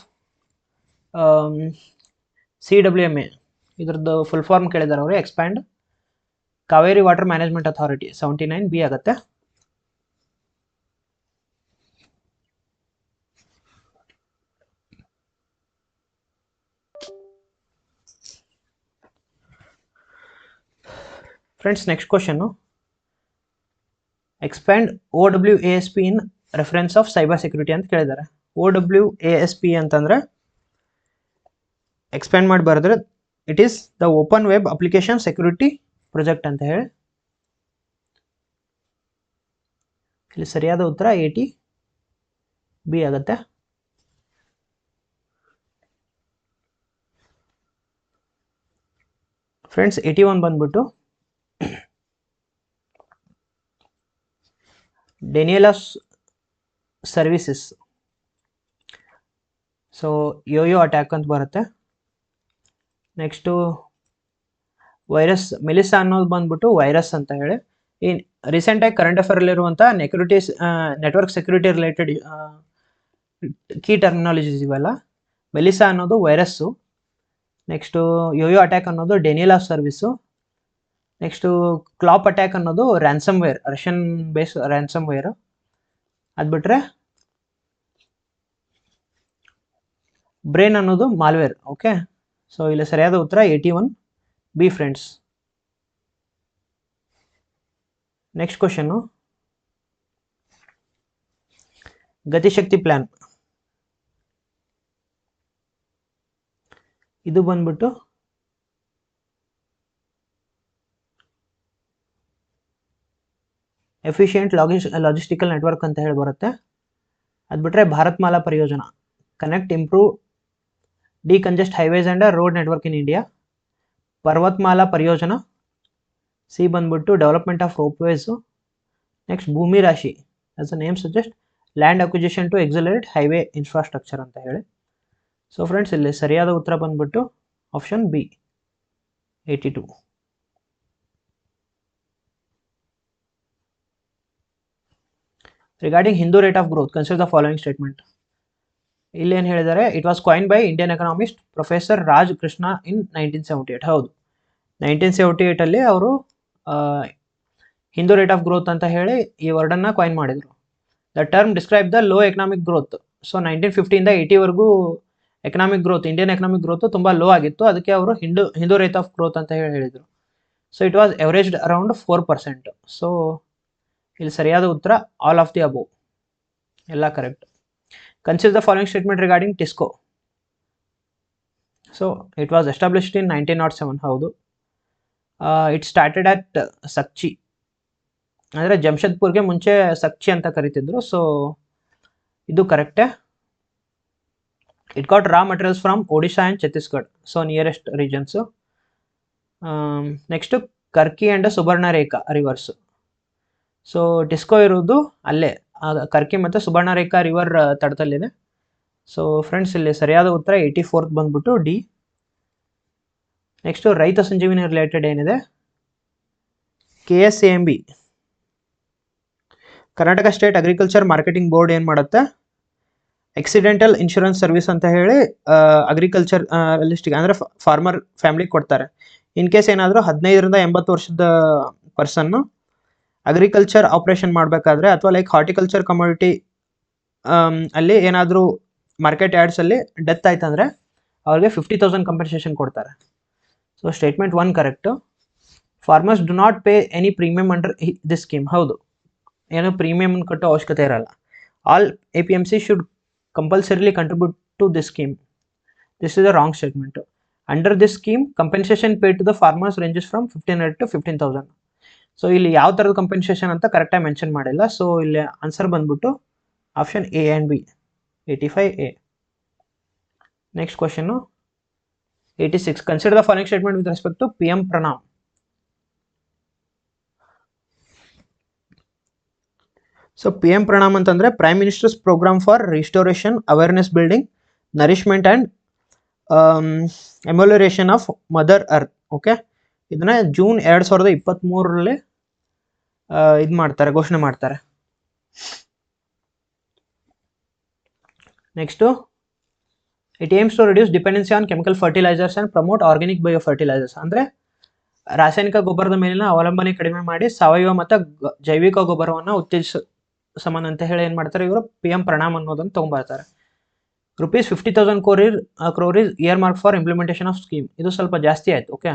CWMA. ಇದ್ರದ್ದು full form ಕೇಳಿದ್ದಾರೆ ಅವರು. Expand Kaveri water management authority. 79 B ಆಗುತ್ತೆ. Friends next question, expand OWASP in reference of cyber security ಅಂತ ಕೇಳಿದ್ದಾರೆ. OWASP ಅಂತಂದರೆ expand ಮಾಡಿ ಬರೆದ್ರೆ it is the open web application security project ಅಂತ ಹೇಳಿ. ಇಲ್ಲಿ ಸರಿಯಾದ ಉತ್ತರ 80 ಬಿ ಆಗುತ್ತೆ. ಫ್ರೆಂಡ್ಸ್ 81 ಬಂದ್ಬಿಟ್ಟು ಡೆನಿಯಲಸ್ ಸರ್ವಿಸಸ್. ಸೊ ಯೋಯೋ ಅಟ್ಯಾಕ್ ಅಂತ ಬರುತ್ತೆ. ನೆಕ್ಸ್ಟು ವೈರಸ್ ಮೆಲಿಸಾ ಅನ್ನೋದು ಬಂದ್ಬಿಟ್ಟು ವೈರಸ್ ಅಂತ ಹೇಳಿ. ಈ ರೀಸೆಂಟಾಗಿ ಕರೆಂಟ್ ಅಫೇರಲ್ಲಿರುವಂಥ network security related key terminologies ಇವೆಲ್ಲ. ಮೆಲಿಸಾ ಅನ್ನೋದು ವೈರಸ್ಸು. ನೆಕ್ಸ್ಟು ಯೋಯೋ ಅಟ್ಯಾಕ್ ಅನ್ನೋದು denial of service. Next Clop attack ಅನ್ನೋದು ransomware, Russian base ransomware. ಅದು ಬಿಟ್ಟರೆ ಬ್ರೇನ್ ಅನ್ನೋದು ಮಾಲ್ವೇರ್. ಓಕೆ. ಸೊ ಇಲ್ಲಿ ಸರಿಯಾದ ಉತ್ತರ 81 B friends. Next question, Gatishakti plan. ಇದು ಬಂದ್ಬಿಟ್ಟು ಎಫಿಷಿಯೆಂಟ್ ಲಾಜಿಸ್ಟಿಕಲ್ ನೆಟ್ವರ್ಕ್ ಅಂತ ಹೇಳಿ ಬರುತ್ತೆ. ಅದು ಬಿಟ್ಟರೆ Bharat Mala Pariyojana, connect, improve, decongest highways and road network in India. Parvat Mala Pariyojana. C ಬಂದ್ಬಿಟ್ಟು development of ropeways. Next Bhoomi Rashi, as a name suggest, land acquisition to accelerate highway infrastructure ಅಂತ ಹೇಳಿ. ಸೊ ಫ್ರೆಂಡ್ಸ್ ಇಲ್ಲಿ ಸರಿಯಾದ ಉತ್ತರ ಬಂದ್ಬಿಟ್ಟು option B 82. Regarding Hindu rate of growth consider the following statement. ಇಲ್ಲಿ ಏನು ಹೇಳಿದ್ದಾರೆ, it was coined by Indian economist professor Raj Krishna ಇನ್ 1978. ಹೌದು, 1978 ಅವರು ಹಿಂದೂ ರೇಟ್ ಆಫ್ ಗ್ರೋತ್ ಅಂತ ಹೇಳಿ ಈ ವರ್ಡನ್ನು ಕಾಯಿನ್ ಮಾಡಿದರು. The term describe the low economic growth. So 1950 80ವರೆಗೂ economic growth, Indian economic growth ತುಂಬ ಲೋ ಆಗಿತ್ತು, ಅದಕ್ಕೆ ಅವರು ಹಿಂದೂ ರೇಟ್ ಆಫ್ ಗ್ರೋತ್ ಅಂತ ಹೇಳಿದರು. So it was averaged around 4%. So ಇಲ್ಲಿ ಸರಿಯಾದ ಉತ್ತರ ಆಲ್ ಆಫ್ ದಿ ಅಬೋವ್, ಎಲ್ಲ correct. Consider the following statement regarding TISCO. So it was established in 1907. ಹೌದು. ಇಟ್ ಸ್ಟಾರ್ಟೆಡ್ ಅಟ್ ಸಕ್ಚಿ, ಅಂದರೆ ಜಮ್ಶೆದ್ಪುರ್ಗೆ ಮುಂಚೆ ಸಕ್ಚಿ ಅಂತ ಕರಿತಿದ್ರು. ಸೊ ಇದು ಕರೆಕ್ಟೇ. It got raw materials from Odisha and Chhattisgarh, so nearest regions. Next Kharkai and Subarnarekha rivers. So TISCO ಇರೋದು ಅಲ್ಲೇ ಕರ್ಕಿ ಮತ್ತು ಸುಬರ್ಣರೇಖಾ ರಿವರ್ ತಡದಲ್ಲಿದೆ. ಸೊ ಫ್ರೆಂಡ್ಸ್, ಇಲ್ಲಿ ಸರಿಯಾದ ಉತ್ತರ 84th ಬಂದ್ಬಿಟ್ಟು D. Next Raitha Sanjeevini related ಏನಿದೆ, KSAMB Karnataka state agriculture marketing board ಏನು ಮಾಡುತ್ತೆ, ಆಕ್ಸಿಡೆಂಟಲ್ ಇನ್ಶೂರೆನ್ಸ್ ಸರ್ವಿಸ್ ಅಂತ ಹೇಳಿ ಅಗ್ರಿಕಲ್ಚರ್ ಲಿಸ್ಟಿಗೆ ಅಂದರೆ ಫಾರ್ಮರ್ ಫ್ಯಾಮಿಲಿಗೆ ಕೊಡ್ತಾರೆ. ಇನ್ ಕೇಸ್ ಏನಾದರೂ 15ರಿಂದ 80 ವರ್ಷದ ಪರ್ಸನ್ನು ಅಗ್ರಿಕಲ್ಚರ್ ಆಪ್ರೇಷನ್ ಮಾಡಬೇಕಾದ್ರೆ ಅಥವಾ ಲೈಕ್ ಹಾರ್ಟಿಕಲ್ಚರ್ ಕಮ್ಯುನಿಟಿ ಅಲ್ಲಿ ಏನಾದರೂ ಮಾರ್ಕೆಟ್ ಯಾರ್ಡ್ಸಲ್ಲಿ ಡೆತ್ ಆಯ್ತಂದರೆ ಅವ್ರಿಗೆ 50,000 ಕಂಪನ್ಸೇಷನ್ ಕೊಡ್ತಾರೆ. So statement 1 correct. Farmers do not pay any premium under this scheme. ಹೌದು, ಏನು ಪ್ರೀಮಿಯಮ್ ಕಟ್ಟೋ ಅವಶ್ಯಕತೆ ಇರಲ್ಲ. All APMC should compulsorily contribute to this scheme. This is a wrong statement. Under this scheme compensation pay to the farmers ranges from 1500 to 15,000. So ಇಲ್ಲಿ ಯಾವ ಥರದ compensation ಅಂತ ಕರೆಕ್ಟಾಗಿ ಮೆನ್ಷನ್ ಮಾಡಿಲ್ಲ. ಸೊ ಇಲ್ಲಿ ಆನ್ಸರ್ ಬಂದ್ಬಿಟ್ಟು option A and B, 85A. Next question 86. Consider the following statement with respect to PM Pranam. So PM Pranam ಅಂತಂದರೆ prime minister's programme for restoration, awareness building, nourishment and amelioration of mother earth. Okay, ಇದನ್ನ June 2023ರಲ್ಲಿ ಇದು ಮಾಡ್ತಾರೆ, ಘೋಷಣೆ ಮಾಡ್ತಾರೆ. Next, it aims to reduce dependency on chemical fertilisers and promote organic bio fertilisers. ಅಂದರೆ ರಾಸಾಯನಿಕ ಗೊಬ್ಬರದ ಮೇಲಿನ ಅವಲಂಬನೆ ಕಡಿಮೆ ಮಾಡಿ ಸಾವಯವ ಮತ್ತು ಜೈವಿಕ ಗೊಬ್ಬರವನ್ನು ಉತ್ತೇಜಿಸಮನ್ ಅಂತ ಹೇಳಿ ಏನು ಮಾಡ್ತಾರೆ ಇವರು PM ಪ್ರಣಾಮ್ ಅನ್ನೋದನ್ನು ತೊಗೊಂಬರ್ತಾರೆ. ₹50,000 crore is earmarked for implementation of scheme. ಇದು ಸ್ವಲ್ಪ ಜಾಸ್ತಿ ಆಯಿತು. ಓಕೆ,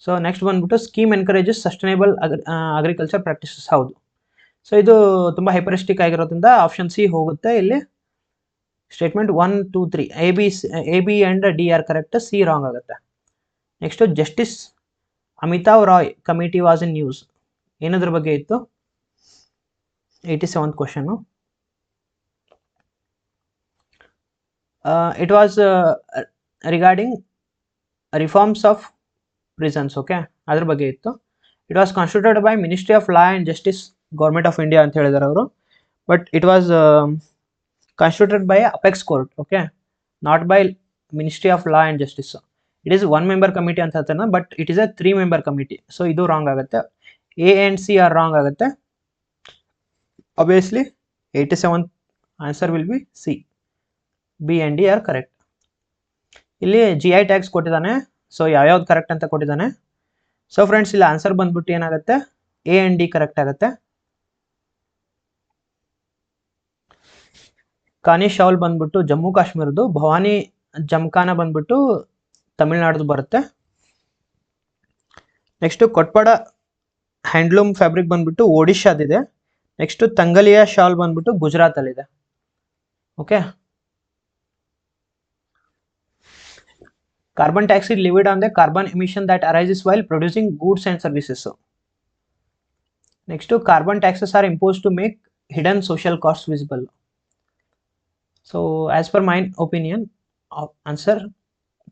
ಸೊ ನೆಕ್ಸ್ಟ್ ಬಂದ್ಬಿಟ್ಟು scheme encourages sustainable agriculture practices. ಹೌದು. ಸೊ ಇದು ತುಂಬ ಹೈಪರಿಸ್ಟಿಕ್ ಆಗಿರೋದ್ರಿಂದ ಆಪ್ಷನ್ C ಹೋಗುತ್ತೆ ಇಲ್ಲಿ. Statement 1, 2, 3 A, B and D are correct, C wrong ಆಗುತ್ತೆ. Next justice Amitav Roy committee was in news. ಏನದ್ರ ಬಗ್ಗೆ ಇತ್ತು? 87th question. It was regarding reforms of prisons. Okay, ಅದ್ರ ಬಗ್ಗೆ ಇತ್ತು. It was constituted by ministry of law and justice, government of India ಅಂತ ಹೇಳಿದ್ದಾರೆ ಅವರು. But it was constituted by apex court. Okay, not by ministry of law and justice. It is 1 member committee ಅಂತ ಹೇಳ್ತಾನೆ, but it is a 3 member committee. So ಇದು wrong ಆಗುತ್ತೆ. A and C are wrong ಆಗುತ್ತೆ. obviously 87th answer will be C. B and D are correct. ಇಲ್ಲಿ GI tags ಕೊಟ್ಟಿದ್ದಾನೆ. So ಯಾವ್ಯಾವ್ದು correct ಅಂತ ಕೊಟ್ಟಿದ್ದಾನೆ. ಸೊ ಫ್ರೆಂಡ್ಸ್, ಇಲ್ಲಿ ಆನ್ಸರ್ ಬಂದ್ಬಿಟ್ಟು ಏನಾಗುತ್ತೆ, A and D ಕರೆಕ್ಟ್ ಆಗುತ್ತೆ. ಕಾನಿ ಶಾವಲ್ ಬಂದ್ಬಿಟ್ಟು ಜಮ್ಮು ಕಾಶ್ಮೀರದ್ದು, ಭವಾನಿ ಜಮ್ಖಾನ ಬಂದ್ಬಿಟ್ಟು ತಮಿಳ್ನಾಡ್ದು ಬರುತ್ತೆ. ನೆಕ್ಸ್ಟು ಕೊಟ್ಪಾಡ ಹ್ಯಾಂಡ್ಲೂಮ್ ಫ್ಯಾಬ್ರಿಕ್ ಬಂದ್ಬಿಟ್ಟು ಒಡಿಶಾದಿದೆ. ನೆಕ್ಸ್ಟು ತಂಗಲಿಯಾ ಶಾಲ್ ಬಂದ್ಬಿಟ್ಟು ಗುಜರಾತಲ್ಲಿದೆ. Okay, carbon tax is levied on the carbon emission that arises while producing goods and services. Next, carbon taxes are imposed to make hidden social costs visible. So as per my opinion, answer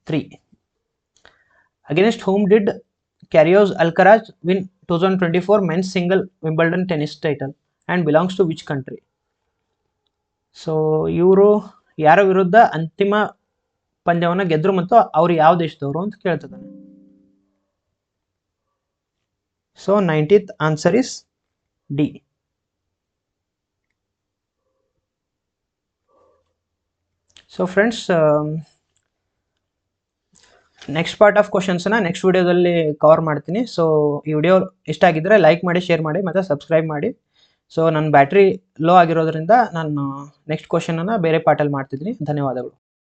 3. Against whom did Carlos Alcaraz win 2024 men's single Wimbledon tennis title and belongs to which country? So ಇವರು ಯಾರ ವಿರುದ್ಧ ಅಂತಿಮ ಪಂದ್ಯವನ್ನು ಗೆದ್ರು ಮತ್ತು ಅವರು ಯಾವ ದೇಶದವರು ಅಂತ ಕೇಳ್ತಿದ್ದಾನೆ. So 90th answer is D. So friends, next part of ಕ್ವಶನ್ಸ್ನ ನೆಕ್ಸ್ಟ್ ವಿಡಿಯೋದಲ್ಲಿ ಕವರ್ ಮಾಡ್ತೀನಿ. ಸೊ ಈ ವಿಡಿಯೋ ಇಷ್ಟ ಆಗಿದ್ದರೆ ಲೈಕ್ ಮಾಡಿ, ಶೇರ್ ಮಾಡಿ ಮತ್ತು ಸಬ್ಸ್ಕ್ರೈಬ್ ಮಾಡಿ. ಸೊ ನನ್ನ ಬ್ಯಾಟ್ರಿ ಲೋ ಆಗಿರೋದ್ರಿಂದ ನಾನು ನೆಕ್ಸ್ಟ್ ಕ್ವಶನನ್ನು ಬೇರೆ ಪಾರ್ಟಲ್ಲಿ ಮಾಡ್ತಿದ್ದೀನಿ. ಧನ್ಯವಾದಗಳು.